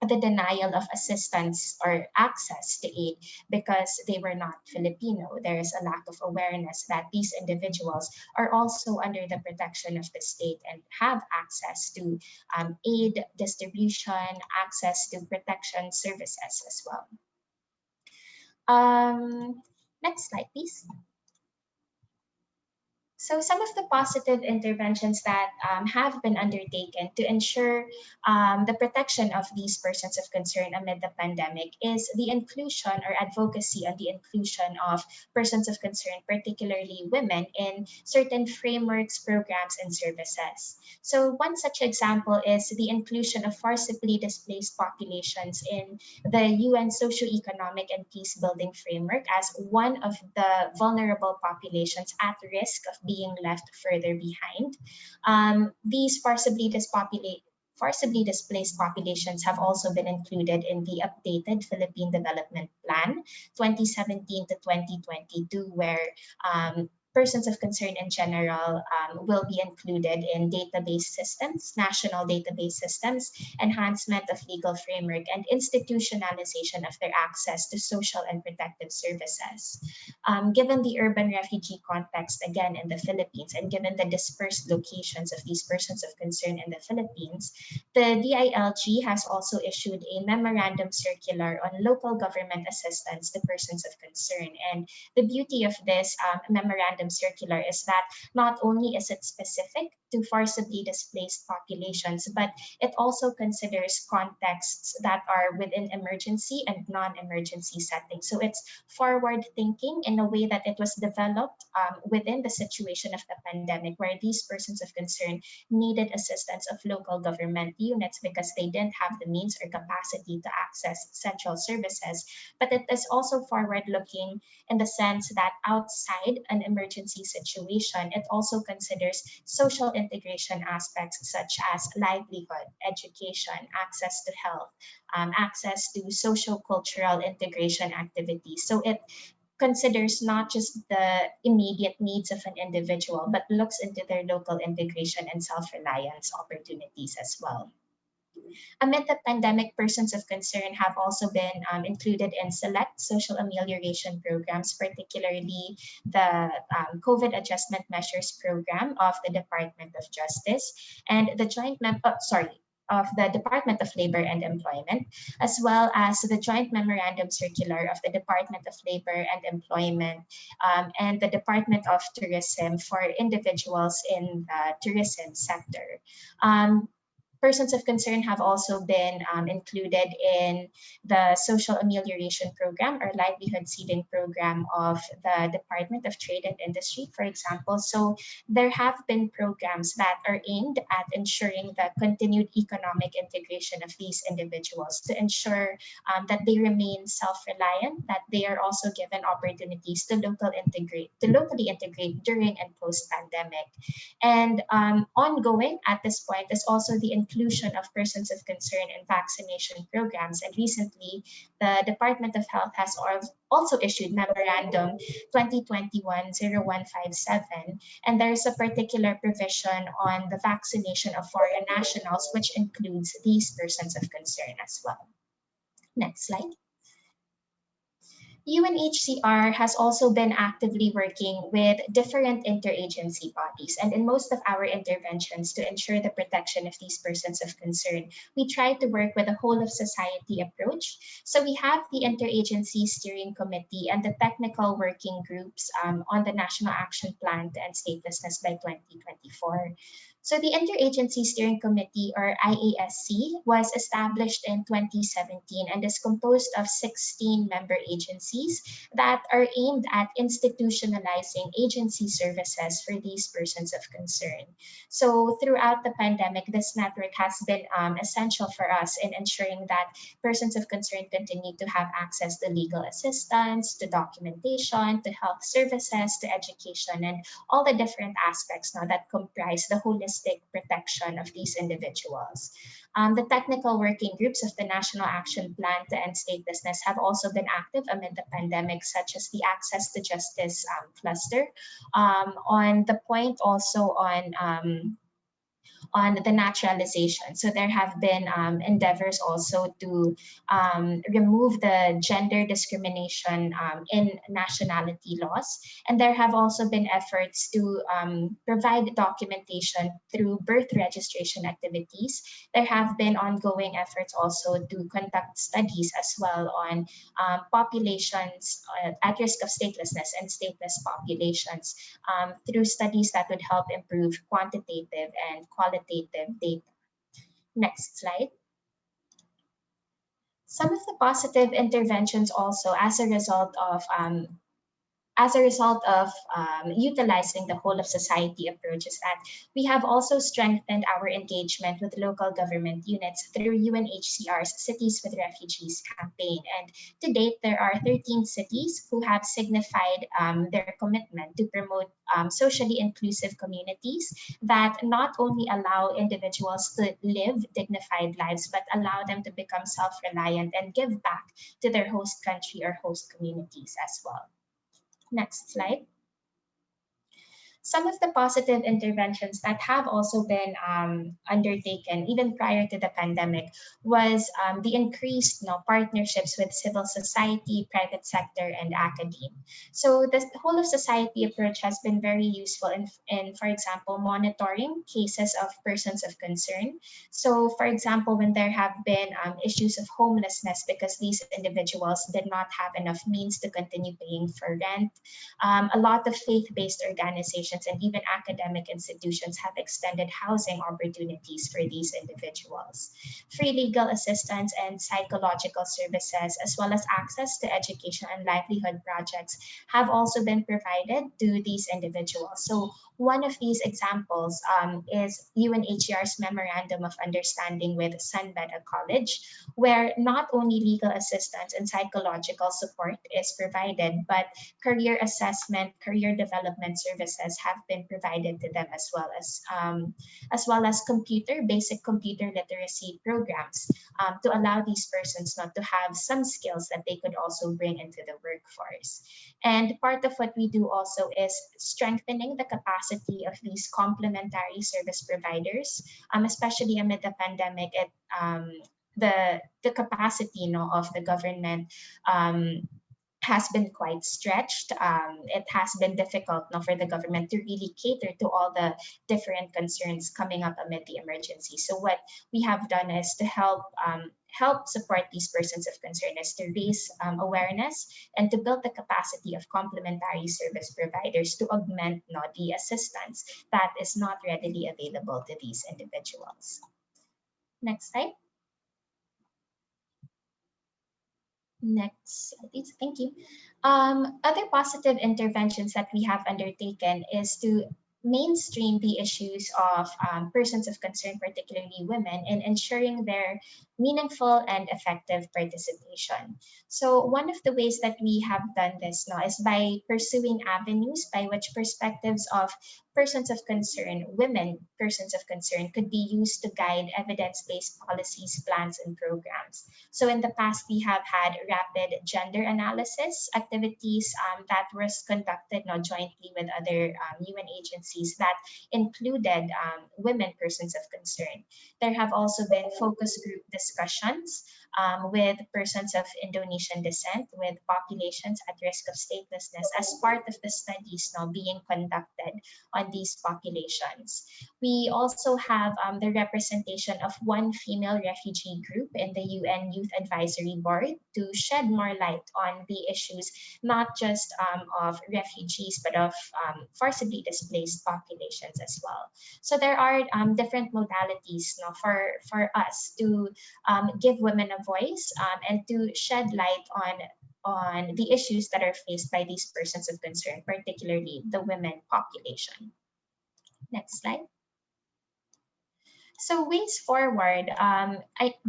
the denial of assistance or access to aid because they were not Filipino. There is a lack of awareness that these individuals are also under the protection of the state and have access to aid distribution, access to protection services as well. Next slide, please. So some of the positive interventions that have been undertaken to ensure the protection of these persons of concern amid the pandemic is the inclusion or advocacy on the inclusion of persons of concern, particularly women, in certain frameworks, programs, and services. So one such example is the inclusion of forcibly displaced populations in the UN Socioeconomic and Peace Building Framework as one of the vulnerable populations at risk of being left further behind. These forcibly displaced populations have also been included in the updated Philippine Development Plan 2017 to 2022, where persons of concern in general will be included in database systems, national database systems, enhancement of legal framework, and institutionalization of their access to social and protective services. Given the urban refugee context, again, in the Philippines, and given the dispersed locations of these persons of concern in the Philippines, the DILG has also issued a memorandum circular on local government assistance to persons of concern. And the beauty of this memorandum circular is that not only is it specific to forcibly displaced populations, but it also considers contexts that are within emergency and non-emergency settings. So it's forward thinking in a way that it was developed within the situation of the pandemic, where these persons of concern needed assistance of local government units because they didn't have the means or capacity to access central services. But it is also forward looking in the sense that outside an emergency situation, it also considers social integration aspects such as livelihood, education, access to health, access to social-cultural integration activities. So it considers not just the immediate needs of an individual, but looks into their local integration and self-reliance opportunities as well. Amid the pandemic, persons of concern have also been included in select social amelioration programs, particularly the COVID Adjustment Measures Program of the Department of Justice and the of the Department of Labor and Employment, as well as the Joint Memorandum Circular of the Department of Labor and Employment and the Department of Tourism for individuals in the tourism sector. Persons of concern have also been included in the social amelioration program or livelihood seeding program of the Department of Trade and Industry, for example. So there have been programs that are aimed at ensuring the continued economic integration of these individuals to ensure that they remain self-reliant, that they are also given opportunities to locally integrate during and post-pandemic. And ongoing at this point is also the inclusion of persons of concern in vaccination programs. And recently, the Department of Health has also issued Memorandum 2021-0157, and there's a particular provision on the vaccination of foreign nationals, which includes these persons of concern as well. Next slide. UNHCR has also been actively working with different interagency bodies, and in most of our interventions to ensure the protection of these persons of concern, we try to work with a whole of society approach. So we have the Interagency Steering Committee and the technical working groups on the National Action Plan to End Statelessness by 2024. So the Interagency Steering Committee, or IASC, was established in 2017 and is composed of 16 member agencies that are aimed at institutionalizing agency services for these persons of concern. So throughout the pandemic, this network has been essential for us in ensuring that persons of concern continue to have access to legal assistance, to documentation, to health services, to education, and all the different aspects now that comprise the holistic protection of these individuals. The technical working groups of the National Action Plan to End Statelessness have also been active amid the pandemic, such as the Access to Justice cluster. On the point also on the naturalization. So there have been endeavors also to remove the gender discrimination in nationality laws. And there have also been efforts to provide documentation through birth registration activities. There have been ongoing efforts also to conduct studies as well on populations at risk of statelessness and stateless populations through studies that would help improve quantitative and qualitative data. Next slide. Some of the positive interventions also as a result of utilizing the whole of society approach is that we have also strengthened our engagement with local government units through UNHCR's Cities with Refugees campaign. And to date, there are 13 cities who have signified their commitment to promote socially inclusive communities that not only allow individuals to live dignified lives, but allow them to become self-reliant and give back to their host country or host communities as well. Next slide. Some of the positive interventions that have also been undertaken even prior to the pandemic was the increased partnerships with civil society, private sector, and academia. So the whole of society approach has been very useful in, for example, monitoring cases of persons of concern. So, for example, when there have been issues of homelessness because these individuals did not have enough means to continue paying for rent, a lot of faith-based organizations and even academic institutions have extended housing opportunities for these individuals. Free legal assistance and psychological services, as well as access to education and livelihood projects, have also been provided to these individuals. So one of these examples is UNHCR's Memorandum of Understanding with San Beda College, where not only legal assistance and psychological support is provided, but career assessment, career development services have been provided to them, as well as basic computer literacy programs to allow these persons not to have some skills that they could also bring into the workforce. And part of what we do also is strengthening the capacity of these complementary service providers, especially amid the pandemic. The capacity of the government has been quite stretched. It has been difficult for the government to really cater to all the different concerns coming up amid the emergency. So what we have done is to help support these persons of concern, is to raise awareness and to build the capacity of complementary service providers to augment the assistance that is not readily available to these individuals. Next slide. Next, please. Thank you. Other positive interventions that we have undertaken is to mainstream the issues of persons of concern, particularly women, in ensuring their meaningful and effective participation. So one of the ways that we have done this now is by pursuing avenues by which perspectives of persons of concern, women persons of concern, could be used to guide evidence-based policies, plans, and programs. So in the past, we have had rapid gender analysis activities that was conducted jointly with other UN agencies that included women persons of concern. There have also been focus group discussions with persons of Indonesian descent, with populations at risk of statelessness, as part of the studies now being conducted on these populations. We also have the representation of one female refugee group in the UN Youth Advisory Board to shed more light on the issues, not just of refugees, but of forcibly displaced populations as well. So there are different modalities for us to give women a voice and to shed light on the issues that are faced by these persons of concern, particularly the women population. Next slide. So ways forward,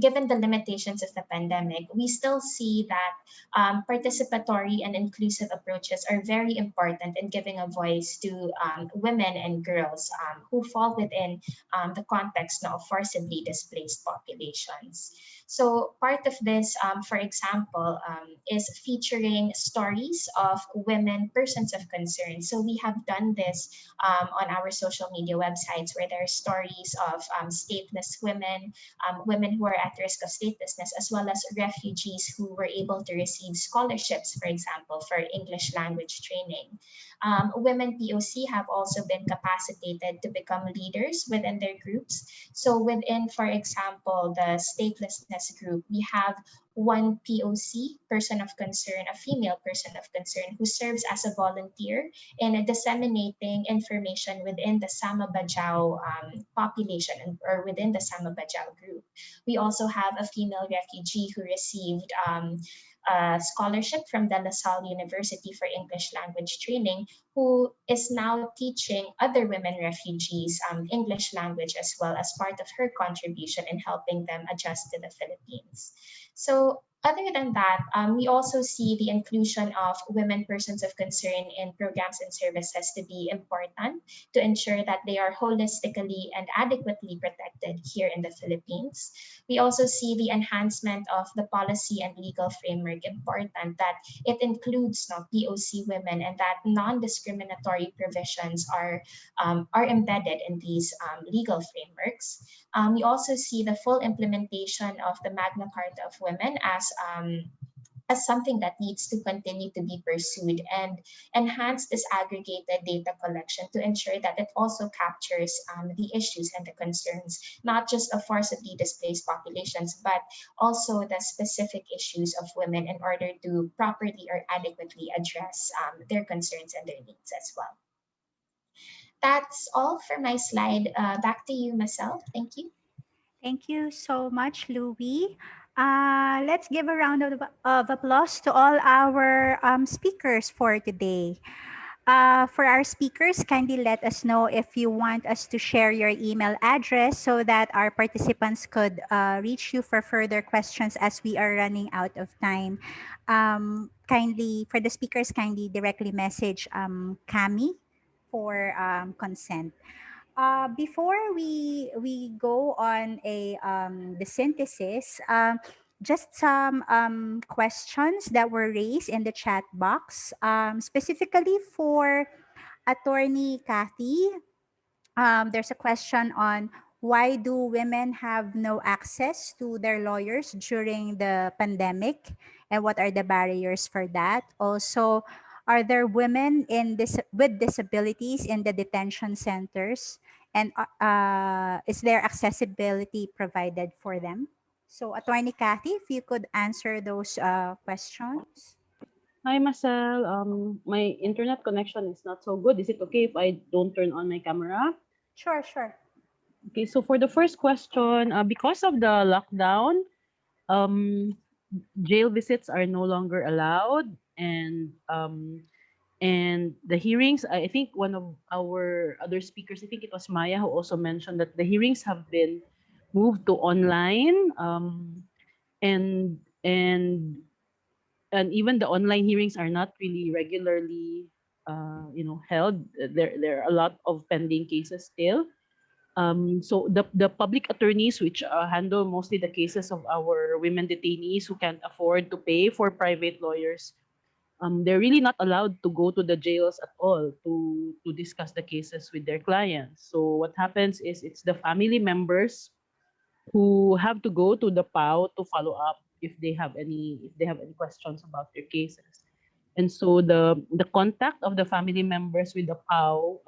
given the limitations of the pandemic, we still see that participatory and inclusive approaches are very important in giving a voice to women and girls who fall within the context of forcibly displaced populations. So part of this, for example, is featuring stories of women persons of concern. So we have done this on our social media websites where there are stories of stateless women, women who are at risk of statelessness, as well as refugees who were able to receive scholarships, for example, for English language training. Women POC have also been capacitated to become leaders within their groups. So within, for example, the statelessness group, we have one POC, person of concern, a female person of concern, who serves as a volunteer in disseminating information within the Sama Bajau population or within the Sama Bajau group. We also have a female refugee who received a scholarship from the La Salle University for English language training, who is now teaching other women refugees English language as well as part of her contribution in helping them adjust to the Philippines. So other than that, we also see the inclusion of women persons of concern in programs and services to be important to ensure that they are holistically and adequately protected here in the Philippines. We also see the enhancement of the policy and legal framework important, that it includes POC women and that non-discriminatory provisions are embedded in these legal frameworks. We also see the full implementation of the Magna Carta of Women as something that needs to continue to be pursued and enhance this aggregated data collection to ensure that it also captures the issues and the concerns, not just of forcibly displaced populations, but also the specific issues of women in order to properly or adequately address their concerns and their needs as well. That's all for my slide. Back to you, Marcel. Thank you. Thank you so much, Louie. Let's give a round of applause to all our speakers for today. For our speakers, kindly let us know if you want us to share your email address so that our participants could reach you for further questions as we are running out of time. Kindly, for the speakers, kindly directly message Cami for consent. Before we go on the synthesis, just some questions that were raised in the chat box, specifically for Attorney Kathy. There's a question on why do women have no access to their lawyers during the pandemic, and what are the barriers for that? Also, are there women with disabilities in the detention centers, and is there accessibility provided for them? So, Attorney Kathy, if you could answer those questions. Hi, Marcel. My internet connection is not so good. Is it okay if I don't turn on my camera? Sure, sure. Okay, so for the first question, because of the lockdown, jail visits are no longer allowed, and the hearings, I think one of our other speakers, I think it was Maya, who also mentioned that the hearings have been moved to online, and and and even the online hearings are not really regularly held. There are a lot of pending cases still. So the public attorneys, which handle mostly the cases of our women detainees who can't afford to pay for private lawyers, they're really not allowed to go to the jails at all to discuss the cases with their clients. So what happens is it's the family members who have to go to the PAO to follow up if they have any questions about their cases. And so the contact of the family members with the PAO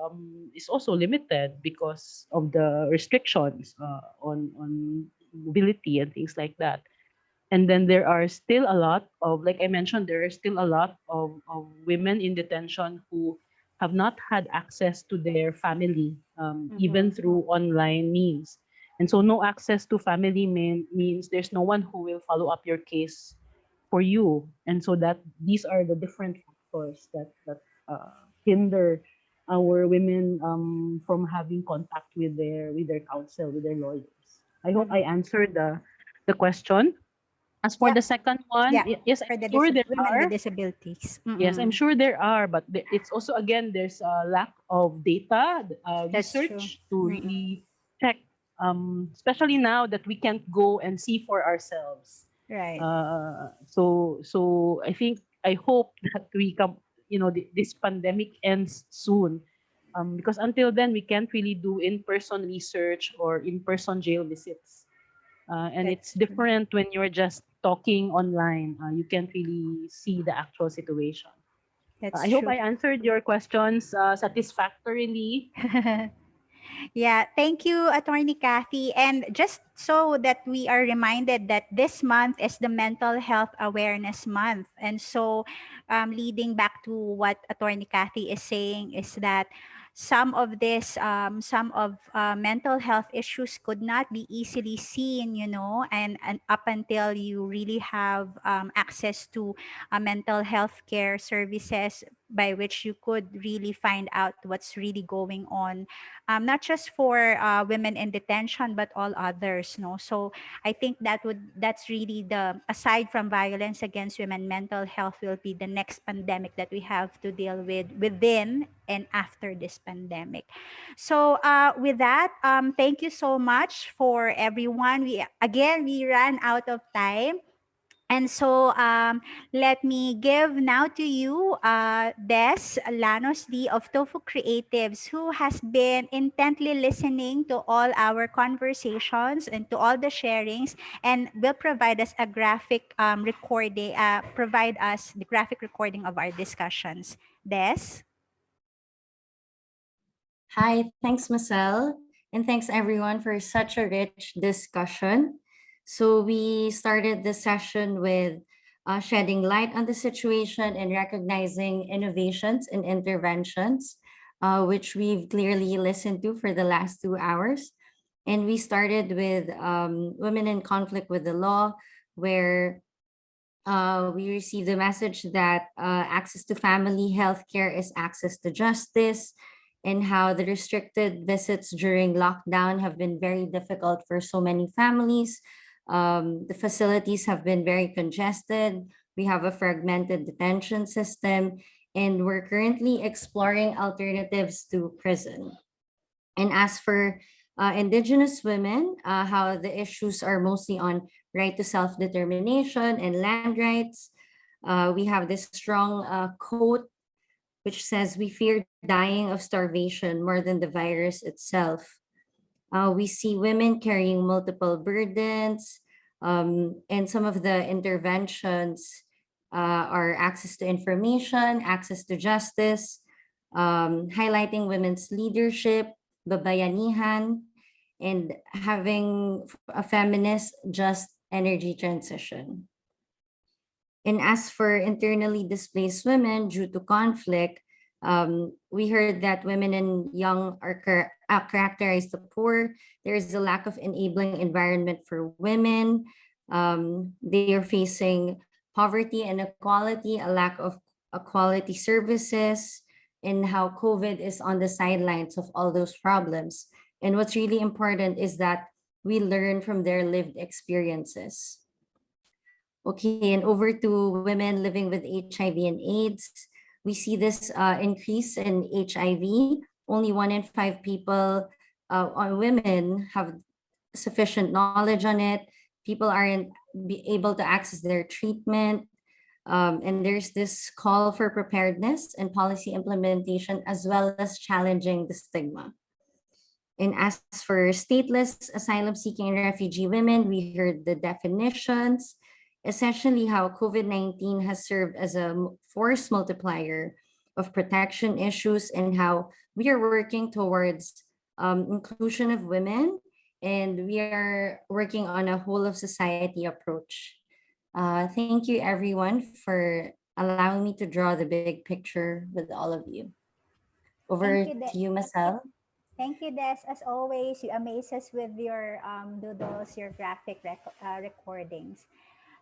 is also limited because of the restrictions on mobility and things like that. And then there are still a lot of, like I mentioned, there are still a lot of women in detention who have not had access to their family, even through online means. And so no access to family means there's no one who will follow up your case for you. And so that these are the different factors that hinder our women from having contact with their counsel, with their lawyers. I hope I answered the question. As for Yeah. the second one, Yeah, yes, for I'm the sure there women with are. disabilities. Yes, I'm sure there are, but it's also, again, there's a lack of data, That's true. research to really check especially now that we can't go and see for ourselves. Right. So I think I hope that we come, this pandemic ends soon, because until then we can't really do in-person research or in-person jail visits, and it's That's true. different when you're just talking online. You can't really see the actual situation. That's I hope true. I answered your questions satisfactorily. Yeah, thank you, Attorney Kathy. And just so that we are reminded that this month is the Mental Health Awareness Month. And so, leading back to what Attorney Kathy is saying is that some of mental health issues could not be easily seen, and up until you really have access to mental health care services by which you could really find out what's really going on, not just for women in detention but all others, no. So I think that's really the, aside from violence against women, mental health will be the next pandemic that we have to deal with within and after this pandemic. So with that, thank you so much for everyone. We ran out of time. And so let me give now to you Des Lanos D of Tofu Creatives, who has been intently listening to all our conversations and to all the sharings, and will provide us a graphic recording, provide us the graphic recording of our discussions. Des? Hi, thanks, Marcel, and thanks everyone for such a rich discussion. So we started the session with shedding light on the situation and recognizing innovations and interventions, which we've clearly listened to for the last 2 hours. And we started with women in conflict with the law, where we received the message that access to family health care is access to justice, and how the restricted visits during lockdown have been very difficult for so many families. The facilities have been very congested. We have a fragmented detention system, and we're currently exploring alternatives to prison. And as for Indigenous women, how the issues are mostly on right to self-determination and land rights. We have this strong quote which says, "We fear dying of starvation more than the virus itself." We see women carrying multiple burdens, and some of the interventions are access to information, access to justice, highlighting women's leadership, babayanihan, and having a feminist just energy transition. And as for internally displaced women due to conflict, we heard that women and young are characterized as poor. There is a lack of enabling environment for women. They are facing poverty and inequality, a lack of quality services, and how COVID is on the sidelines of all those problems. And what's really important is that we learn from their lived experiences. Okay, and over to women living with HIV and AIDS. We see this increase in HIV. Only 1 in 5 people, women, have sufficient knowledge on it. People aren't able to access their treatment. And there's this call for preparedness and policy implementation, as well as challenging the stigma. And as for stateless asylum-seeking and refugee women, we heard the definitions, essentially how COVID-19 has served as a force multiplier of protection issues, and how we are working towards inclusion of women, and we are working on a whole of society approach. Thank you everyone for allowing me to draw the big picture with all of you. Over to you, Marcel. Thank you, Des. As always, you amaze us with your doodles, your graphic recordings.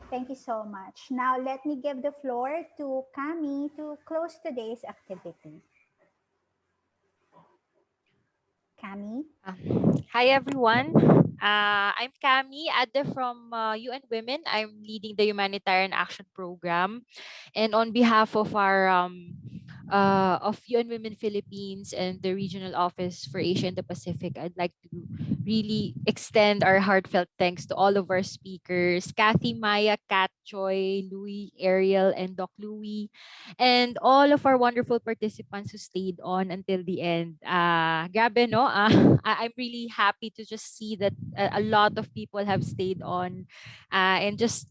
Thank you so much. Now, let me give the floor to Cami to close today's activity. Cami? Hi, everyone. I'm Cami Adde from UN Women. I'm leading the Humanitarian Action Program. And on behalf of our of UN Women Philippines and the Regional Office for Asia and the Pacific, I'd like to really extend our heartfelt thanks to all of our speakers, Kathy, Maya, Kat, Choi, Louis, Ariel, and Doc Louis, and all of our wonderful participants who stayed on until the end. Grabe, no? I'm really happy to just see that a lot of people have stayed on, and just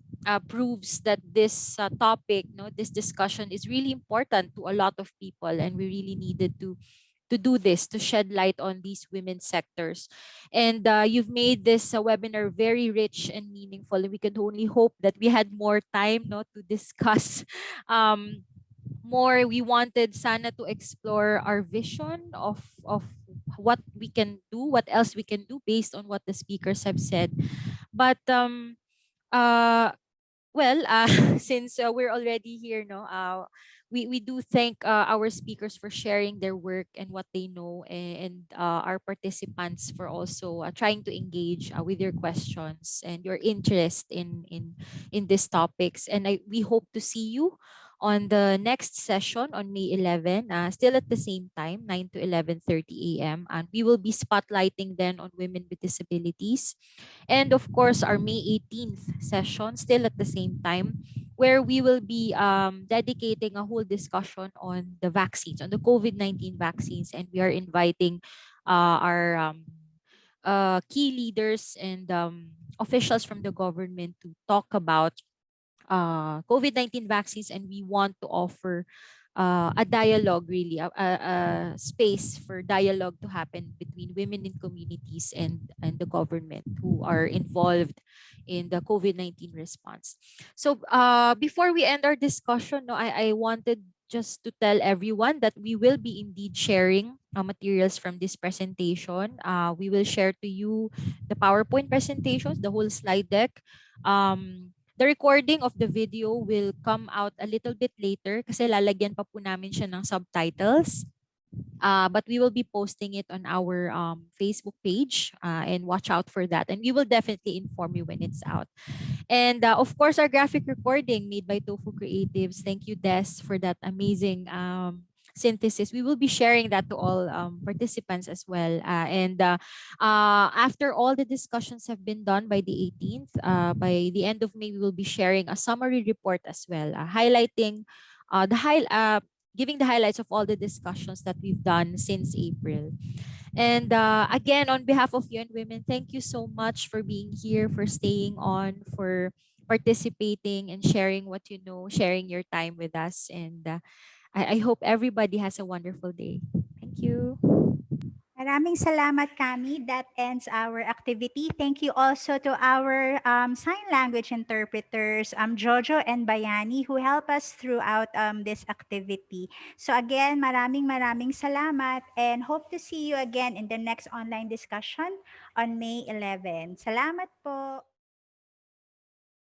proves that this topic, no, this discussion is really important to a lot of people, and we really needed to do this, to shed light on these women sectors. And you've made this webinar very rich and meaningful. We could only hope that we had more time, no, to discuss more. We wanted sana to explore our vision of what we can do, what else we can do based on what the speakers have said. But uh well, since we're already here, no, we do thank our speakers for sharing their work and what they know, and our participants for also trying to engage with your questions and your interest in these topics. And we hope to see you on the next session on May 11, still at the same time, 9 to 11:30 a.m. And we will be spotlighting then on women with disabilities. And of course, our May 18th session, still at the same time, where we will be dedicating a whole discussion on the vaccines, on the COVID-19 vaccines. And we are inviting our key leaders and officials from the government to talk about COVID-19 vaccines. And we want to offer a dialogue, really, a space for dialogue to happen between women in communities and the government who are involved in the COVID-19 response. So before we end our discussion, no, I wanted just to tell everyone that we will be indeed sharing materials from this presentation. We will share to you the PowerPoint presentations, the whole slide deck. The recording of the video will come out a little bit later kasi lalagyan pa po namin siya ng subtitles. But we will be posting it on our Facebook page, and watch out for that. And we will definitely inform you when it's out. And of course, our graphic recording made by Tofu Creatives. Thank you, Des, for that amazing synthesis. We will be sharing that to all participants as well. And after all the discussions have been done by the 18th, by the end of May, we will be sharing a summary report as well, highlighting giving the highlights of all the discussions that we've done since April. And again, on behalf of UN Women, thank you so much for being here, for staying on, for participating and sharing what you know, sharing your time with us. And I hope everybody has a wonderful day. Thank you. Maraming salamat, Kami. That ends our activity. Thank you also to our sign language interpreters, Jojo and Bayani, who help us throughout this activity. So again, maraming salamat, and hope to see you again in the next online discussion on May 11. Salamat po.